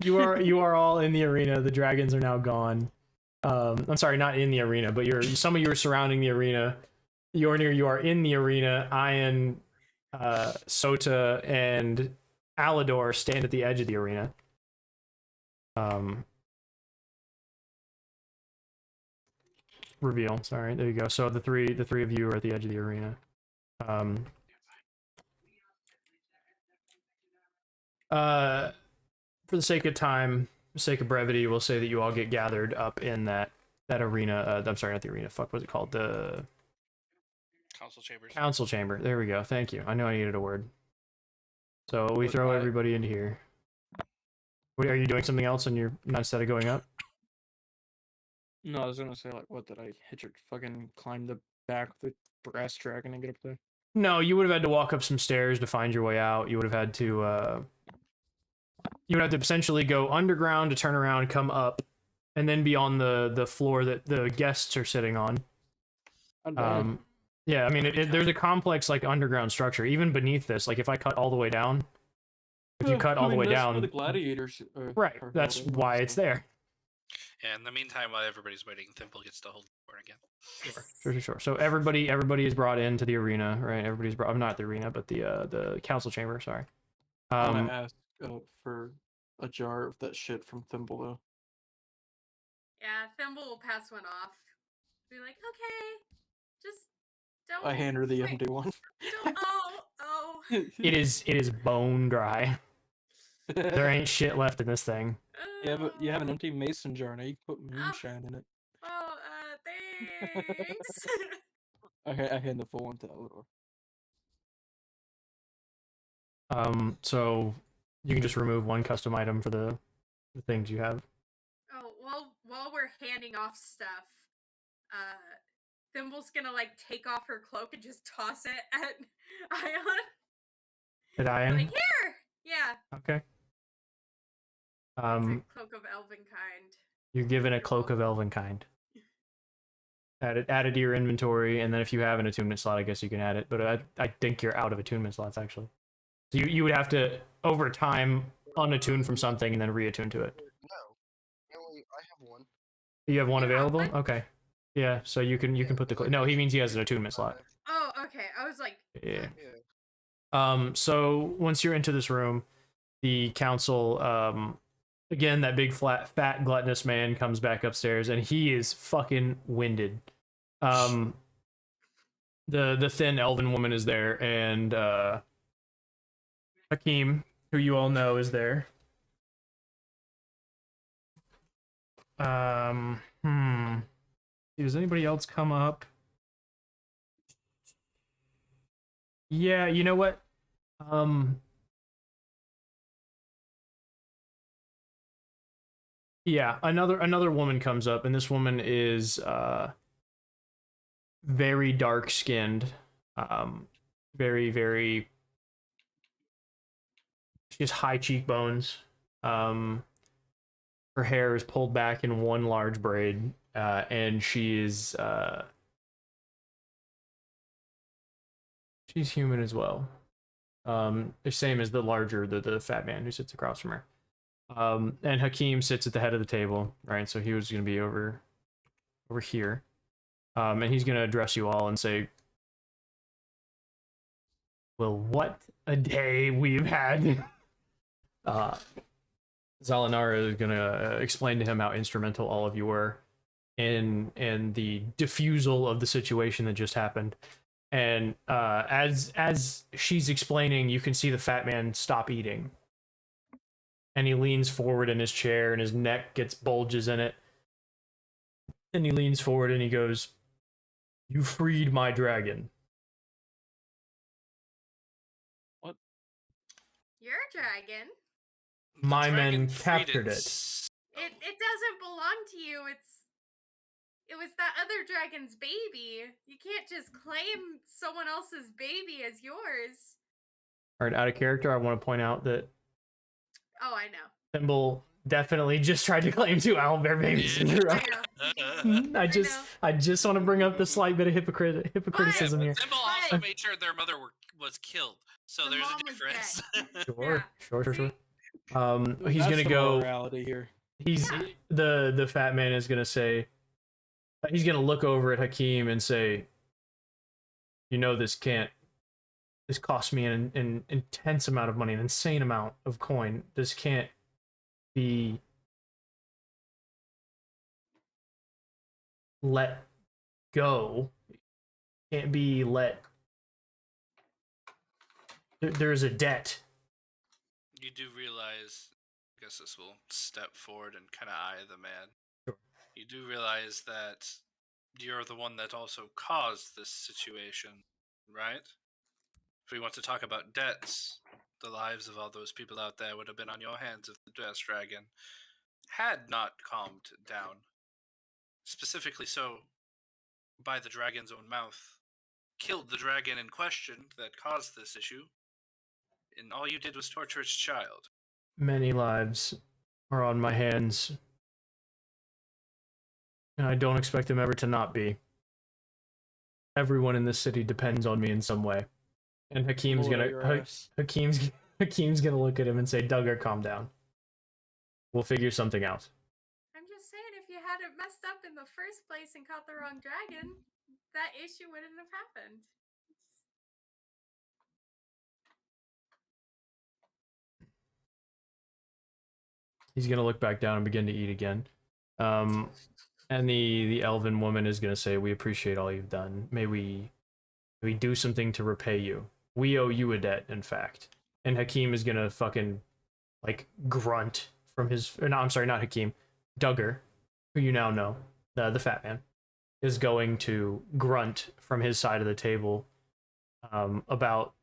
you are all in the arena. The dragons are now gone. I'm sorry, not in the arena, but some of you are surrounding the arena. Yornir, you are in the arena. Ian, Sota, and Alador stand at the edge of the arena. Reveal. Sorry, there you go. So the three of you are at the edge of the arena. For the sake of time, for the sake of brevity, we'll say that you all get gathered up in that arena. I'm sorry, not the arena. Fuck, what's it called? The council chambers. Council chamber. There we go. Thank you. I know I needed a word. So we throw everybody into here. Are you doing something else instead of going up? No, I was gonna say, like, what did I hit your fucking climb the back of the brass dragon and get up there? No, you would have had to walk up some stairs to find your way out. You would have had to essentially go underground to turn around, come up, and then be on the floor that the guests are sitting on. I'm dead. Yeah, I mean, there's a complex like underground structure even beneath this. Like if I cut all the way down, if you cut all the way that's down, where the gladiators right? are That's held why anyway, it's so. there. Yeah, in the meantime, while everybody's waiting, Thimble gets to hold the door again. Sure. So everybody is brought into the arena, right? Everybody's brought. Not the arena, but the council chamber. Sorry. I'm gonna ask for a jar of that shit from Thimble though. Yeah, Thimble will pass one off. Be like, okay, just don't. I hand her the wait, empty one. Don't. Oh. it is bone dry. There ain't shit left in this thing. You have an empty mason jar now. You can put moonshine in it. Oh, thanks. Okay, I hand the full one to Eleanor. So you can just remove one custom item for the things you have. Oh, well, while we're handing off stuff, Thimble's gonna like take off her cloak and just toss it at Ion. At Ion? Like, here! Yeah. Okay. It's a cloak of elven kind. You're given a cloak of elven kind. Add it to your inventory, and then if you have an attunement slot, I guess you can add it. But I think you're out of attunement slots actually. So you would have to over time unattune from something and then reattune to it. No, I have one. You have one available? What? Okay. Yeah, so you can put the no. He means he has an attunement slot. Oh, okay. I was like, Yeah. So once you're into this room, the council, again, that big fat gluttonous man comes back upstairs, and he is fucking winded. The thin elven woman is there, and Hakeem, who you all know, is there. Does anybody else come up? Yeah, you know what? Yeah, another woman comes up, and this woman is very dark skinned, very. She has high cheekbones. Her hair is pulled back in one large braid, and she is she's human as well. The same as the fat man who sits across from her. And Hakeem sits at the head of the table, right? So he was going to be over here. And he's going to address you all and say, well, what a day we've had. Zalinara is going to explain to him how instrumental all of you were in the diffusal of the situation that just happened. And as she's explaining, you can see the fat man stop eating. And he leans forward in his chair, and his neck gets bulges in it. And he leans forward and he goes, "You freed my dragon." What? you're a dragon. My men captured it. It doesn't belong to you. It was that other dragon's baby. You can't just claim someone else's baby as yours. All right, out of character, I want to point out that Oh, I know. Thimble definitely just tried to claim 2 owlbear babies in a row. I just want to bring up the slight bit of hypocriticism here. Thimble also made sure their mother was killed, so there's a difference. Sure. He's That's gonna the go. morality here. He's the fat man is gonna say. He's gonna look over at Hakeem and say, "You know this can't. This cost me an intense amount of money, an insane amount of coin. This can't be let go. Can't be let. There's a debt." You do realize, I guess this will step forward and kind of eye the man. Sure. You do realize that you're the one that also caused this situation, right? If we want to talk about debts, the lives of all those people out there would have been on your hands if the Death Dragon had not calmed down. Specifically so by the dragon's own mouth. Killed the dragon in question that caused this issue, and all you did was torture its child. Many lives are on my hands, and I don't expect them ever to not be. everyone in this city depends on me in some way. And Hakim's Blow gonna your ass. Hakim's gonna look at him and say, Duggar, calm down. We'll figure something out. I'm just saying, if you hadn't messed up in the first place and caught the wrong dragon, that issue wouldn't have happened. He's gonna look back down and begin to eat again. And the elven woman is gonna say, "We appreciate all you've done. May we do something to repay you. We owe you a debt, in fact." And Hakim is gonna fucking like grunt from his. Or no, I'm sorry, not Hakim. Duggar, who you now know, the fat man, is going to grunt from his side of the table about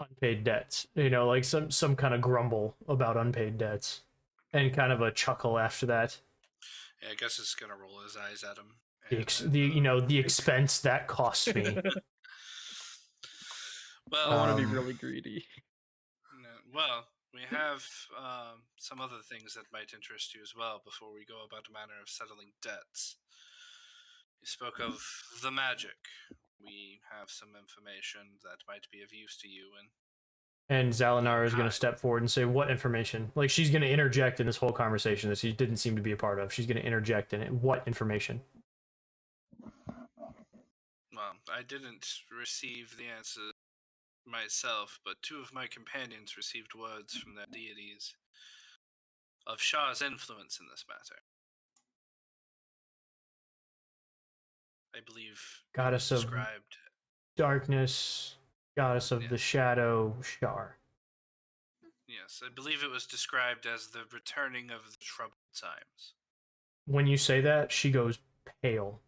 unpaid debts. You know, like some kind of grumble about unpaid debts, and kind of a chuckle after that. Yeah, I guess it's gonna roll his eyes at him. The expense that cost me. Well, I want to be really greedy. well, we have some other things that might interest you as well before we go about a manner of settling debts. You spoke of the magic. We have some information that might be of use to you, And Zalinar is going to step forward and say, "What information?" Like, she's going to interject in this whole conversation that she didn't seem to be a part of. She's going to interject in it. What information? well, I didn't receive the answer myself, but two of my companions received words from their deities of Shah's influence in this matter. I believe Goddess of described darkness, goddess of the shadow, Shar. Yes, I believe it was described as the returning of the troubled times. When you say that, she goes pale.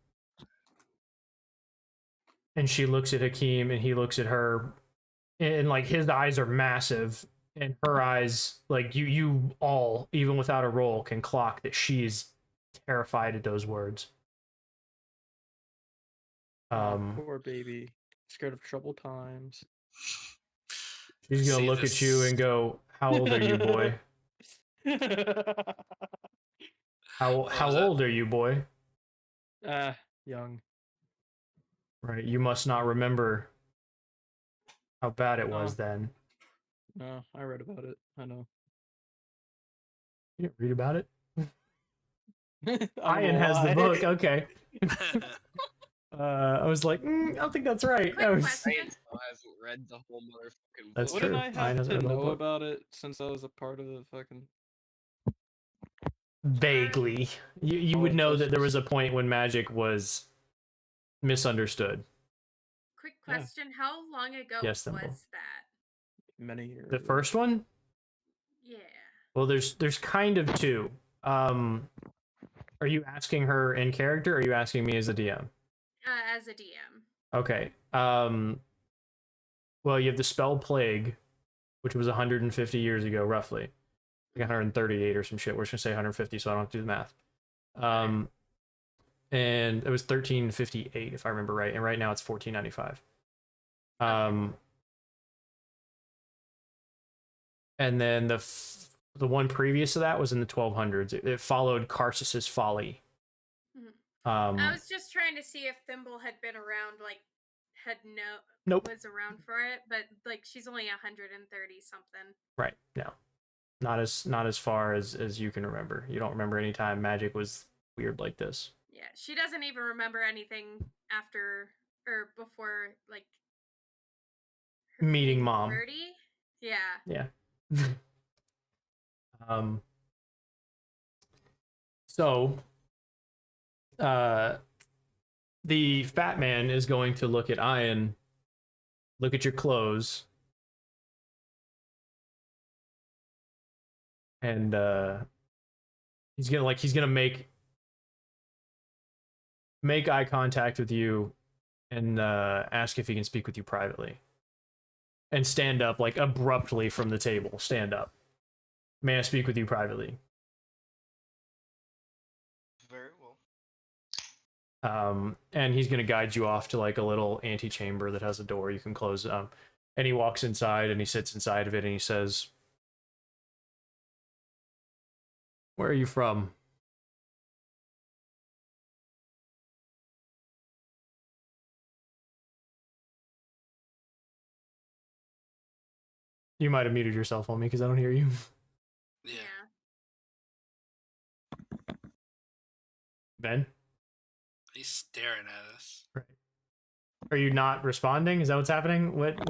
And she looks at Hakim, and he looks at her, and like his eyes are massive, and her eyes, like you all, even without a roll, can clock that she's terrified at those words. Poor baby, scared of troubled times. She's gonna look at you and go, "How old are you, boy? How old are you, boy?" Young. Right, you must not remember how bad it was then. No, I read about it. I know. You didn't read about it? I Ian has the book, okay. I was like, I don't think that's right. Quick question. Ian still hasn't read the whole motherfucking That's book. true. Wouldn't I Ian have hasn't to read the whole know book. about it since I was a part of the fucking... Vaguely. You would know that there was a point when magic was misunderstood. Quick question: how long ago Yes, was Thimble. that? Many years. The first one? Yeah. Well, there's kind of two. Are you asking her in character, or are you asking me as a DM? As a DM. Okay. Well, you have the spell Plague, which was 150 years ago, roughly. Like 138 or some shit. We're just gonna say 150, so I don't have to do the math. And it was 1358, if I remember right, and right now it's 1495. And then the one previous to that was in the 1200s. It followed Karsus's Folly. I was just trying to see if Thimble had been around, like, Nope. was around for it, but like she's only 130 something. Right. No. Not as far as you can remember. You don't remember any time magic was weird like this. Yeah, she doesn't even remember anything after or before, like, meeting mom. 30? Yeah. Yeah. So the fat man is going to look at Ian, look at your clothes, and he's gonna make eye contact with you and ask if he can speak with you privately. And stand up, like, abruptly from the table. Stand up. May I speak with you privately? Very well. And he's gonna guide you off to like a little antechamber that has a door you can close. And he walks inside and he sits inside of it and he says, "Where are you from?" You might have muted yourself on me because I don't hear you. Yeah. Ben? He's staring at us. Right. Are you not responding? Is that what's happening? What?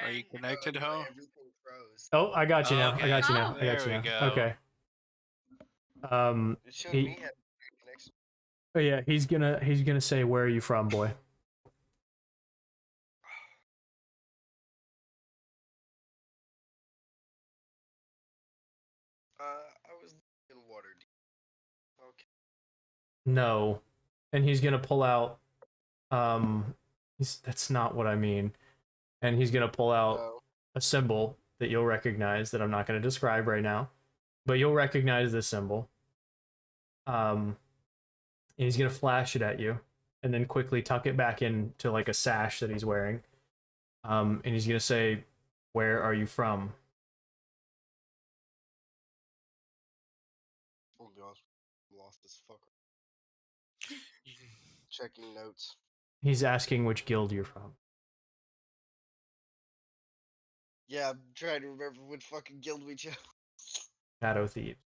Are you Bang. connected, No, Ho? everything froze. Oh, I got you now. I Okay. got you now. Oh. I got you There now. we go. Okay. It showed he- me having a connection. Oh yeah, he's gonna say, "Where are you from, boy?" I was in Waterdeep. Okay. No, and he's gonna pull out. That's not what I mean. And he's gonna pull out No. a symbol that you'll recognize that I'm not gonna describe right now, but you'll recognize this symbol. And he's gonna flash it at you, and then quickly tuck it back into like a sash that he's wearing. And he's gonna say, "Where are you from?" Oh gosh, lost this fucker. Checking notes. He's asking which guild you're from. Yeah, I'm trying to remember which fucking guild we chose. Shadow Thieves.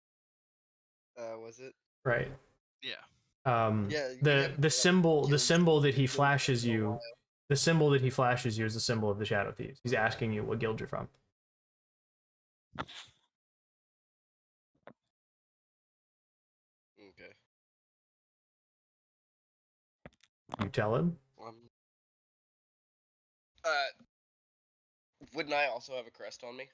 Was it? Right. Yeah. Yeah. The symbol that he guilds flashes for a you, while. the symbol that he flashes you is the symbol of the Shadow Thieves. He's asking you what guild you're from. Okay. You tell him. Uh, wouldn't I also have a crest on me?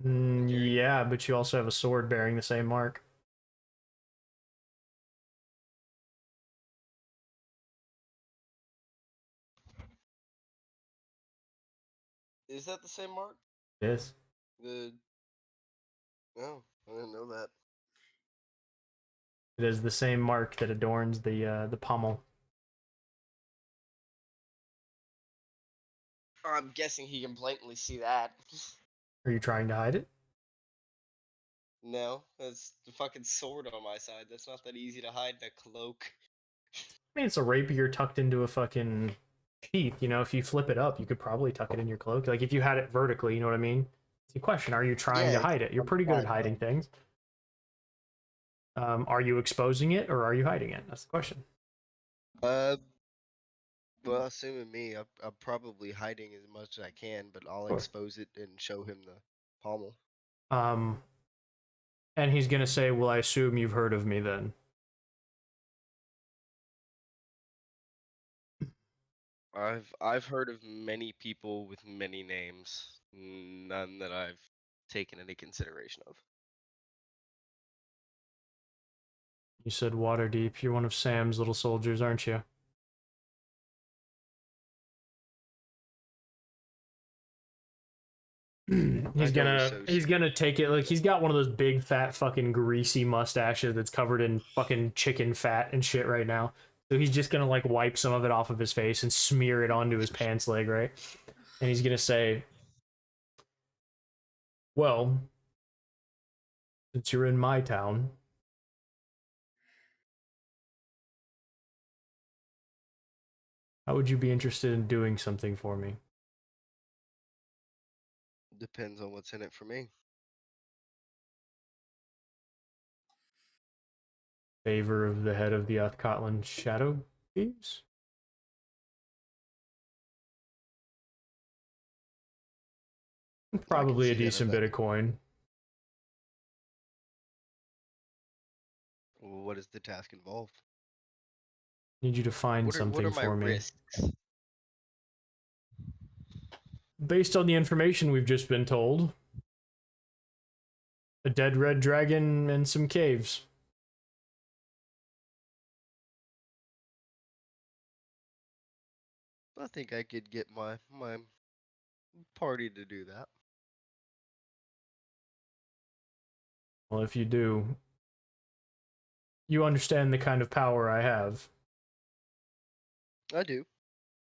Yeah, but you also have a sword bearing the same mark. Is that the same mark? Yes. No, I didn't know that. It is the same mark that adorns the pommel. I'm guessing he can blatantly see that. Are you trying to hide it? No, that's the fucking sword on my side. That's not that easy to hide in a cloak. I mean, it's a rapier tucked into a fucking sheath. You know, if you flip it up, you could probably tuck it in your cloak. Like if you had it vertically, you know what I mean? It's a question. Are you trying to hide it? You're pretty good at hiding things. Are you exposing it or are you hiding it? That's the question. Well, assuming me, I'm probably hiding as much as I can, but I'll Sure. expose it and show him the pommel. And he's gonna say, "Well, I assume you've heard of me then." I've heard of many people with many names, none that I've taken any consideration of. You said Waterdeep. You're one of Sam's little soldiers, aren't you? he's gonna take it like he's got one of those big fat fucking greasy mustaches that's covered in fucking chicken fat and shit right now. So he's just gonna like wipe some of it off of his face and smear it onto his pants leg, right? And he's gonna say, "Well, since you're in my town, how would you be interested in doing something for me?" Depends on what's in it for me. Favor of the head of the Athkatlan Shadow Thieves? Probably a decent bit of coin. What does the task involve? Need you to find something for me. Risks? Based on the information we've just been told, a dead red dragon and some caves. I think I could get my party to do that. Well, if you do, you understand the kind of power I have. I do.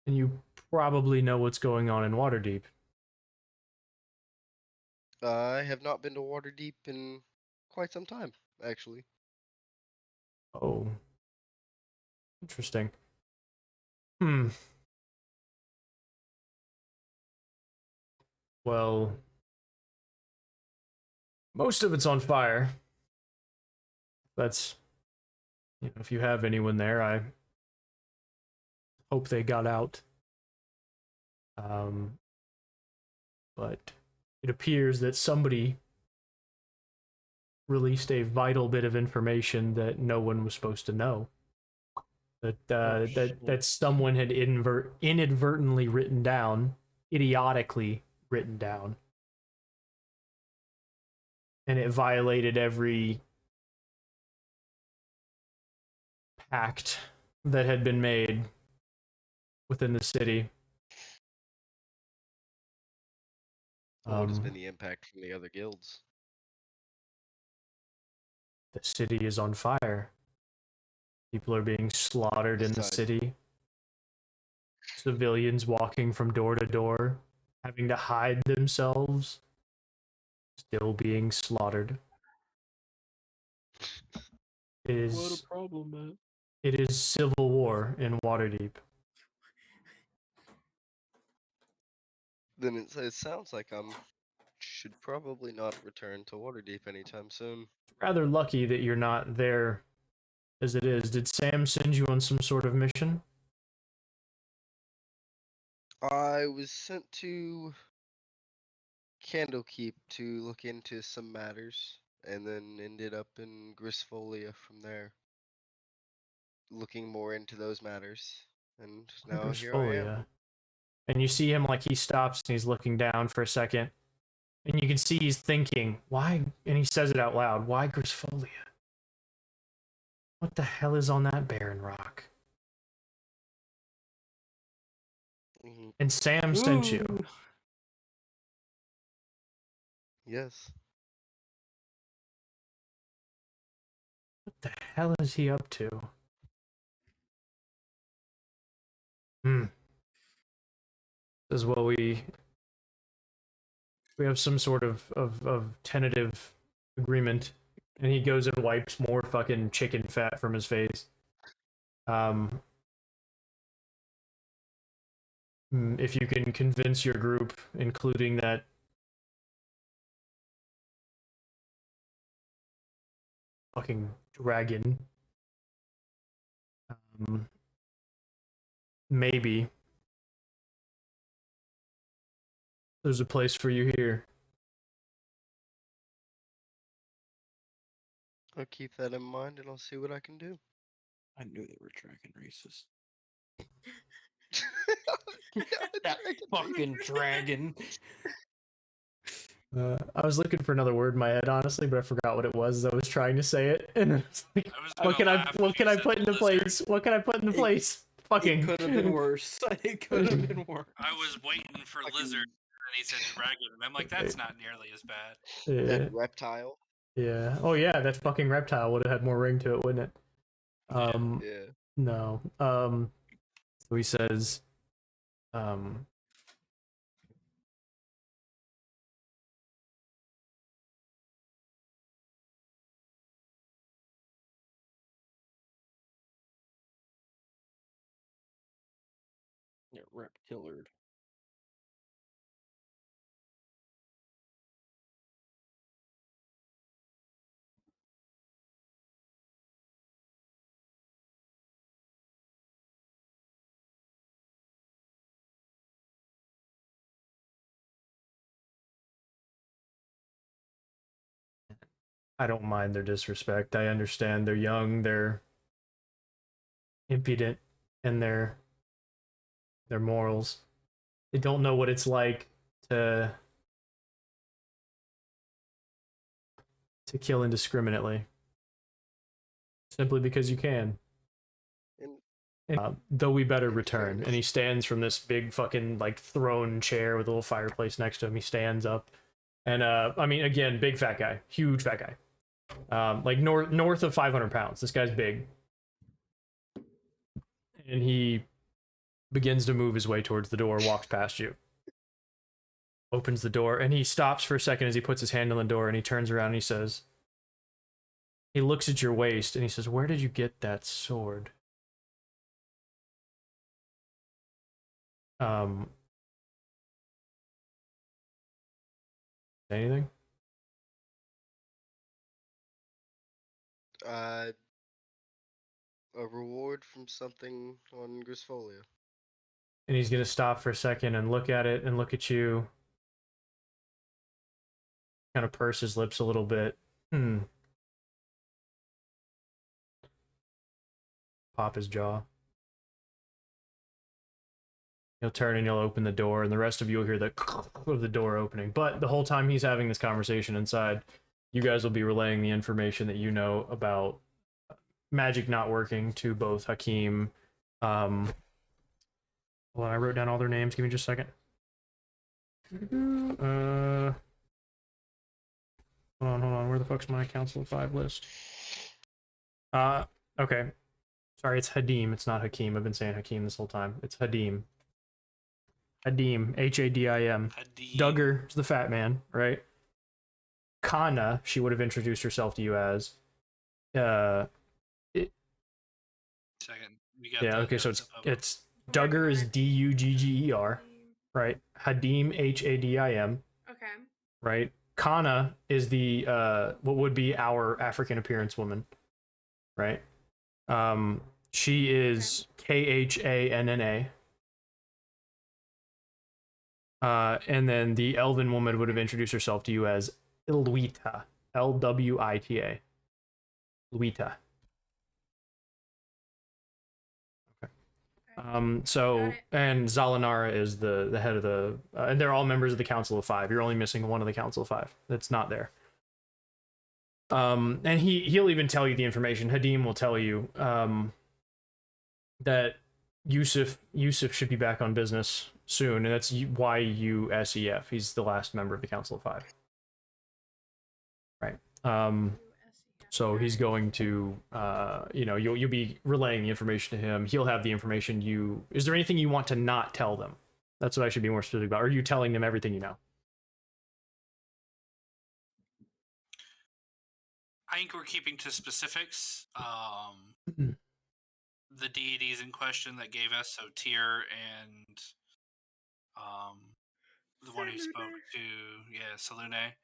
And you probably know what's going on in Waterdeep. I have not been to Waterdeep in quite some time, actually. Oh. Interesting. Well, most of it's on fire. That's, you know, if you have anyone there, I hope they got out. But it appears that somebody released a vital bit of information that no one was supposed to know. That someone had inadvertently written down, idiotically written down, and it violated every pact that had been made within the city. What has been the impact from the other guilds? The city is on fire. People are being slaughtered in the city. Civilians walking from door to door, having to hide themselves, still being slaughtered. What a problem, man. It is civil war in Waterdeep. Then it sounds like should probably not return to Waterdeep anytime soon. Rather lucky that you're not there as it is. Did Sam send you on some sort of mission? I was sent to Candlekeep to look into some matters, and then ended up in Grisfolia from there, looking more into those matters. And now here I am. And you see him, like, he stops and he's looking down for a second. And you can see he's thinking, why? And he says it out loud, why Grisfolia? What the hell is on that barren rock? And Sam sent you. Yes. What the hell is he up to? As well, we have some sort of tentative agreement, and he goes and wipes more fucking chicken fat from his face. If you can convince your group, including that fucking dragon, maybe there's a place for you here. I'll keep that in mind, and I'll see what I can do. I knew they were dragon racist. That fucking dragon. I was looking for another word in my head, honestly, but I forgot what it was. I was trying to say it, and it's like, what can I put into place? What can I put into place? Fucking. It could have been worse. It could have been worse. I was waiting for lizard, and he said dragon, and I'm like, that's not nearly as bad. Yeah. Reptile. Yeah. Oh yeah, that fucking reptile would have had more ring to it, wouldn't it? Yeah. No. So he says, Yeah, reptillard. I don't mind their disrespect. I understand they're young, they're impudent, and their morals. They don't know what it's like to kill indiscriminately. Simply because you can. Though we better return. And he stands from this big fucking, like, throne chair with a little fireplace next to him. He stands up. And, I mean, again, big fat guy. Huge fat guy. Like, north of 500 pounds. This guy's big. And he begins to move his way towards the door, walks past you. Opens the door, and he stops for a second as he puts his hand on the door, and he turns around and he says... He looks at your waist, and he says, where did you get that sword? Anything? A reward from something on Grisfolia. And he's gonna stop for a second and look at it and look at you. Kind of purse his lips a little bit. Pop his jaw. He'll turn and he'll open the door, and the rest of you will hear the of the door opening. But the whole time he's having this conversation inside, you guys will be relaying the information that you know about magic not working to both Hakim. Hold on, I wrote down all their names. Give me just a second. Hold on. Where the fuck's my Council of Five list? Okay. Sorry, it's Hadim. It's not Hakim. I've been saying Hakim this whole time. It's Hadim. Hadim. Hadim. Duggar is the fat man, right? Kana, she would have introduced herself to you as. Second. Yeah, okay, so it's Duggar is Dugger, right? Hadim, Hadim. Okay. Right? Kana is the what would be our African appearance woman, right? She is Khanna. And then the elven woman would have introduced herself to you as Ilwita, Lwita. Luita. So, and Zalinara is the head of the, and they're all members of the Council of Five. You're only missing one of the Council of Five that's not there. And he'll even tell you the information. Hadim will tell you that Yusuf should be back on business soon, and that's YUSEF. He's the last member of the Council of Five. Right. So he's going to, you'll be relaying the information to him. He'll have the information is there anything you want to not tell them? That's what I should be more specific about. Or are you telling them everything you know? I think we're keeping to specifics. The deities in question that gave us, so Tyr and the one who spoke to, Salune,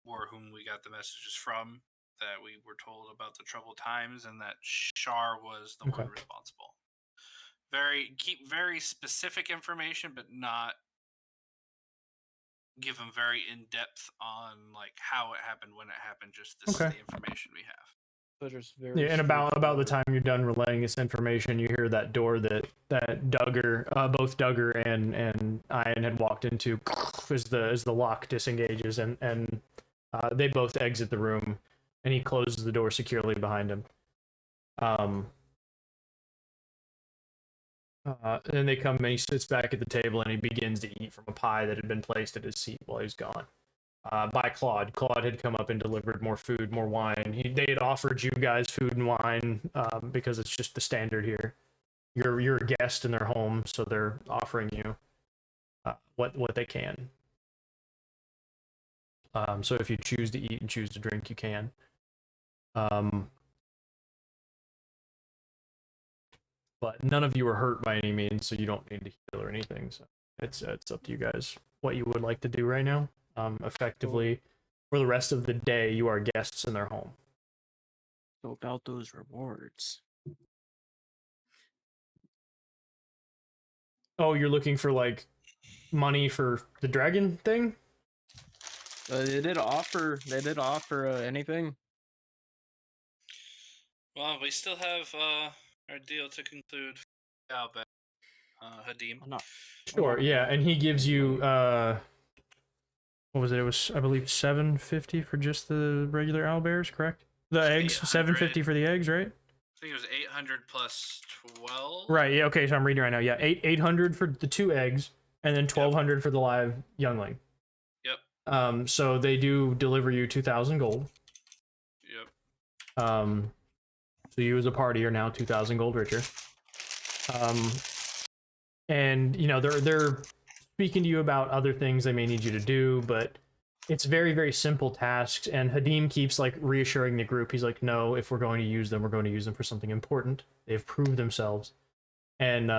were whom we got the messages from, that we were told about the troubled times, and that Shar was the one responsible. Keep very specific information, but not give them very in depth on like how it happened, when it happened. Just this is the information we have. Yeah, and about the time you're done relaying this information, you hear that door that Duggar, both Duggar and Ian had walked into, as the lock disengages, and they both exit the room, and he closes the door securely behind him. Then they come and he sits back at the table and he begins to eat from a pie that had been placed at his seat while he was gone. By Claude. Claude had come up and delivered more food, more wine. They had offered you guys food and wine because it's just the standard here. You're a guest in their home, so they're offering you what they can. So if you choose to eat and choose to drink, you can. But none of you are hurt by any means, so you don't need to heal or anything. So it's up to you guys what you would like to do right now. Effectively, for the rest of the day, you are guests in their home. So about those rewards. Oh, you're looking for like money for the dragon thing? They did offer anything. Well, we still have our deal to conclude. Hadim. Sure, yeah, and he gives you what was it? It was, I believe, $750 for just the regular owlbears, correct? The eggs, $750 for the eggs, right? I think it was 800 plus 12. Right. Yeah. Okay. So I'm reading right now. Yeah, 800 for the 2 eggs, and then 1,200 for the live youngling. Yep. So they do deliver you 2,000 gold. Yep. So you as a party are now 2,000 gold richer. And they're speaking to you about other things they may need you to do, but it's very, very simple tasks. And Hadim keeps like reassuring the group. He's like, no, if we're going to use them, we're going to use them for something important. They've proved themselves. And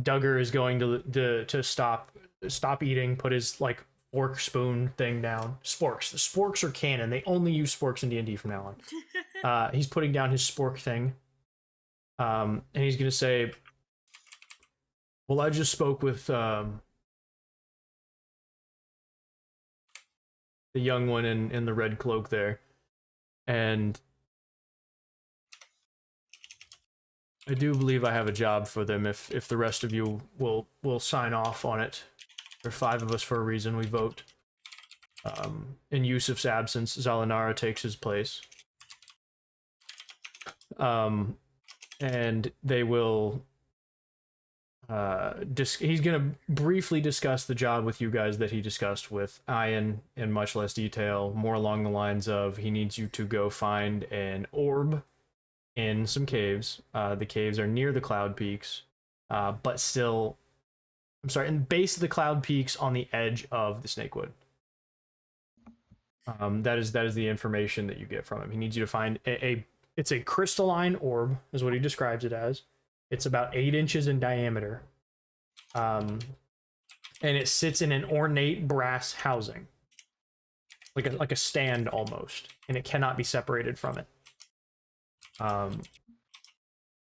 Duggar is going to stop eating, put his like fork spoon thing down. Sporks. The sporks are canon. They only use sporks in D&D from now on. He's putting down his spork thing. And he's gonna say, well, I just spoke with the young one in the red cloak there, and I do believe I have a job for them if the rest of you will sign off on it. There are 5 of us for a reason. We vote. In Yusuf's absence, Zalinara takes his place. And they will he's gonna briefly discuss the job with you guys that he discussed with Ian in much less detail, more along the lines of he needs you to go find an orb in some caves. The caves are near the Cloud Peaks, but still, I'm sorry, in the base of the Cloud Peaks on the edge of the Snakewood. That is the information that you get from him. He needs you to find it's a crystalline orb, is what he describes it as. It's about 8 inches in diameter. And it sits in an ornate brass housing. Like a stand almost. And it cannot be separated from it.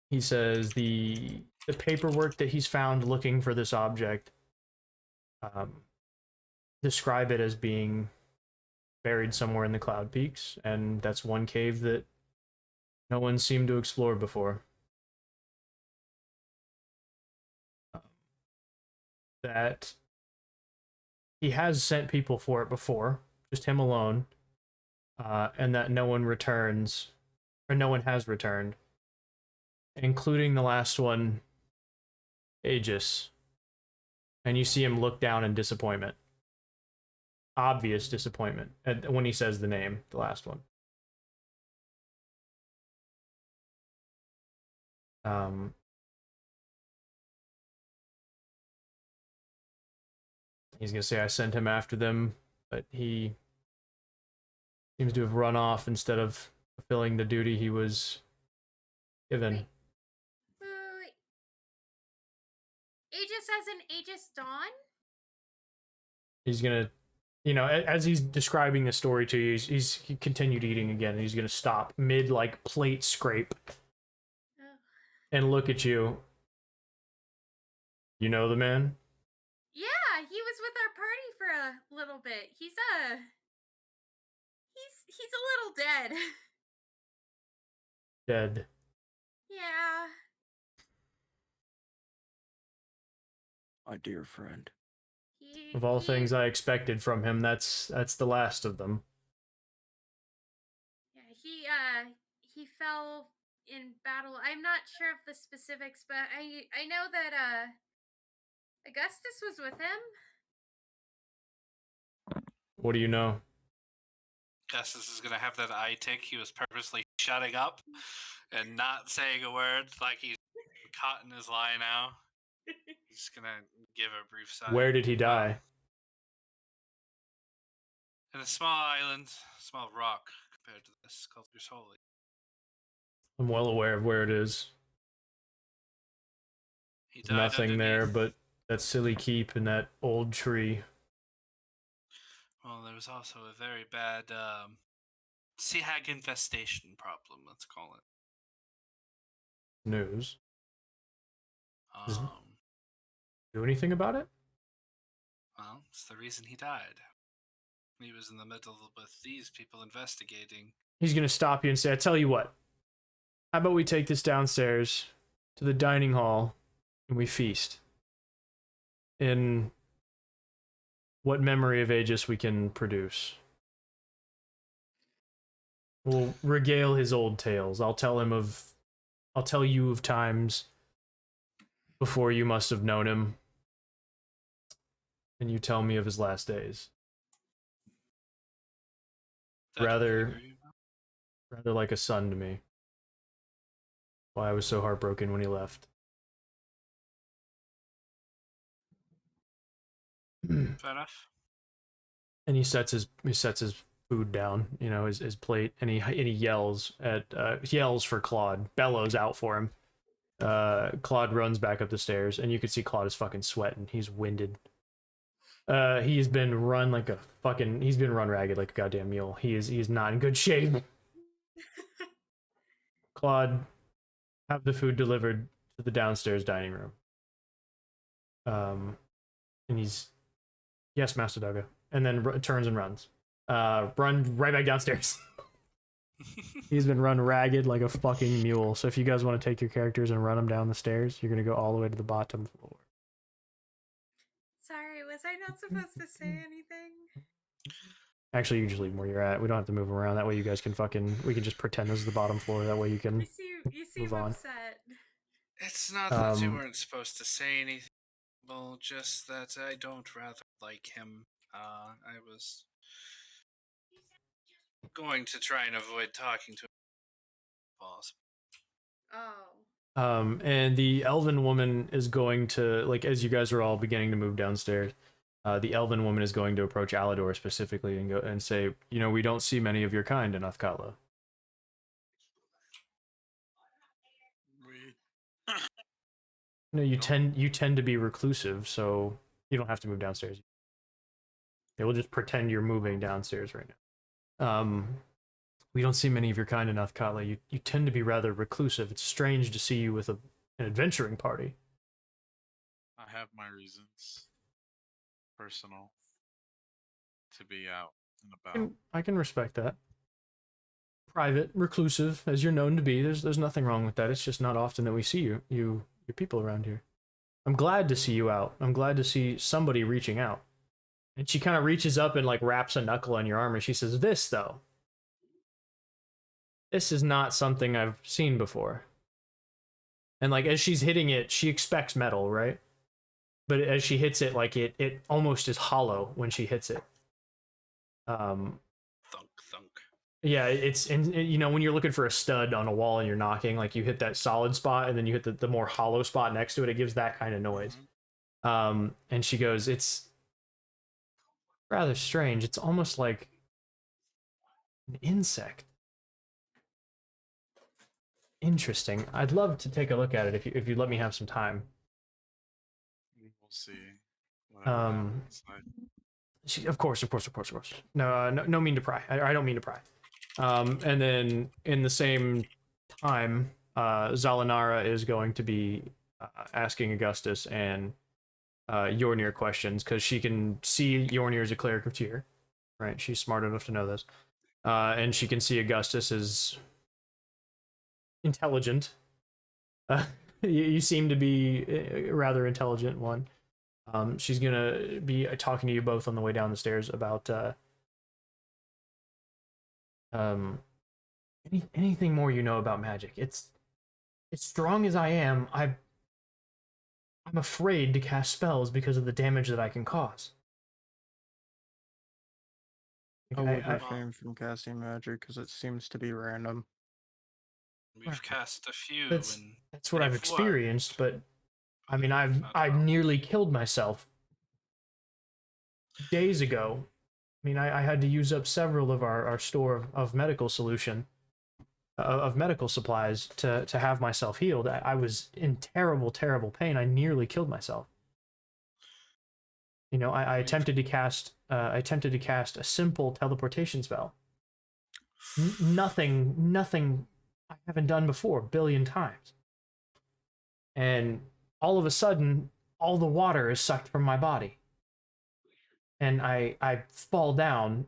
He says the paperwork that he's found looking for this object describe it as being buried somewhere in the Cloud Peaks, and that's one cave that no one seemed to explore before. That he has sent people for it before, just him alone, and that no one returns, or no one has returned, including the last one, Aegis. And you see him look down in disappointment. Obvious disappointment when he says the name, the last one. He's gonna say I sent him after them, but he seems to have run off instead of fulfilling the duty he was given. Wait. Aegis as in Aegis Dawn? He's gonna, you know, as he's describing the story to you, he continued eating again, and he's gonna stop mid like plate scrape and look at you. You know the man? Yeah, he was with our party for a little bit. He's a little dead. Dead. Yeah. My dear friend. Of all things I expected from him, that's the last of them. Yeah, he fell in battle. I'm not sure of the specifics, but I know that Augustus was with him. What do you know? Augustus is gonna have that eye tick. He was purposely shutting up and not saying a word, like he's caught in his lie now. He's gonna give a brief sigh. Where did he die? In a small island, small rock compared to this, called Grisoli. I'm well aware of where it is. He There's nothing there underneath. but that silly keep and that old tree. Well, there was also a very bad sea hag infestation problem, let's call it. News. Um, Do anything about it? well, it's the reason he died. He was in the middle with these people investigating. He's gonna stop you and say, I tell you what. How about we take this downstairs to the dining hall and we feast? In what memory of Aegis we can produce. We'll regale his old tales. I'll tell you of times before you must have known him. And you tell me of his last days. Rather like a son to me. Why I was so heartbroken when he left. Fair enough. And he sets his food down, you know, his plate, and he yells for Claude, bellows out for him. Claude runs back up the stairs, and you can see Claude is fucking sweating. He's winded. He's been run ragged like a goddamn mule. He's not in good shape. Claude, have the food delivered to the downstairs dining room. And he's, yes, Master Dugga, and then turns and runs. Run right back downstairs. He's been run ragged like a fucking mule. So if you guys want to take your characters and run them down the stairs, you're gonna go all the way to the bottom floor. Sorry, was I not supposed to say anything? Actually, you can just leave them where you're at. We don't have to move around. That way you guys can we can just pretend this is the bottom floor. That way you can You seem move on. upset. It's not that you weren't supposed to say anything. Well, just that I don't rather like him. I was going to try and avoid talking to him if possible. Oh. And the elven woman is going to, like, as you guys are all beginning to move downstairs, the elven woman is going to approach Alador specifically and go and say, you know, we don't see many of your kind in Athkatla. No, you tend to be reclusive, so you don't have to move downstairs. They will just pretend you're moving downstairs right now. We don't see many of your kind in Athkatla. You tend to be rather reclusive. It's strange to see you with an adventuring party. I have my reasons, personal, to be out and about. I can respect that. Private, reclusive, as you're known to be. There's nothing wrong with that. It's just not often that we see your people around here. I'm glad to see you out. I'm glad to see somebody reaching out. And she kind of reaches up and like wraps a knuckle on your arm, and she says, "This though. This is not something I've seen before." And like as she's hitting it, she expects metal, right? But as she hits it, like it almost is hollow when she hits it. Thunk, thunk. Yeah, you know, when you're looking for a stud on a wall and you're knocking, like you hit that solid spot and then you hit the more hollow spot next to it, it gives that kind of noise. And she goes, "It's rather strange. It's almost like an insect. Interesting. I'd love to take a look at it if you let me have some time." We'll see. Of course. No mean to pry. I don't mean to pry. And then in the same time, Zalinara is going to be asking Augustus and Yornir questions, because she can see Yornir as a cleric of Tyr, right? She's smart enough to know this. And she can see Augustus is intelligent. You seem to be a rather intelligent one. She's gonna be talking to you both on the way down the stairs about anything more you know about magic. It's as strong as I am, I'm afraid to cast spells because of the damage that I can cause. I would refrain from casting magic because it seems to be random. We've cast a few. That's what I've experienced, but I mean, I've nearly killed myself days ago. I mean, I had to use up several of our store of medical medical supplies to have myself healed. I was in terrible pain. I nearly killed myself. You know, I attempted to cast a simple teleportation spell. Nothing I haven't done before, 1 billion times. And all of a sudden, all the water is sucked from my body. And I fall down,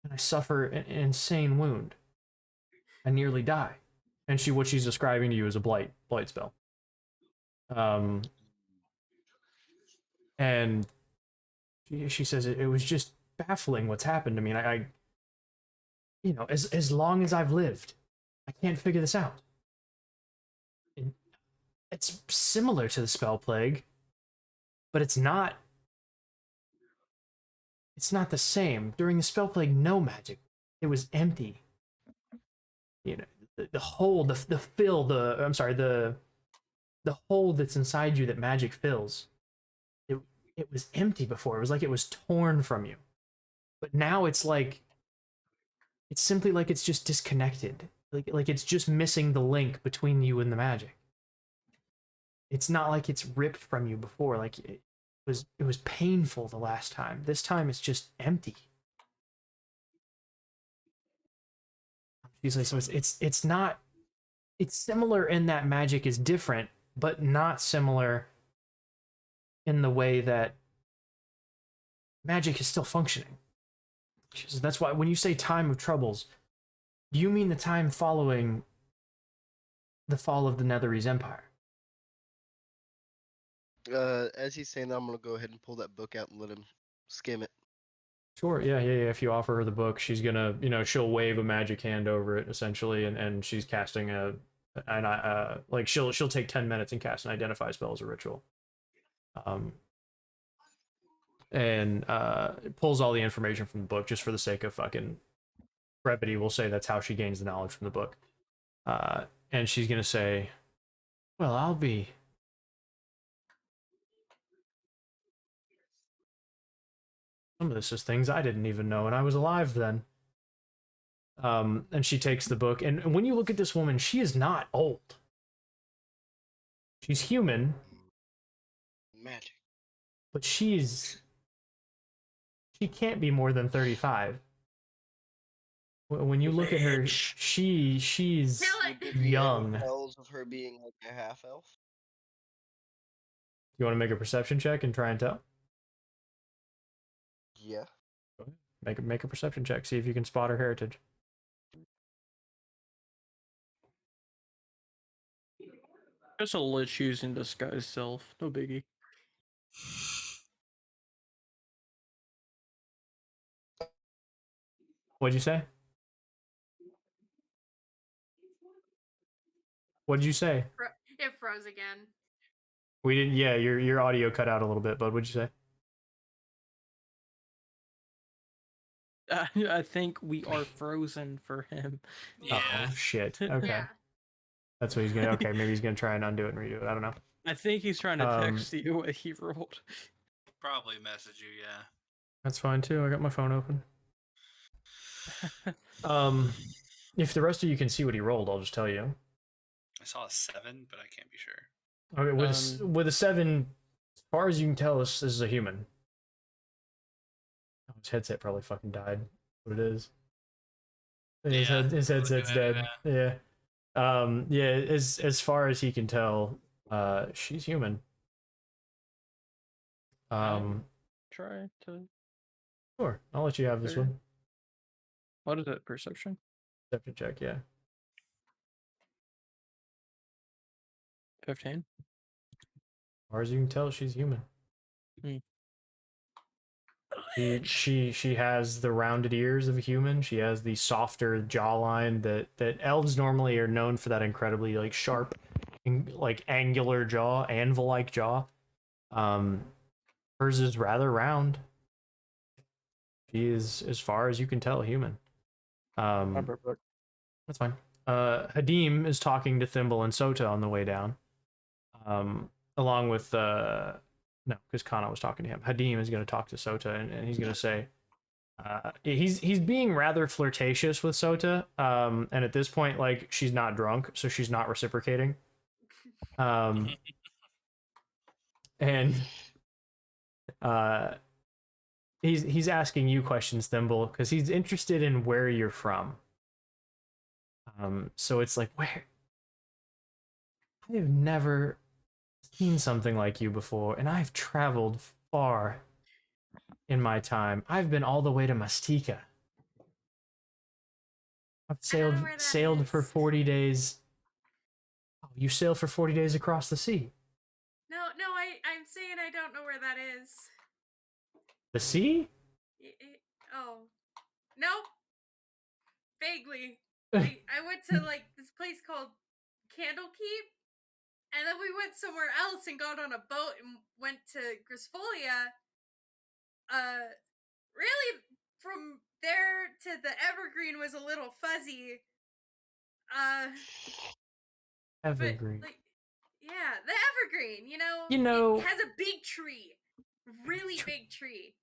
and I suffer an insane wound. I nearly die. And what she's describing to you is a blight spell. And she says it was just baffling what's happened to me. And I you know, as long as I've lived, I can't figure this out. It's similar to the spell plague, but it's not the same. During the spell plague, no magic. It was empty. You know, the hole that's inside you that magic fills. It was empty before. It was like it was torn from you. But now it's simply like it's just disconnected. Like it's just missing the link between you and the magic. It's not like it's ripped from you before. Like it was painful the last time. This time it's just empty. She's like, so it's not, it's similar in that magic is different, but not similar in the way that magic is still functioning. She says, that's why when you say time of troubles, do you mean the time following the fall of the Netherese Empire? As he's saying that, I'm gonna go ahead and pull that book out and let him skim it. Sure, yeah. If you offer her the book, she's gonna, she'll wave a magic hand over it essentially, and she's casting like she'll take 10 minutes and cast an identify spell as a ritual. And it pulls all the information from the book just for the sake of fucking brevity. We'll say that's how she gains the knowledge from the book. And she's gonna say, "Well, I'll be." Some of this is things I didn't even know, and I was alive then. And she takes the book, and when you look at this woman, she is not old. She's human. Magic. But she can't be more than 35. When you look at her, she's young. Tells of her being like a half elf. You want to make a perception check and try and tell? Yeah. Make a perception check. See if you can spot her heritage. Just a lich using disguise self. No biggie. What'd you say? What'd you say? It froze again. We didn't. Yeah, your audio cut out a little bit, bud. What'd you say? I think we are frozen for him. Yeah. Oh shit. Okay. Yeah. That's what he's gonna. Okay, maybe he's gonna try and undo it and redo it. I don't know. I think he's trying to text you what he rolled. Probably message you, yeah. That's fine too. I got my phone open. If the rest of you can see what he rolled, I'll just tell you. I saw a 7, but I can't be sure. Okay, with a 7, as far as you can tell, this is a human. Oh, his headset probably fucking died. What it is? His headset's dead. Yeah. As far as he can tell, she's human. Try to. Sure, I'll let you have this one. What is it? Perception? Perception check, yeah. 15. As far as you can tell, she's human. She has the rounded ears of a human. She has the softer jawline that elves normally are known for, that incredibly like sharp, like angular jaw, anvil-like jaw. Hers is rather round. She is, as far as you can tell, human. That's fine. Hadim is talking to Thimble and Sota on the way down. Along with no, because Kana was talking to him. Hadim is going to talk to Sota, and he's going to say, he's being rather flirtatious with Sota, and at this point, like, she's not drunk, so she's not reciprocating. And he's asking you questions, Thimble, because he's interested in where you're from. So it's like, where? I have never seen something like you before, and I've traveled far in my time. I've been all the way to Mastika. I've sailed for 40 days. Oh, you sailed for 40 days across the sea. No, I'm saying I don't know where that is. The sea? Oh. Nope. Vaguely. I went to like this place called Candlekeep, and then we went somewhere else and got on a boat and went to Grisfolia. Really, from there to the Evergreen was a little fuzzy. Evergreen. But, like, yeah, the Evergreen. You know, it has a big tree, really big tree,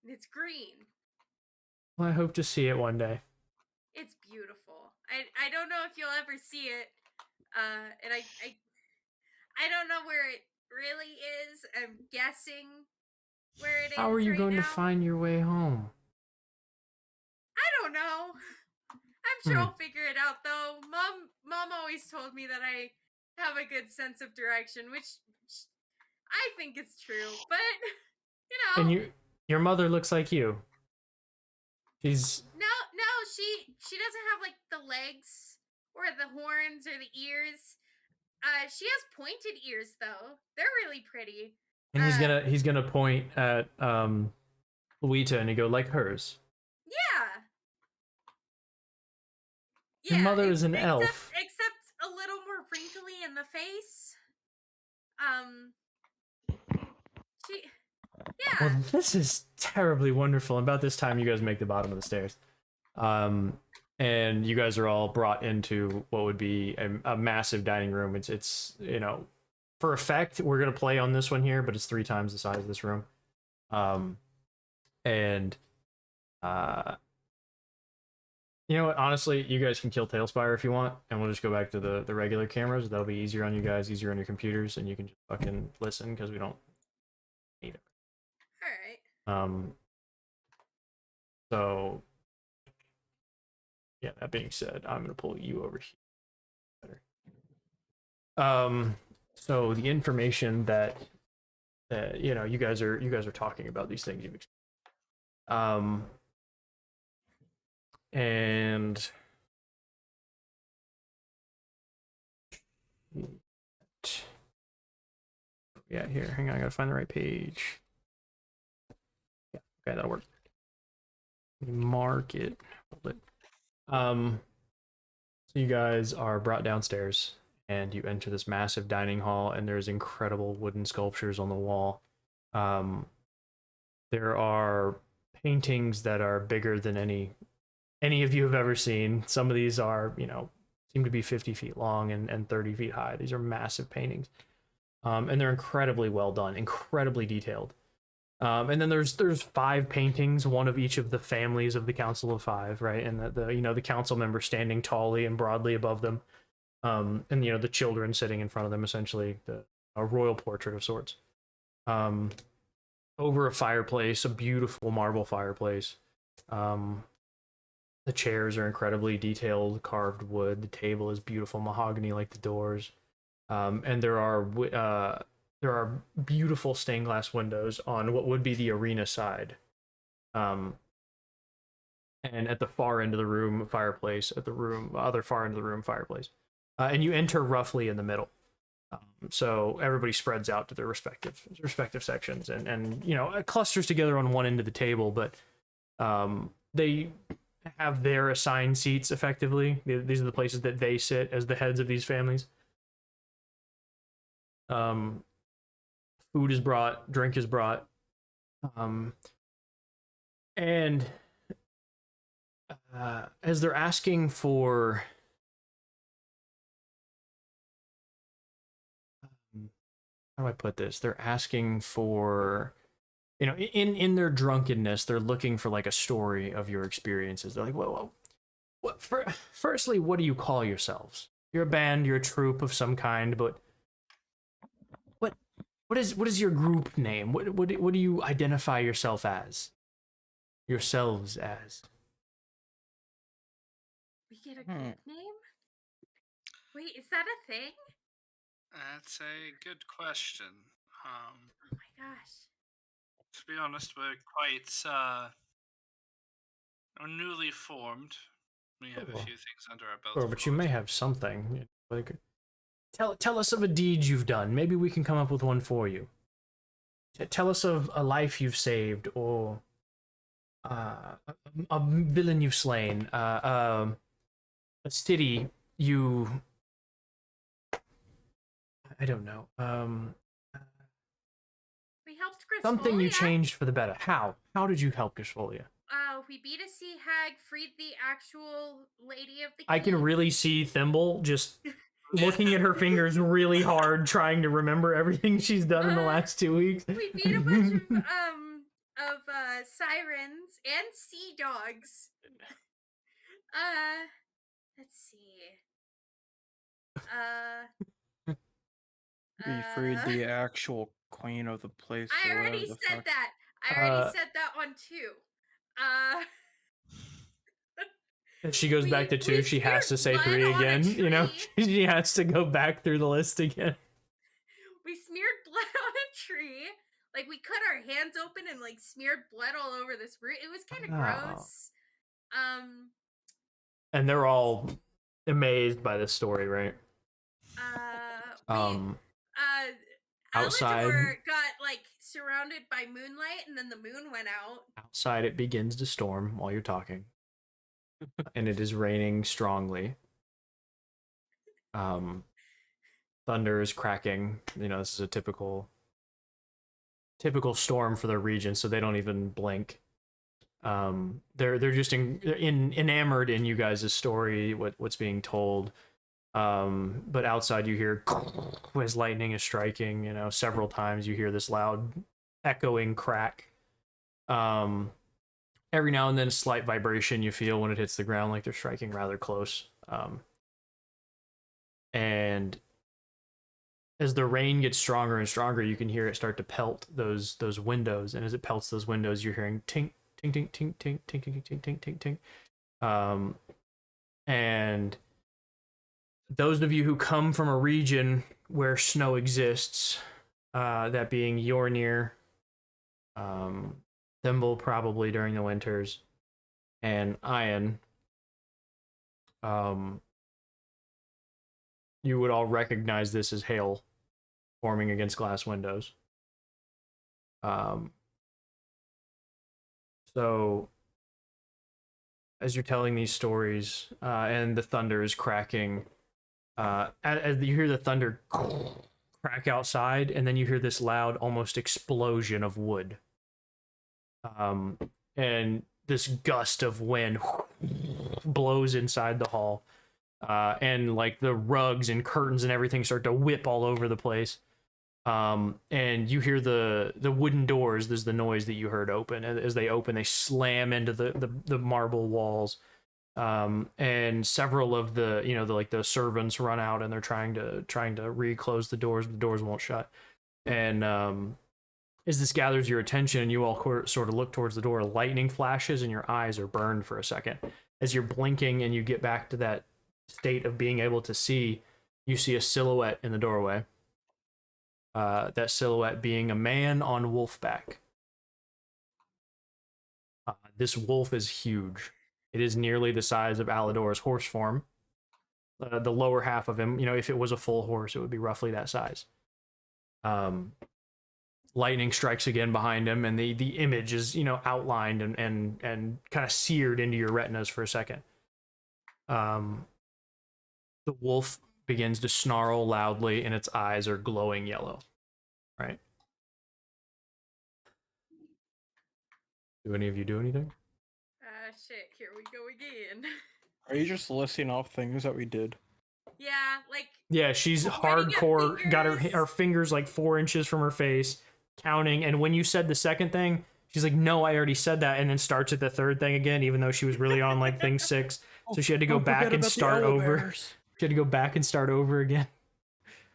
and it's green. Well, I hope to see it one day. It's beautiful. I don't know if you'll ever see it. And I don't know where it really is. I'm guessing where it is How are you right going now. to find your way home? I don't know. I'm sure I'll figure it out though. Mom always told me that I have a good sense of direction, which I think is true. But you know, And your mother looks like you. She's no, she doesn't have like the legs or the horns or the ears. She has pointed ears though. They're really pretty. and he's gonna point at Luita and he go like hers. Yeah. Your mother is an except, elf. Except a little more wrinkly in the face. She yeah. Well, this is terribly wonderful. About this time, you guys make the bottom of the stairs. And you guys are all brought into what would be a massive dining room. It's you know, for effect, we're gonna play on this one here, but it's 3 times the size of this room. And you know what? Honestly, you guys can kill Tailspire if you want, and we'll just go back to the regular cameras. That'll be easier on you guys, easier on your computers, and you can just fucking listen because we don't need it. All right. So yeah, that being said, I'm gonna pull you over here. Better. So the information that you know, you guys are talking about these things you've experienced. And yeah, here, hang on, I gotta find the right page. Yeah, okay, that'll work. Mark it. Hold it. So you guys are brought downstairs and you enter this massive dining hall, and there's incredible wooden sculptures on the wall. There are paintings that are bigger than any of you have ever seen. Some of these are, you know, seem to be 50 feet long and 30 feet high. These are massive paintings. And they're incredibly well done, incredibly detailed. And then there's 5 paintings, one of each of the families of the Council of 5, right? And the you know, the council members standing tallly and broadly above them. And you know, the children sitting in front of them, essentially a royal portrait of sorts. Over a fireplace, a beautiful marble fireplace. The chairs are incredibly detailed, carved wood. The table is beautiful mahogany like the doors. And there are beautiful stained glass windows on what would be the arena side. And at the far end of the room, fireplace. Other far end of the room, fireplace. And you enter roughly in the middle. So everybody spreads out to their respective sections, and you know, it clusters together on one end of the table, but they have their assigned seats effectively. These are the places that they sit as the heads of these families. Food is brought, drink is brought, and as they're asking for how do I put this? They're asking for, you know, in their drunkenness, they're looking for like a story of your experiences. They're like, well, firstly, what do you call yourselves? You're a band, you're a troupe of some kind, but what is your group name? What do you identify yourself as? Yourselves as? We get a group name? Wait, is that a thing? That's a good question. Oh my gosh. To be honest, we're quite newly formed. We have a few things under our belt. Sure, but you may have something. Like, tell us of a deed you've done. Maybe we can come up with one for you. Tell us of a life you've saved, or a villain you've slain, a city you... I don't know. We helped Grisfolia. Something you changed for the better. How? How did you help Grisfolia? We beat a sea hag, freed the actual lady of the I can keep. really see Thimble just looking at her fingers really hard, trying to remember everything she's done in the last 2 weeks. We beat a bunch of sirens and sea dogs. Let's see. We freed the actual queen of the place. I or already whatever the said fuck. that. I already said that one too. If she goes back to 2, she has to say smeared 3 blood on a again. You know, tree. she has to go back through the list again. We smeared blood on a tree. Like, we cut our hands open and, like, smeared blood all over this root. It was kind of gross. And they're all amazed by this story, right? Outside, Alador got, like, surrounded by moonlight, and then the moon went out. outside it begins to storm while you're talking. And it is raining strongly. Thunder is cracking. You know, this is a typical storm for the region, so they don't even blink. They're just enamored in you guys' story, what's being told. But outside you hear as lightning is striking, you know, several times you hear this loud echoing crack. Every now and then a slight vibration you feel when it hits the ground, like they're striking rather close. And as the rain gets stronger and stronger, you can hear it start to pelt those windows, and as it pelts those windows, you're hearing tink, tink, tink, tink, tink, tink, tink, tink, tink, tink, tink. And those of you who come from a region where snow exists, that being Yornir, Thimble probably during the winters, and Iron, you would all recognize this as hail forming against glass windows. So as you're telling these stories, and the thunder is cracking, as you hear the thunder crack outside, and then you hear this loud, almost explosion of wood. And this gust of wind blows inside the hall. And like the rugs and curtains and everything start to whip all over the place. And you hear the wooden doors. There's the noise that you heard open. As they open, they slam into the marble walls. And several of the, you know, the servants run out, and they're trying to reclose the doors. The doors won't shut. And as this gathers your attention, and you all sort of look towards the door, lightning flashes and your eyes are burned for a second. As you're blinking and you get back to that state of being able to see, you see a silhouette in the doorway. That silhouette being a man on wolfback. This wolf is huge. It is nearly the size of Alador's horse form. The lower half of him, you know, if it was a full horse, it would be roughly that size. Lightning strikes again behind him, and the image is, you know, outlined and kind of seared into your retinas for a second. The wolf begins to snarl loudly, and its eyes are glowing yellow. Right? Do any of you do anything? Shit, here we go again. Are you just listing off things that we did? Yeah, like... Yeah, she's hardcore, got her fingers like 4 inches from her face, counting, and when you said the second thing, she's like, no, I already said that, and then starts at the third thing again, even though she was really on like thing 6, so she had to go back and start over. She had to go back and start over again.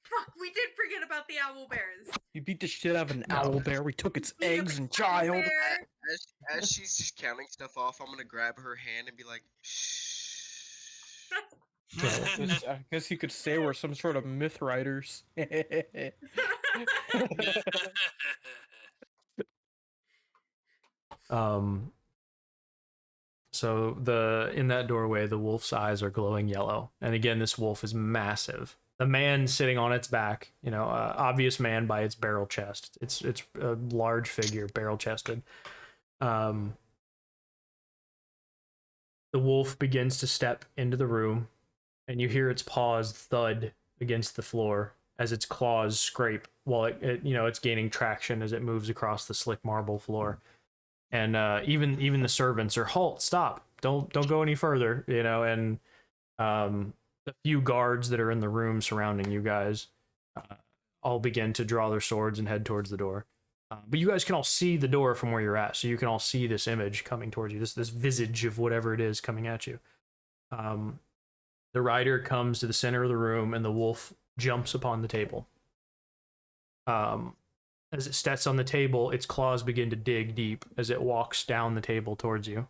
Fuck, we did forget about the owlbears. You beat the shit out of an owlbear. We took its eggs and child. As she's just counting stuff off, I'm gonna grab her hand and be like, shh. I guess you could say we're some sort of myth writers. So in that doorway, the wolf's eyes are glowing yellow, and again, this wolf is massive. The man sitting on its back, you know, obvious man by its barrel chest. It's a large figure, barrel chested. The wolf begins to step into the room, and you hear its paws thud against the floor as its claws scrape while it's gaining traction as it moves across the slick marble floor. And even the servants are, halt, stop, don't go any further, you know. And the few guards that are in the room surrounding you guys all begin to draw their swords and head towards the door. But you guys can all see the door from where you're at, so you can all see this image coming towards you, this visage of whatever it is coming at you. The The rider comes to the center of the room, and the wolf jumps upon the table. As it steps on the table, its claws begin to dig deep as it walks down the table towards you.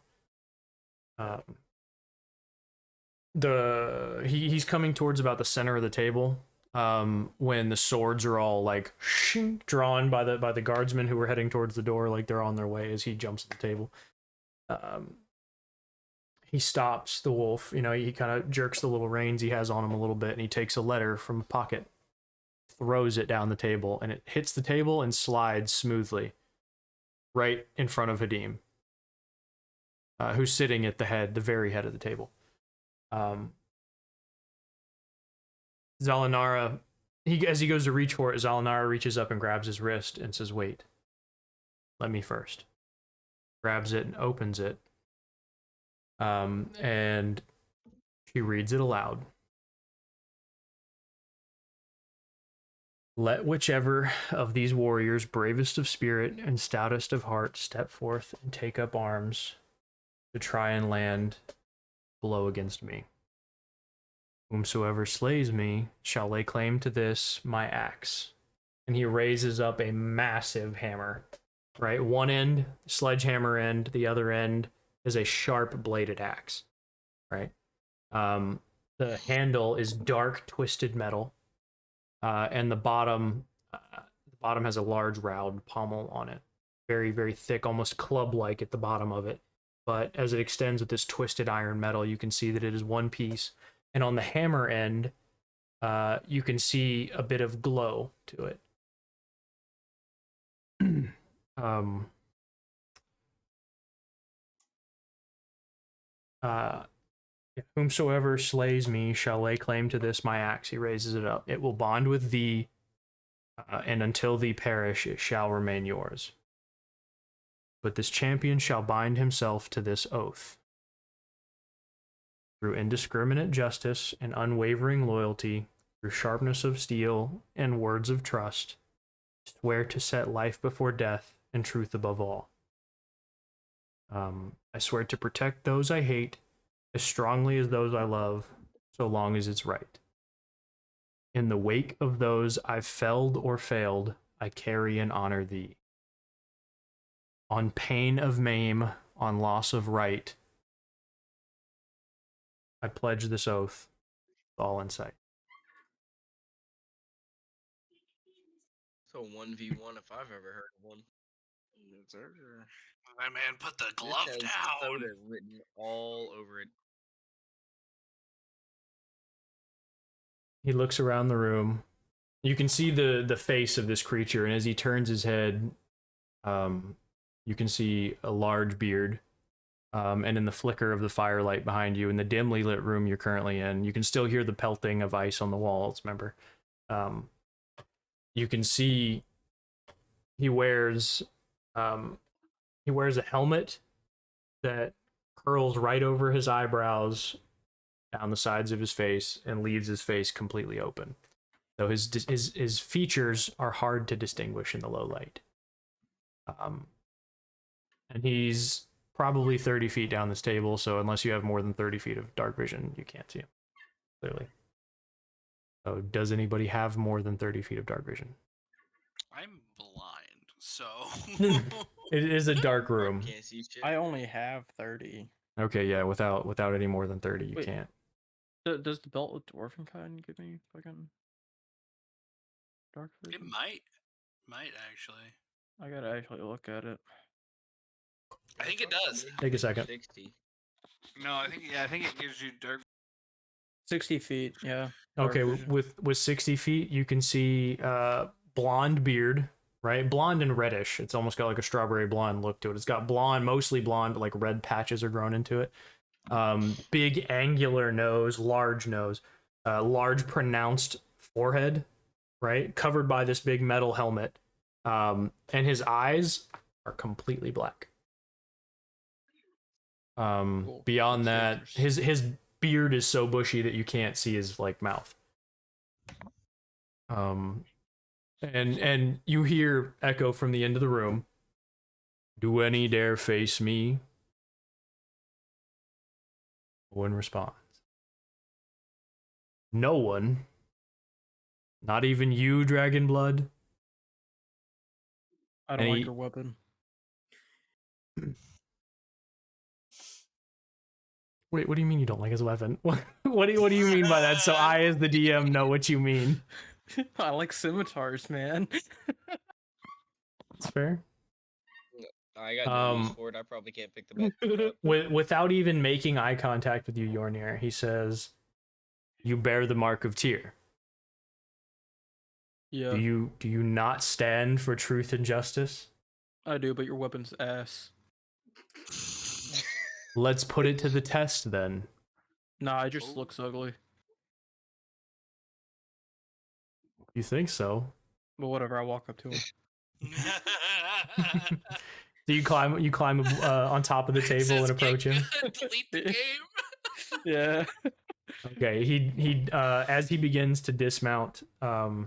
He's coming towards about the center of the table when the swords are all like drawn by the guardsmen who were heading towards the door, like they're on their way as he jumps at the table. He stops the wolf. You know, he kind of jerks the little reins he has on him a little bit, and he takes a letter from a pocket, throws it down the table, and it hits the table and slides smoothly right in front of Hadim, who's sitting at the very head of the table. Zalinara, as he goes to reach for it, Zalinara reaches up and grabs his wrist and says, "Wait, let me first." Grabs it and opens it. And she reads it aloud. "Let whichever of these warriors, bravest of spirit and stoutest of heart, step forth and take up arms to try and land blow against me. Whomsoever slays me shall lay claim to this, my axe." And he raises up a massive hammer, right? One end, sledgehammer end, the other end is a sharp bladed axe, right? The handle is dark twisted metal, and the bottom has a large round pommel on it, very, very thick, almost club-like at the bottom of it. But as it extends with this twisted iron metal, you can see that it is one piece. And on the hammer end, you can see a bit of glow to it. Whomsoever slays me shall lay claim to this, my axe. He raises it up. It will bond with thee, and until thee perish, it shall remain yours. But this champion shall bind himself to this oath. Through indiscriminate justice and unwavering loyalty, through sharpness of steel and words of trust, swear to set life before death and truth above all. I swear to protect those I hate as strongly as those I love, so long as it's right. In the wake of those I've felled or failed, I carry and honor thee. On pain of maim, on loss of right, I pledge this oath, all in sight. So 1v1 if I've ever heard of one. Yes, sir. My man put the This glove has down. soda written all over it. He looks around the room. You can see the face of this creature, and as he turns his head, you can see a large beard. And in the flicker of the firelight behind you, in the dimly lit room you're currently in, you can still hear the pelting of ice on the walls, remember? You can see he wears a helmet that curls right over his eyebrows, down the sides of his face, and leaves his face completely open. So his features are hard to distinguish in the low light. And he's probably 30 feet down this table, so unless you have more than 30 feet of dark vision, you can't see him, clearly. So does anybody have more than 30 feet of dark vision? I'm blind, so... It is a dark room. Can't see shit. I only have 30. Okay, yeah, without any more than 30, you Wait. can't. Does the belt with dwarven kind give me fucking dark It vision? might actually. I gotta actually look at it. I think it does. Take a second. 60. No, I think it gives you dark. 60 feet, yeah. dark Okay, vision. with 60 feet, you can see blonde beard, right? Blonde and reddish. It's almost got like a strawberry blonde look to it. It's got blonde, mostly blonde, but like red patches are grown into it. Big angular nose, large pronounced forehead, right? Covered by this big metal helmet. And his eyes are completely black. Cool. Beyond that, That's his beard is so bushy that you can't see his like mouth. And you hear echo from the end of the room. Do any dare face me? No one responds. No one, not even you, Dragonblood. I don't like your weapon. Wait, what do you mean you don't like his weapon? What do you mean by that? So I, as the DM, know what you mean. I like scimitars, man. That's fair. I got no use for it. I probably can't pick the best. Without even making eye contact with you, Yornir, he says, "You bear the mark of Tyr. Yeah, Do you not stand for truth and justice? I do, but your weapon's ass. Let's put it to the test then." Nah, it just looks ugly. You think so? But whatever, I walk up to him. So you climb on top of the table and approach him. Delete the game. Yeah. Okay, he as he begins to dismount the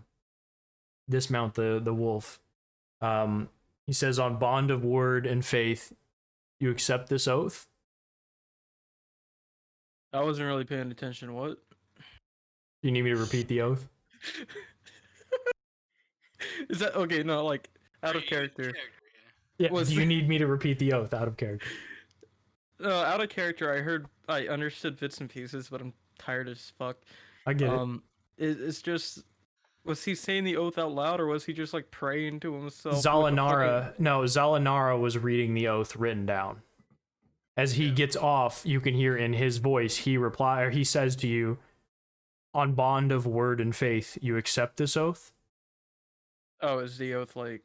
wolf, he says, "On bond of word and faith, you accept this oath?" I wasn't really paying attention. What? You need me to repeat the oath? Is that okay? No, like out of character. Yeah. Do you need me to repeat the oath out of character? Out of character. I understood bits and pieces, but I'm tired as fuck. I get it. It's just, was he saying the oath out loud, or was he just like praying to himself? Zalanara was reading the oath written down. As he gets off, you can hear in his voice, he says to you, "On bond of word and faith, you accept this oath?" Oh, is the oath like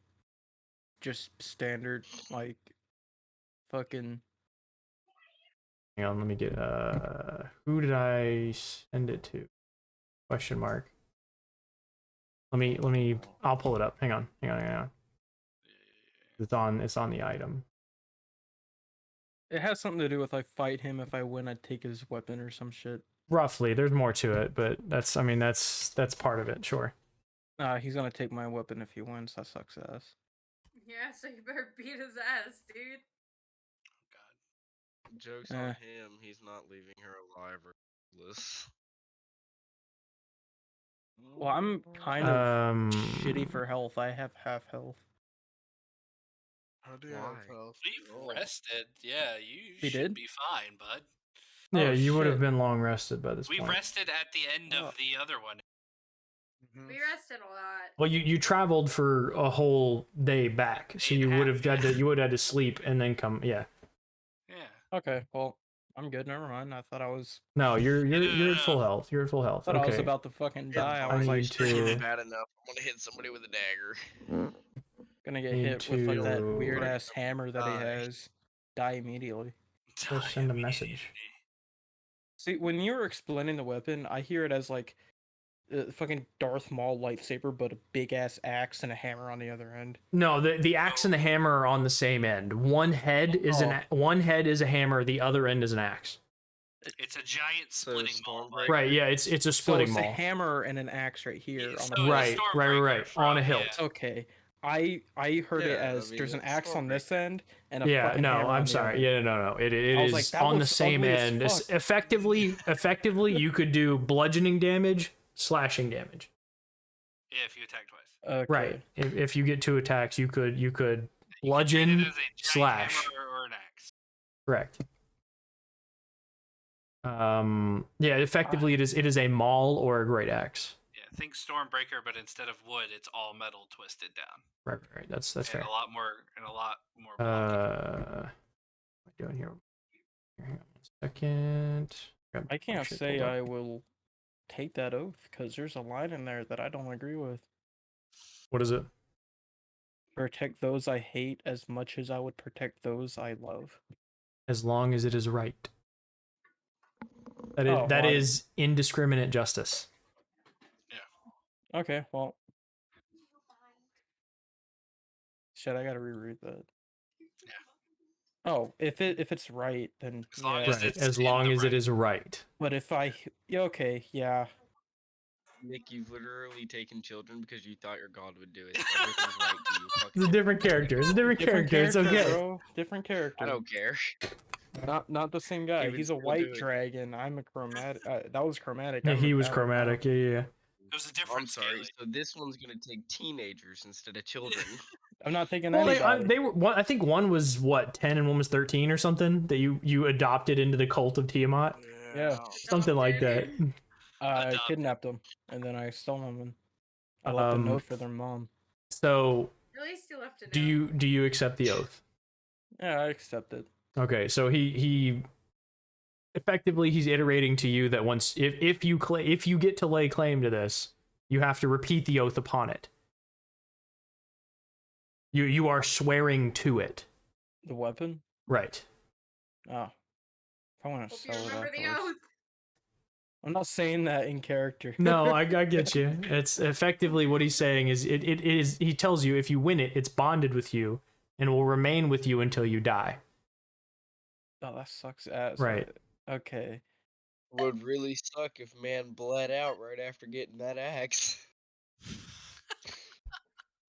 just standard, like fucking? Hang on, let me get who did I send it to? Question mark. I'll pull it up. Hang on. It's on the item. It has something to do with I fight him. If I win, I take his weapon or some shit. Roughly, there's more to it, but that's part of it, sure. He's gonna take my weapon if he wins. That sucks ass. Yeah, so you better beat his ass, dude. Joke's on him. He's not leaving her alive or useless. Well, I'm kind of shitty for health. I have half health. How do you have health? We've rested. Yeah, you We should did? be fine, bud. Yeah, Oh, you would have shit. been long rested by this We point. rested at the end of the other one. We rested a lot. Well, you traveled for a whole day back, so you would have had to sleep and then come. Yeah. Yeah. Okay, well, I'm good. Never mind. I thought I was. No, you're at full health. You're at full health. I thought I was Okay. about to fucking die. I I was like, need to. Bad enough. I'm gonna hit somebody with a dagger. gonna get need hit with like that to- weird ass hammer that he Die. has. Die immediately. Just send a message. See, when you were explaining the weapon, I hear it as like fucking Darth Maul lightsaber, but a big ass axe and a hammer on the other end. No, the axe and the hammer are on the same end. One head is a hammer. The other end is an axe. It's a giant splitting maul. Stormbreaker. Right. Yeah. It's a So splitting it's maul. a hammer and an axe right here. So On the it's Right. Stormbreaker On a from- hilt. yeah. Okay. I heard it Yeah, I as mean, there's an it's axe on this Stormbreaker. end and a Yeah. fucking No. hammer on I'm the sorry. other. Yeah. No. It I was is like, that on the looks same ugly as end. It's fuck. effectively, you could do bludgeoning damage, slashing damage. Yeah, if you attack twice. Okay. Right. If you get 2 attacks, you could bludgeon, Treat it as a giant slash. hammer or an axe. Correct. Yeah, effectively it is a maul or a great axe. Yeah, think Stormbreaker, but instead of wood, it's all metal twisted down. Right. That's And fair. a lot more blocking. What am I doing here? Hang on 1 second. Grab I my can't shit say pulled up. I will take that oath because there's a line in there that I don't agree with. What is it? Protect those I hate as much as I would protect those I love. As long as it is right. That Oh, well, is indiscriminate justice. Okay, well. Shit, I gotta reread that. Yeah. Oh, if it's right, then As long yeah. as Right. it's As in long the as it right. is right. But if yeah, okay, yeah. Nick, you've literally taken children because you thought your god would do it. Everything's right to you. It's a different character. It's a different character. It's okay. bro. Different character. I don't care. Not the same guy. Even He's a still white do it. dragon. I'm a chromatic. That was chromatic. Yeah, I'm a he was battle chromatic. now. Yeah. It was a I'm different sorry. scaling. So this one's gonna take teenagers instead of children. I'm not taking Well, anybody. they were. One, I think one was what 10 and one was 13 or something that you adopted into the cult of Tiamat. Yeah. Something like that. I Adopted. kidnapped them and then I stole them and I left a note for their mom. So At least you left a note. do you accept the oath? Yeah, I accept it. Okay, so he effectively he's iterating to you that once if you get to lay claim to this, you have to repeat the oath upon it. You are swearing to it. The weapon? Right. Oh. If I want to Hope you sell it remember the afterwards. oath. I'm not saying that in character. No, I get you. It's effectively what he's saying is it is he tells you if you win it, it's bonded with you and will remain with you until you die. Oh, that sucks ass. Right. Okay. Would really suck if man bled out right after getting that axe.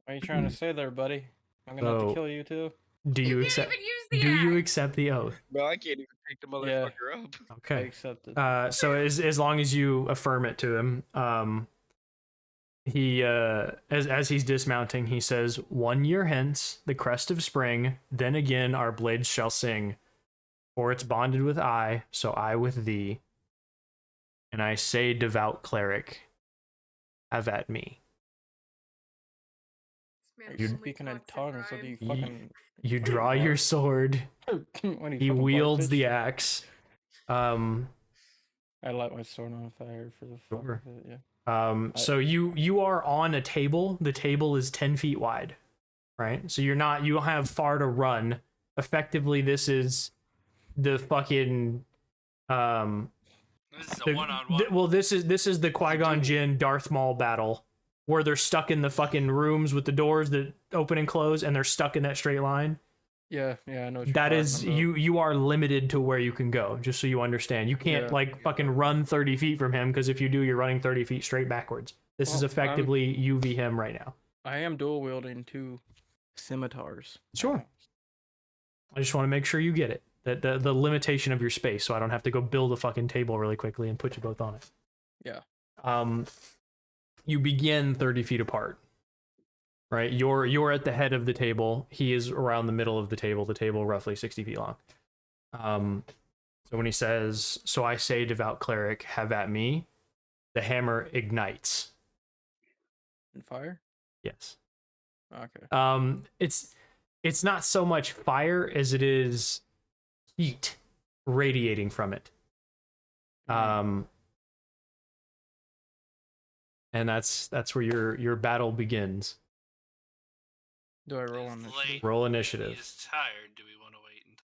What are you trying to say there, buddy? I'm gonna have So- to kill you too. Do you can't accept even use the do you axe. accept the oath? Bro, I can't even pick the motherfucker up. I Okay. accept it. So as long as you affirm it to him, he as he's dismounting, he says, 1 year hence, the crest of spring, then again our blades shall sing. For it's bonded with I, so I with thee. And I say, devout cleric, have at me. This man You're only speaking in talks in tongues, so do you rhymes. fucking... You draw your sword, When you he fucking wields bark, the bitch. axe. I light my sword on fire for the fuck Sure. of it, yeah. So you are on a table. The table is 10 feet wide, right? So you don't have far to run. Effectively, this is the fucking This is a one-on-one. well, this is the Qui-Gon Jinn Darth Maul battle where they're stuck in the fucking rooms with the doors that open and close, and they're stuck in that straight line. Yeah, I know what you're That talking is about. you are limited to where you can go, just so you understand. You can't Yeah. fucking run 30 feet from him, because if you do, you're running 30 feet straight backwards. This is Well, effectively you v him right now. I am dual wielding 2 scimitars. Sure. I just want to make sure you get it. That the limitation of your space, so I don't have to go build a fucking table really quickly and put you both on it. Yeah. You begin 30 feet apart. Right? You're at the head of the table. He is around the middle of the table roughly 60 feet long. So when he says, so I say, devout cleric, have at me, the hammer ignites. And fire? Yes. Okay. It's not so much fire as it is heat radiating from it. And that's where your battle begins. Do I roll on It's this? late. Roll initiative. He's tired. Do we want to wait until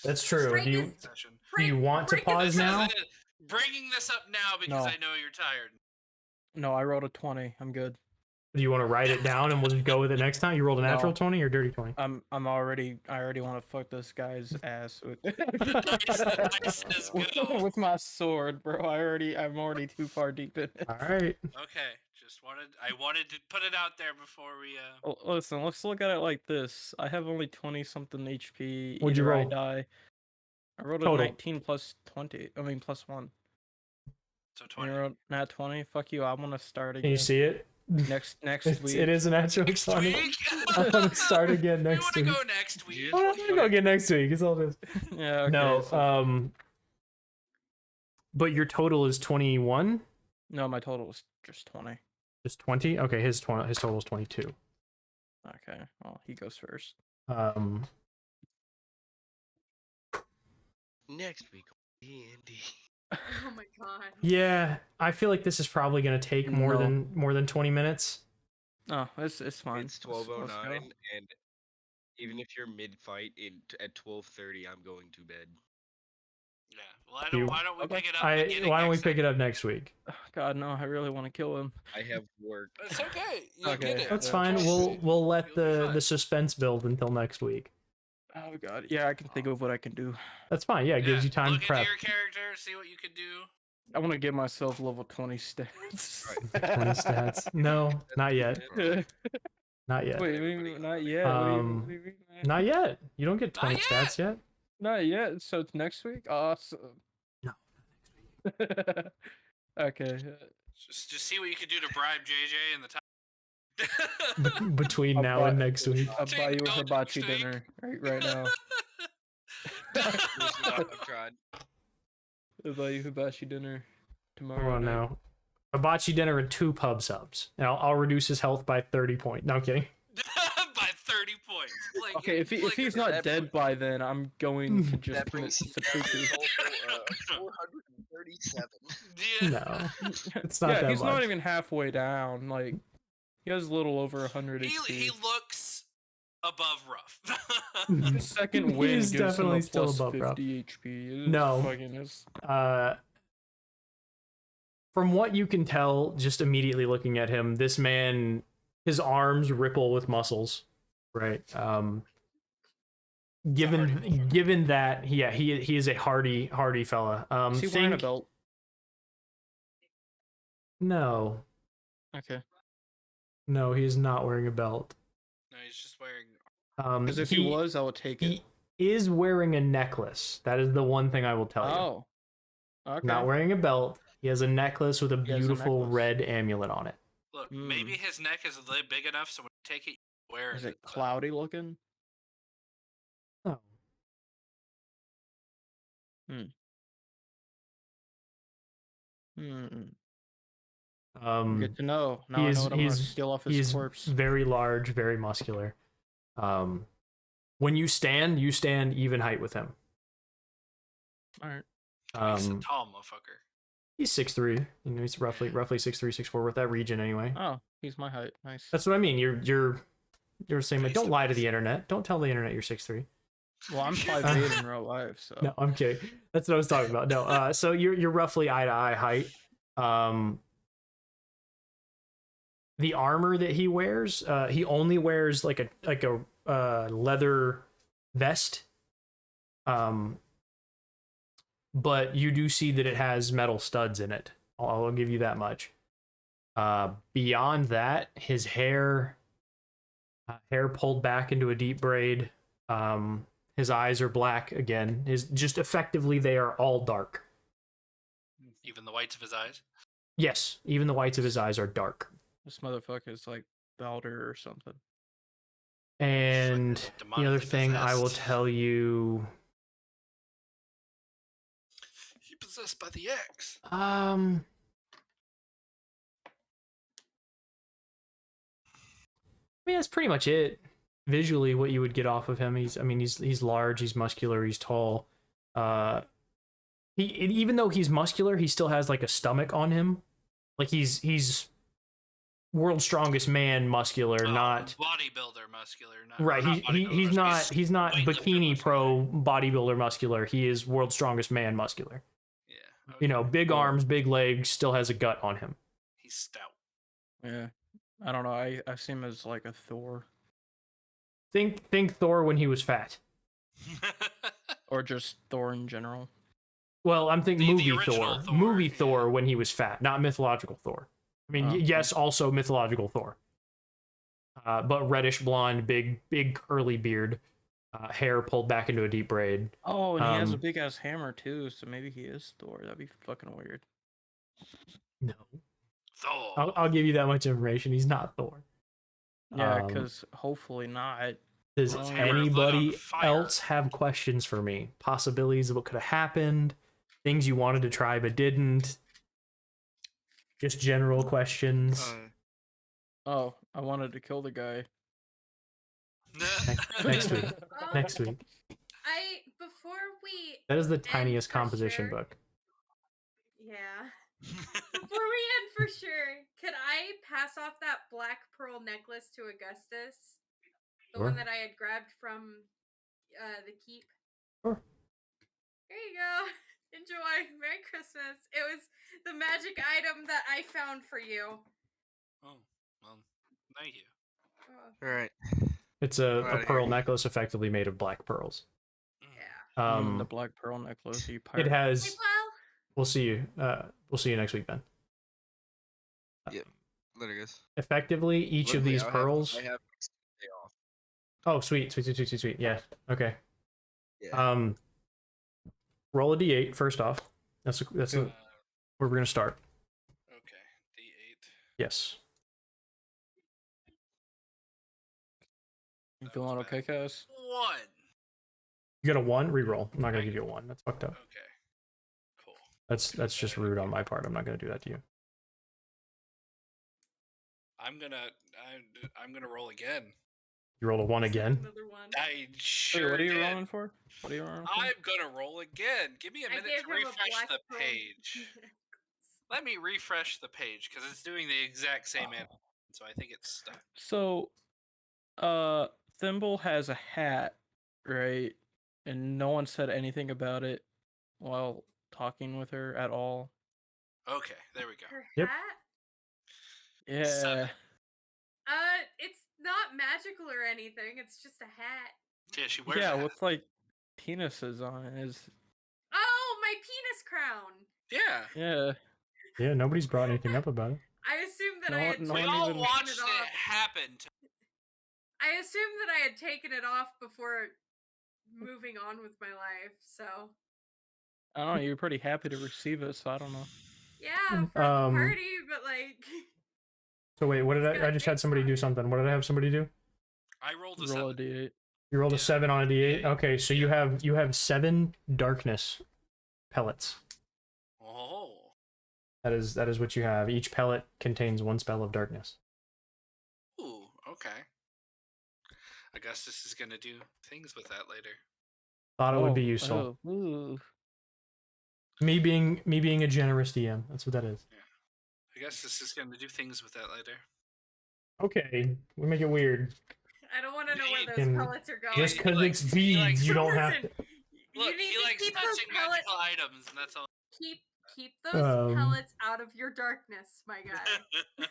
That's true. Break Do you his- session? do you want to Break pause his- now? Bringing this up now because No. I know you're tired. No, I rolled a 20. I'm good. Do you want to write it down and we'll just go with it next time? You rolled a natural No. 20 or dirty 20? I already want to fuck this guy's ass with Nice as go. with my sword, bro. I'm already too far deep in it. All right. Okay, I wanted to put it out there before we Well, listen, let's look at it like this. I have only 20 something HP. What'd you Either roll? I die. I rolled Total. a 19 plus 20. I mean plus 1. so You 20. rolled nat 20. Fuck you. I want to start again. Can you see it? Next week. It is a natural Next 20. week. I want to start again next We week. want to go next week. Oh, I'm gonna go again next week. It's all this. Yeah. Okay, No. so- But your total is 21. no, my total was just 20. Just 20. Okay, his total is 22. Okay. Well, he goes first. Next week on D&D. Oh my god. Yeah, I feel like this is probably gonna take more No. than 20 minutes. Oh, it's fine. It's Let's go. 12:09, and even if you're mid-fight at 12:30, I'm going to bed. Yeah. Well, why don't we Okay. pick it up? Why don't we pick it up next week? Oh, God, no! I really want to kill him. I have work. It's okay. You Okay. get it. That's Yeah. fine. Trust We'll me. we'll let You'll be the fine. suspense build until next week. Oh God, yeah, I can think of what I can do. That's fine. Yeah, it gives you time Look to prep. into your character, see what you can do. I want to give myself level 20 stats. 20 stats. No, not yet. Wait, Not yet. not yet. Not yet. You don't get 20 Not stats yet. Not yet. So it's next week. Awesome. No. Okay. Just see what you can do to bribe JJ in the time. Between I'll now buy- and next week. I'll buy you a Take note hibachi next week. dinner right now. There's not, I've tried. I'll buy you hibachi dinner tomorrow. Hold on night. now. Hibachi dinner and 2 pub subs. And I'll reduce his health by 30 points. No, I'm kidding. By 30 points. Like, Okay, if like he's a- not that dead by then, I'm going to just That commit brings you down to seppuku. a total of 437. Yeah. No. It's not Yeah, that he's much. not even halfway down. Like, he has a little over 100 He HP. looks above rough. His second win He's gives him definitely a still plus above 50 rough. HP. No. Fucking is. From what you can tell, just immediately looking at him, this man, his arms ripple with muscles, right? Given that, yeah, he is a hardy fella. Is he wearing a belt? No, Okay. no, he is not wearing a belt. No, he's just wearing. Because if he was, I would take it. He is wearing a necklace. That is the one thing I will tell you. Oh. Okay. Not wearing a belt. He has a necklace with a has a beautiful necklace. red amulet on it. Look, maybe his neck is big enough, so when you take it, you wear Is it. it cloudy looking? Oh. Good to know. Now I know what I'm gonna steal off his he's corpse. very large, very muscular. When you stand even height with him. Alright. He's a tall motherfucker. He's 6'3". You know, he's roughly 6'3", 6'4" with that region anyway. Oh, he's my height. Nice. That's what I mean. You're saying, like, don't lie to the internet. Don't tell the internet you're 6'3". Well, I'm 5'8" in real life, so. No, I'm kidding. That's what I was talking about. No, so you're roughly eye to eye height. The armor that he wears, he only wears like a leather vest. But you do see that it has metal studs in it. I'll give you that much. Beyond that, his hair pulled back into a deep braid. His eyes are black again. Just effectively, they are all dark. Even the whites of his eyes. Yes, even the whites of his eyes are dark. This motherfucker is like Balder or something. And the other demonically thing I will possessed. tell you, He possessed by the X. I mean, that's pretty much it. Visually, what you would get off of him, he's large, he's muscular, he's tall. Even though he's muscular, he still has like a stomach on him. Like he's world's strongest man muscular, not bodybuilder muscular. Not, right. not He's not weightlifter bikini muscular. pro bodybuilder muscular. He is world's strongest man muscular. Yeah. You know, okay. big arms, big legs, still has a gut on him. He's stout. Yeah. I don't know. I see him as like a Thor. Think Thor when he was fat. Or just Thor in general. Well, I'm thinking The movie original Thor. Thor, Movie yeah. Thor when he was fat, not mythological Thor. I mean, Oh, yes, also mythological Thor. But reddish blonde, big curly beard, hair pulled back into a deep braid. Oh, and he has a Um, big ass hammer too, so maybe he is Thor. That'd be fucking weird. No, Thor. I'll give you that much information. He's not Thor. Yeah, Um, because hopefully not. Does His hammer is lit on anybody fire. else have questions for me? Possibilities of what could have happened? Things you wanted to try but didn't? Just general questions. Oh, I wanted to kill the guy. Next week. Um, Next week. Before we That is the end tiniest for composition sure- book. Yeah. Before we end for sure, could I pass off that black pearl necklace to Augustus? The Sure. one that I had grabbed from the keep. Sure. Here you go. Enjoy. Merry Christmas. It was the magic item that I found for you. Oh, well, thank you. Oh, Alright. It's I'm a outta pearl here. necklace effectively made of black pearls. yeah. The black pearl necklace. You pirate. It Hey, has. well, We'll see you. We'll see you next week, Ben. Later, guys. Effectively, each of Literally, these I have- pearls. I have next day off. Oh, sweet. Yeah. Okay. Yeah. Roll a d8 first off. That's where we're gonna start. Okay, D8. Yes. You feeling okay, Cass? 1. You got a 1. Reroll. I'm not gonna give you a 1. That's fucked up. Okay. Cool. That's just rude on my part. I'm not gonna do that to you. I'm gonna roll again. You rolled a 1 again. Another one. I sure Wait, what are you did. rolling for? What are you rolling for? I'm gonna roll again. Give me a I minute gave to him a refresh black the pearl. page. Let me refresh the page because it's doing the exact same animation, so I think it's stuck. So, Thimble has a hat, right? And no one said anything about it while talking with her at all. Okay, there we go. Her Yep. hat? Yeah. 7. It's not magical or anything. It's just a hat. Yeah, she wears Yeah, a hat. with like penises on it. Is Oh, my penis crown. Yeah. yeah. Yeah, nobody's brought anything up about it. I assumed that No I one- had no We one all even- watched taken it it off. happen. I assumed that I had taken it off before moving on with my life. So I don't know. You're pretty happy to receive it, so I don't know. yeah, for the party, but like. So wait, what did It's got I a just had face somebody on do it. something. What did I have somebody do? I rolled a Roll 7. a d8. You rolled a Yeah. 7 on a d8. Yeah. Okay, so you have 7 darkness pellets. Oh. That is what you have. Each pellet contains 1 spell of darkness. Ooh, okay. Augustus is gonna do things with that later. Thought it would be useful. Oh, ooh. Me being a generous DM. That's what that is. Augustus is gonna do things with that later. Okay, we make it weird. I don't want to know where those And pellets are going. Just because likes- it's he beads, likes- you don't have Listen, to. you Look, need he to likes keep those touching pellets. magical items, and that's all. Keep those pellets out of your darkness, my guy.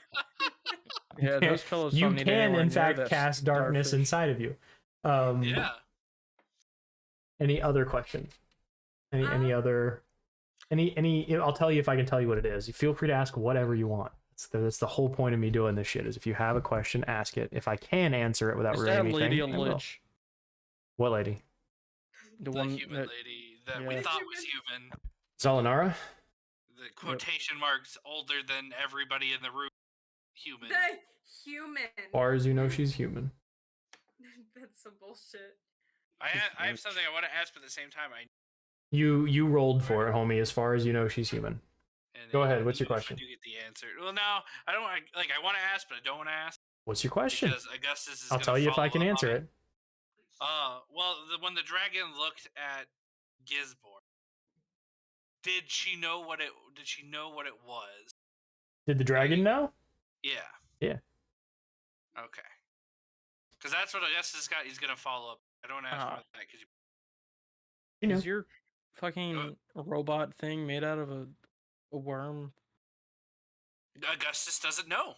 Yeah, those pillows You don't need can, anywhere in near fact, this cast darkness starfish. inside of you. Yeah. Any other questions? Any other? Any? I'll tell you if I can tell you what it is. You feel free to ask whatever you want. That's the whole point of me doing this shit. Is if you have a question, ask it. If I can answer it without Is ruining that lady anything, a I will. lich? What lady? The The one human that lady that we yeah. thought was human. Zalinara? The quotation marks older than everybody in the room. Human. The human. As far as you know, she's human. That's some bullshit. I have something I want to ask, but at the same time, You rolled for it, homie. As far as you know, she's human. and Go I ahead. don't What's your know if question? I do get the answer. Well, no, I don't want. I want to ask, but I don't want to ask What's your question? because Augustus is. I'll gonna tell you if I follow can up on answer it. Well, when the dragon looked at Gizbor, did she know what it was? Did the dragon know? Yeah. Yeah. Okay. Because that's what Augustus got. He's gonna follow up. I don't want to ask more than that because You know. Is your fucking robot thing made out of a worm? Augustus doesn't know.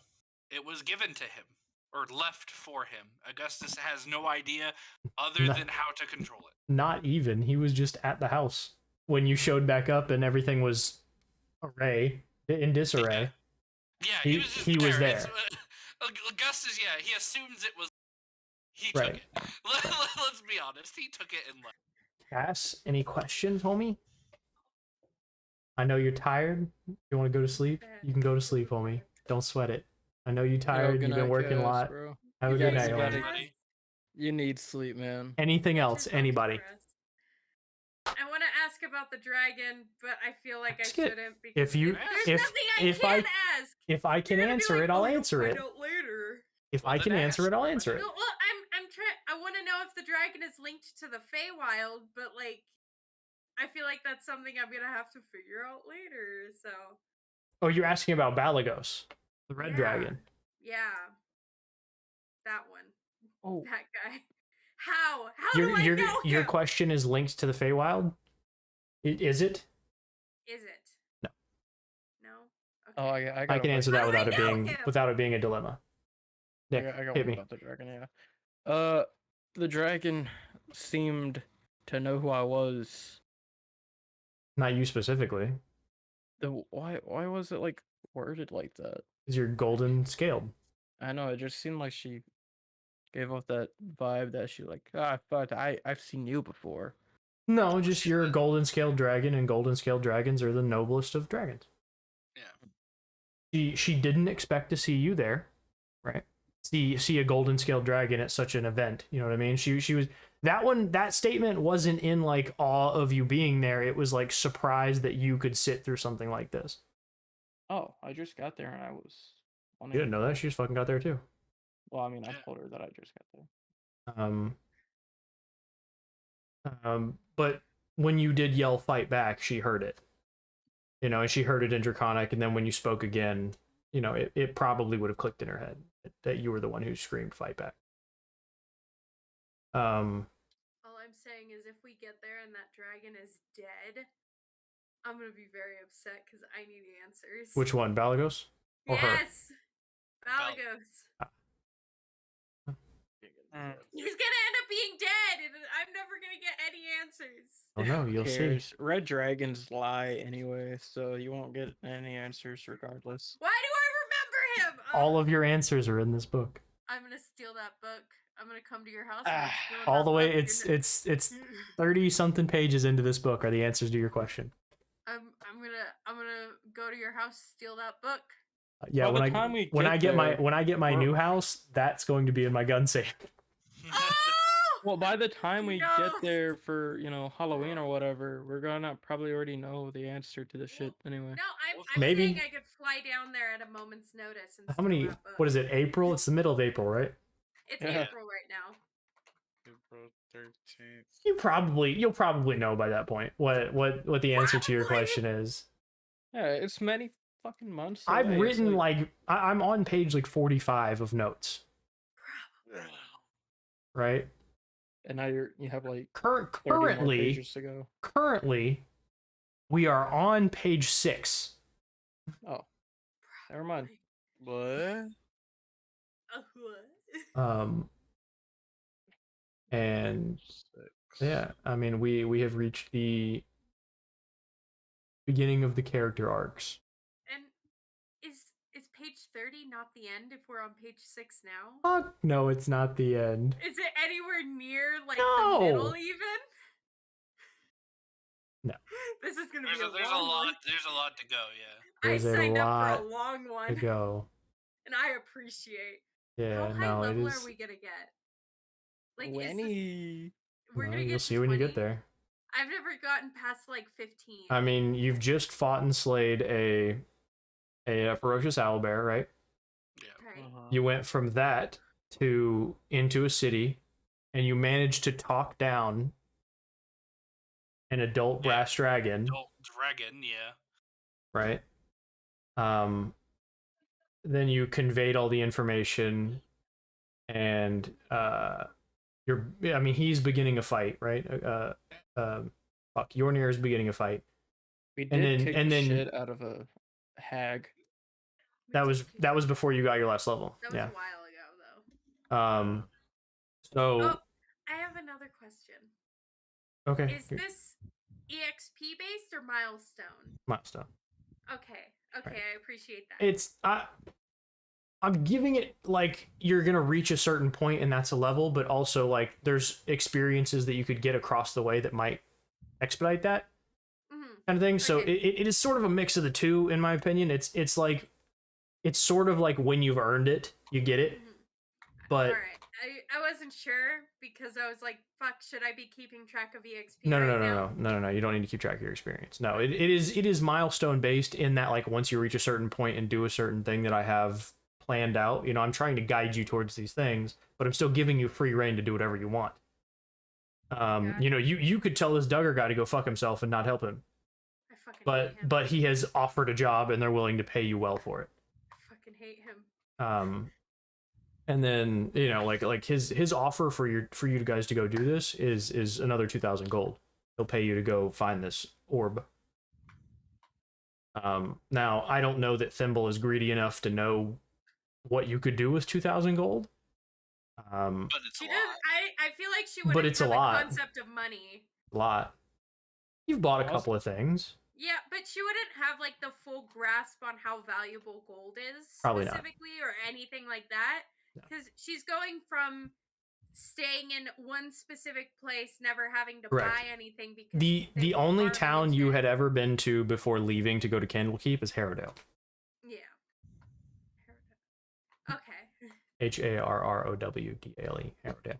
It was given to him or left for him. Augustus has no idea other No. than how to control it. Not even. He was just at the house when you showed back up and everything was in disarray. Yeah, He- he was just he was there. there. Augustus, yeah, he assumes it was. He Right. took it. Let's be honest. He took it and left. Cass, any questions, homie? I know you're tired. You want to go to sleep? You can go to sleep, homie. Don't sweat it. I know you're tired. good You've been night, working a Cass, lot. bro. Have a You good gotta- night, you homie. gotta- Buddy. You need sleep, man. Anything else? Mental Anybody? stress. I want to ask about the dragon, but I feel like Ask I it. shouldn't because If you- there's if- nothing I if can I- ask. If I can You're gonna be answer like, it, I'll "Oh, you'll answer find it. out later." If Well, I can then answer ask. it, I'll answer it. No, well, I'm trying. I want to know if the dragon is linked to the Feywild, but like, I feel like that's something I'm gonna have to figure out later. So Oh, you're asking about Balagos, the red Yeah. dragon. yeah, that one, Oh, that guy. How Your do I your know your him? question is linked to the Feywild. Is it? Is it? No. No. Okay. oh, I I got can answer How that do I know him? without it being a dilemma. Nick, I got hit one me. about the dragon. Yeah. The dragon seemed to know who I was. Not you specifically, Why was it like worded like that? because you're golden scaled. I know it just seemed like she gave off that vibe that she like fuck I've seen you before. No, just you're a golden scaled dragon, and golden scaled dragons are the noblest of dragons. Yeah. She didn't expect to see you there, right? See a golden scaled dragon at such an event. You know what I mean? She was that statement wasn't in like awe of you being there. It was like surprised that you could sit through something like this. Oh, I just got there and I was. You didn't know that? She just fucking got there too. Well, I mean, I Yeah. told her that I just got there. But when you did yell fight back, she heard it. You know, and she heard it in Draconic, and then when you spoke again, you know, it probably would have clicked in her head that you were the one who screamed fight back. All I'm saying is if we get there and that dragon is dead, I'm gonna be very upset because I need answers. Which one, Balagos? Or her? Yes! Balagos. Mm. He's gonna end up being dead, and I'm never gonna get any answers. Oh no, Who you'll see. cares? Red dragons lie anyway, so you won't get any answers regardless. Why do I remember him? All of your answers are in this book. I'm gonna steal that book. I'm gonna come to your house. And steal All that the way, book it's 30 something pages into this book are the answers to your question. I'm gonna go to your house, steal that book. Yeah, By when the I time we when get I get my there, when I get my we're- new house, that's going to be in my gun safe. Oh! Well, by the time we No. get there for, Halloween or whatever, we're gonna probably already know the answer to the shit anyway. No, I'm Maybe- saying I could fly down there at a moment's notice and How steal many? that book. What is it? April? It's the middle of April, right? It's Yeah. April right now. April 13th. You'll probably know by that point what the answer to your Probably. question is. Yeah, it's many fucking months. I've away. It's written I'm on page like 45 of notes, right? and now you have like 30 more Currently, pages to go. we are on page 6. Oh, never mind. What? And yeah, I mean we have reached the beginning of the character arcs. And is page 30 not the end if we're on page 6 now? Fuck no, it's not the end. Is it anywhere near like No. the middle even? No. This is gonna There's be a, there's a long lot. one. There's a lot to go. Yeah. There's I a signed up for lot a long to one, go. and I appreciate. Yeah, How high no, it level is. are we gonna get? Like, is this, Winnie. we're No, gonna get you'll to see when you get 20? there. I've never gotten past like 15. I mean, you've just fought and slayed a ferocious owlbear, right? Yeah. Right. You went from that to into a city, and you managed to talk down an adult Yeah. brass dragon, Adult dragon. Yeah. right? Then you conveyed all the information, and he's beginning a fight, right? Yornir is beginning a fight. We did And then- kick and the then- shit out of a hag. That was before you got your last level. That was Yeah. a while ago, though. So Oh, I have another question. okay. Is this EXP based or milestone? Milestone. Okay, Right. I appreciate that. It's I'm giving it like you're gonna reach a certain point and that's a level, but also like there's experiences that you could get across the way that might expedite that Mhm. kind of thing. So Okay. it is sort of a mix of the two, in my opinion. It's sort of like when you've earned it, you get it. Mhm. But All right, I wasn't sure because I was like, "Fuck, should I be keeping track of EXP?" no, right now? no. You don't need to keep track of your experience. No, it is milestone based in that like once you reach a certain point and do a certain thing that I have planned out. You know, I'm trying to guide you towards these things, but I'm still giving you free reign to do whatever you want. You know, you could tell this Duggar guy to go fuck himself and not help him, I fucking hate him. but he has offered a job and they're willing to pay you well for it. I fucking hate him. And then you know, like his offer for you guys to go do this is another 2,000 gold. He'll pay you to go find this orb. Now I don't know that Thimble is greedy enough to know what you could do with 2,000 gold. But it's a She lot. does. I feel like she wouldn't But it's a have lot. concept of money. Lot. You've bought a Also- couple of things. Yeah, but she wouldn't have like the full grasp on how valuable gold is Probably not. specifically or anything like that. No. Because she's going from staying in one specific place, never having to Correct. buy anything because The only are town you limited. had ever been to before leaving to go to Candlekeep is Harrowdale. Yeah. Okay. Harrowdale. Harrowdale.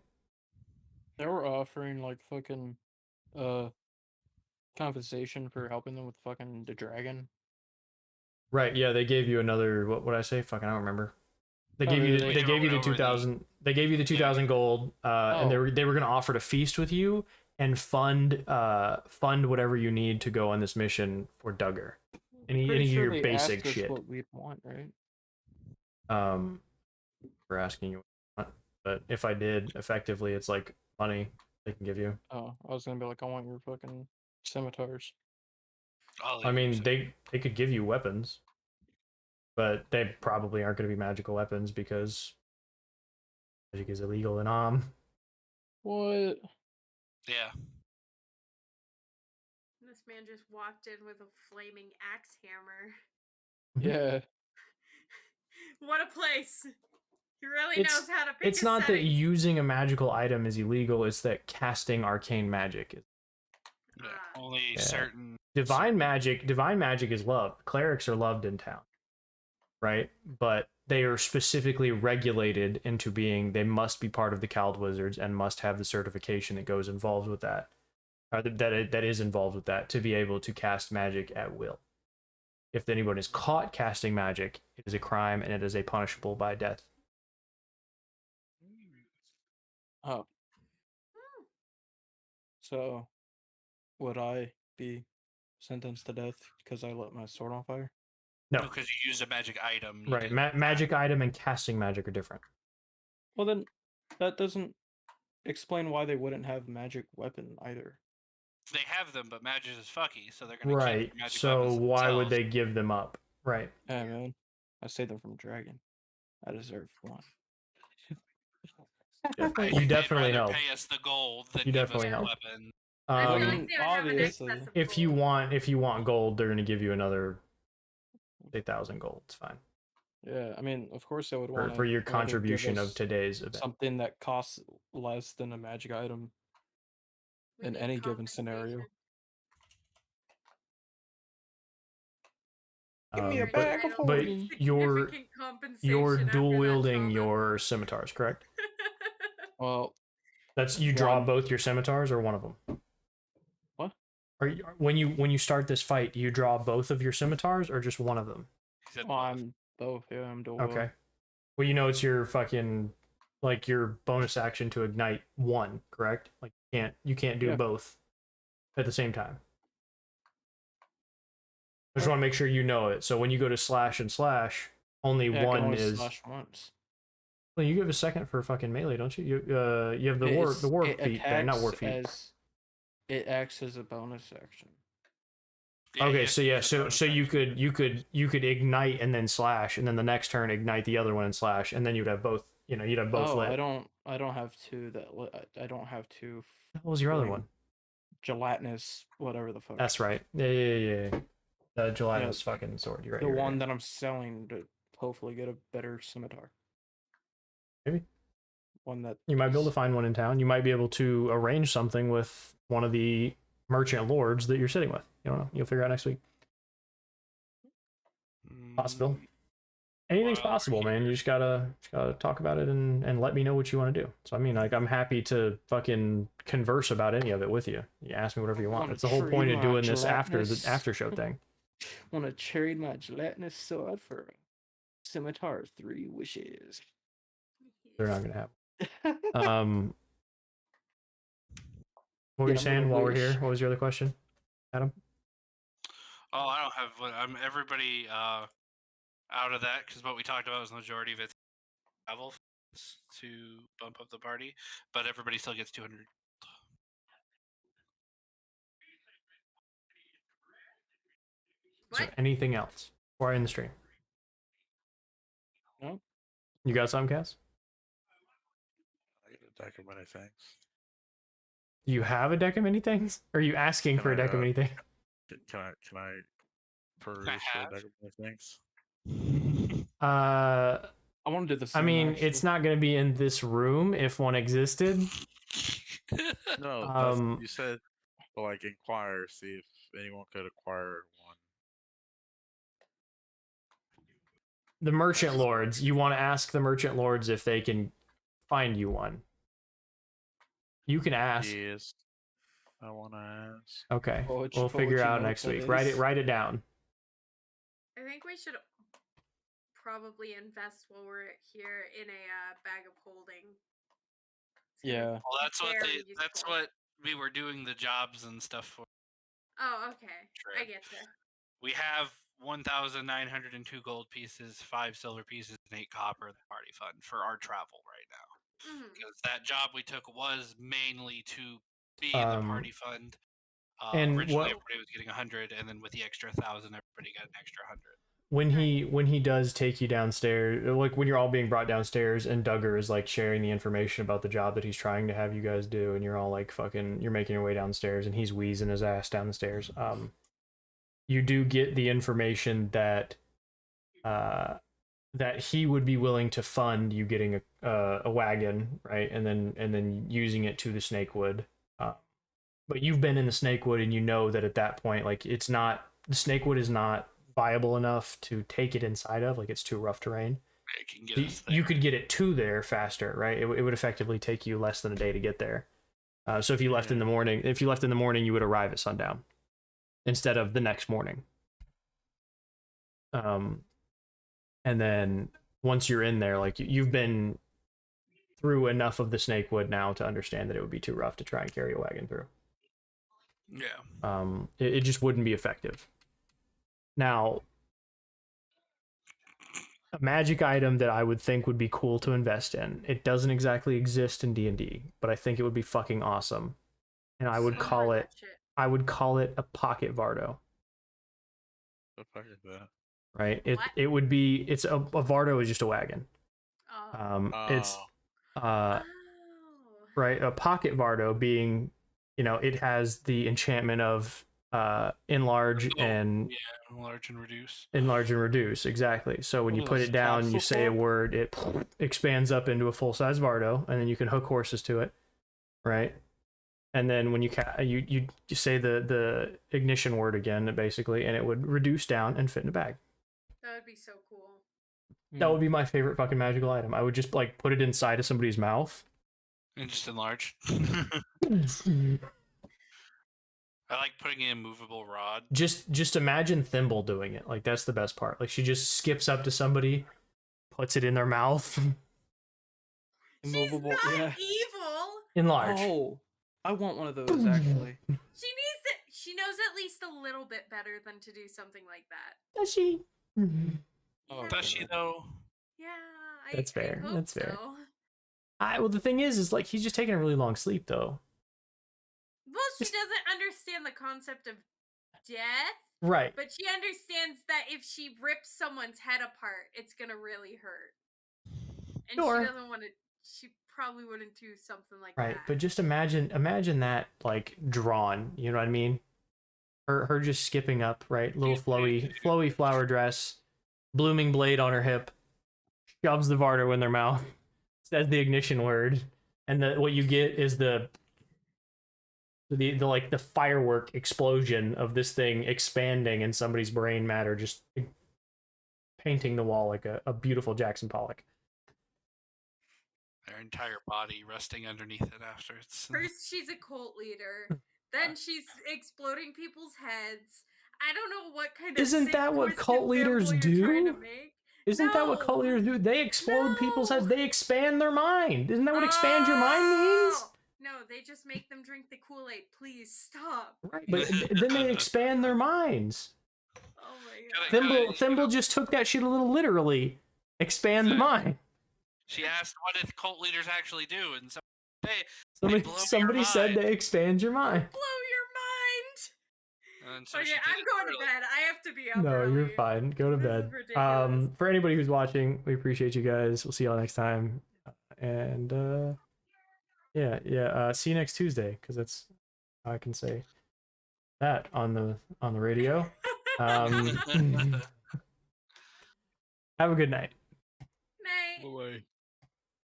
They were offering like fucking compensation for helping them with fucking the dragon. Right, yeah, they gave you another, what would I say? Fucking, I don't remember. They Oh, gave you really? they gave you the Over the- 2000 they gave you the 2000 gold, and they Oh. were going to offer to feast with you and fund whatever you need to go on this mission for Duggar. Any Pretty of sure your they basic asked us shit. what we'd want, right? For asking you what, but if I did, effectively it's like money they can give you. Oh, I was gonna be like, I want your fucking scimitars. I mean, they could give you weapons, but they probably aren't going to be magical weapons because magic is illegal in What? Yeah. This man just walked in with a flaming axe hammer. Yeah. What a place! He really It's- knows how to pick It's his not that settings. using a magical item is illegal, it's that casting arcane magic is. Yeah, Ah. only Yeah. certain Divine magic is loved. Clerics are loved in town. Right? But they are specifically regulated into being, they must be part of the Cald Wizards and must have the certification that goes involved with that. Or that is involved with that to be able to cast magic at will. If anyone is caught casting magic, it is a crime and it is a punishable by death. Oh. So, would I be sentenced to death because I lit my sword on fire? No. because you used a magic item. Right. Magic item and casting magic are different. Well, then that doesn't explain why they wouldn't have magic weapon either. They have them, but magic is fucky, so they're gonna Right. keep their magic So weapons why would themselves. they give them up? Right. Yeah, man. I saved them from dragon. I deserve one. Yeah, I think you they'd definitely rather help. pay us the gold than You give definitely us help. the weapon. I feel Um, like they would have an obviously. excess of If you gold. want gold, they're going to give you another 8,000 gold. It's fine. Yeah, I mean, of course I would For, want for your contribution of today's event. something that costs less than a magic item We in need any given scenario. Give me a compensation. bag of Title, but holding. you're significant you're compensation after dual that wielding trauma. your scimitars, correct? Well, That's you draw One. both your scimitars or one of them. What? Are you, when you start this fight, do you draw both of your scimitars or just one of them? He said well, both. I'm both. Yeah, I'm dual. Okay. Well, you know it's your fucking like your bonus action to ignite one, correct? Like you can't do Yeah. both at the same time. I just want to make sure you know it. So when you go to slash and slash, only Yeah, I can one only is. slash once. Well, you give a second for fucking melee, don't you? You have the It's- war it feat thing, not war attacks feat. it acts as a bonus action. Yeah, Okay, yes, so yeah, it's a so bonus so you action. could ignite and then slash, and then the next turn ignite the other one and slash, and then you'd have both. You know, you'd have both Oh, lit. I don't have two that I don't have two. What was your other flame one? Gelatinous, whatever the fuck. That's right. Yeah. The gelatinous fucking sword. You're right. the you're one right. that I'm selling to hopefully get a better scimitar. Maybe. One that You might be able to is- find one in town. You might be able to arrange something with one of the merchant lords that you're sitting with. You don't know. You'll figure out next week. Possible. Anything's Well, possible, man. You just gotta talk about it and let me know what you want to do. So I mean, like, I'm happy to fucking converse about any of it with you. You ask me whatever you want. Wanna It's the whole trade point of my doing this after the gelatinous- after show thing. Want to trade my gelatinous sword for a scimitar of 3 wishes. They're not gonna happen. What were you Yeah, I'm saying gonna while we're wish. here? What was your other question, Adam? Oh, I don't have. I'm everybody out of that because what we talked about was the majority of it's travel fees to bump up the party, but everybody still gets 200. So What? anything else before I end the stream? No. You got some, Cass? I get a deck of many things. You have a deck of many things? Or are you asking Can for a I, deck of many things? Can I peruse have? for a deck of many things? Uh, I want to do the I same. mean, it's not going to be in this room if one existed. No, you said like inquire, see if anyone could acquire one. The merchant lords. You want to ask the merchant lords if they can find you one. You can ask. Yes, I want to ask. Okay, What we'll would figure you out know next what week. that is? Write it down. I think we should probably invest while we're here in a bag of holding. It's gonna Yeah. Well, that's what very that's useful. what we were doing the jobs and stuff for. Oh, okay. Sure. I get you. We have 1,902 gold pieces, 5 silver pieces, and 8 copper in the party fund for our travel right now. Mhm. Because that job we took was mainly to be in the party fund. and Originally, what- everybody was getting 100, and then with the extra 1,000, everybody got an extra 100. When he does take you downstairs, like when you're all being brought downstairs, and Duggar is like sharing the information about the job that he's trying to have you guys do, and you're all like you're making your way downstairs, and he's wheezing his ass down the stairs. You do get the information that that he would be willing to fund you getting a wagon, right, and then using it to the Snakewood. But you've been in the Snakewood, and you know that at that point, like the Snakewood is not viable enough to take it inside of, like it's too rough terrain. It can get us there. You could get it to there faster, right? It would effectively take you less than a day to get there. So if you left in the morning, you would arrive at sundown instead of the next morning. And then once you're in there, like you've been through enough of the Snakewood now to understand that it would be too rough to try and carry a wagon through. Yeah. It just wouldn't be effective. Now, a magic item that I would think would be cool to invest in. It doesn't exactly exist in D&D, but I think it would be fucking awesome. And I would call it a pocket Vardo. The fuck is that? Right? What? It's a Vardo is just a wagon. Oh. It's Oh. right, a pocket Vardo being, it has the enchantment of enlarge and enlarge and reduce. Enlarge and reduce, exactly. So when you put it down, you say a word, it expands up into a full-size Vardo, and then you can hook horses to it, right? And then when you say the ignition word again, basically, and it would reduce down and fit in a bag. That would be so cool. That would be my favorite fucking magical item. I would just like put it inside of somebody's mouth and just enlarge. I like putting in a movable rod. Just imagine Thimble doing it. Like that's the best part. Like she just skips up to somebody, puts it in their mouth. Immovable, She's not yeah. evil. Enlarge. Oh, I want one of those actually. She needs it. She knows at least a little bit better than to do something like that. Does she? Oh, Does she though? Yeah, That's fair. I hope That's fair. so. Well, the thing is like he's just taking a really long sleep though. Well, she doesn't understand the concept of death. Right. But she understands that if she rips someone's head apart, it's gonna really hurt. And Sure. she doesn't want to. She probably wouldn't do something like Right. that. But just imagine that like drawn. You know what I mean? Her just skipping up, right? Little flowy flower dress, blooming blade on her hip, shoves the Vardo in their mouth, says the ignition word, and what you get is the firework explosion of this thing expanding and somebody's brain matter just painting the wall like a beautiful Jackson Pollock. Their entire body resting underneath it after it's. First, she's a cult leader. Then she's exploding people's heads. I don't know what kind of. Isn't that what cult leaders do? Isn't that what cult leaders do? They explode people's heads. They expand their mind. Isn't that what expand your mind means? No, they just make them drink the Kool-Aid. Please stop. Right, but then they expand their minds. Oh my god. Thimble just took that shit a little literally. Expand the mind. She asked, "What did cult leaders actually do?" And somebody said they expand your mind. Blow your mind. And so Okay, she did I'm it going early. to bed. I have to be up. No, early. you're fine. Go to This is bed. ridiculous. For anybody who's watching, we appreciate you guys. We'll see y'all next time. And see you next Tuesday, because that's how I can say that on the radio. Have a good night. Night. the way.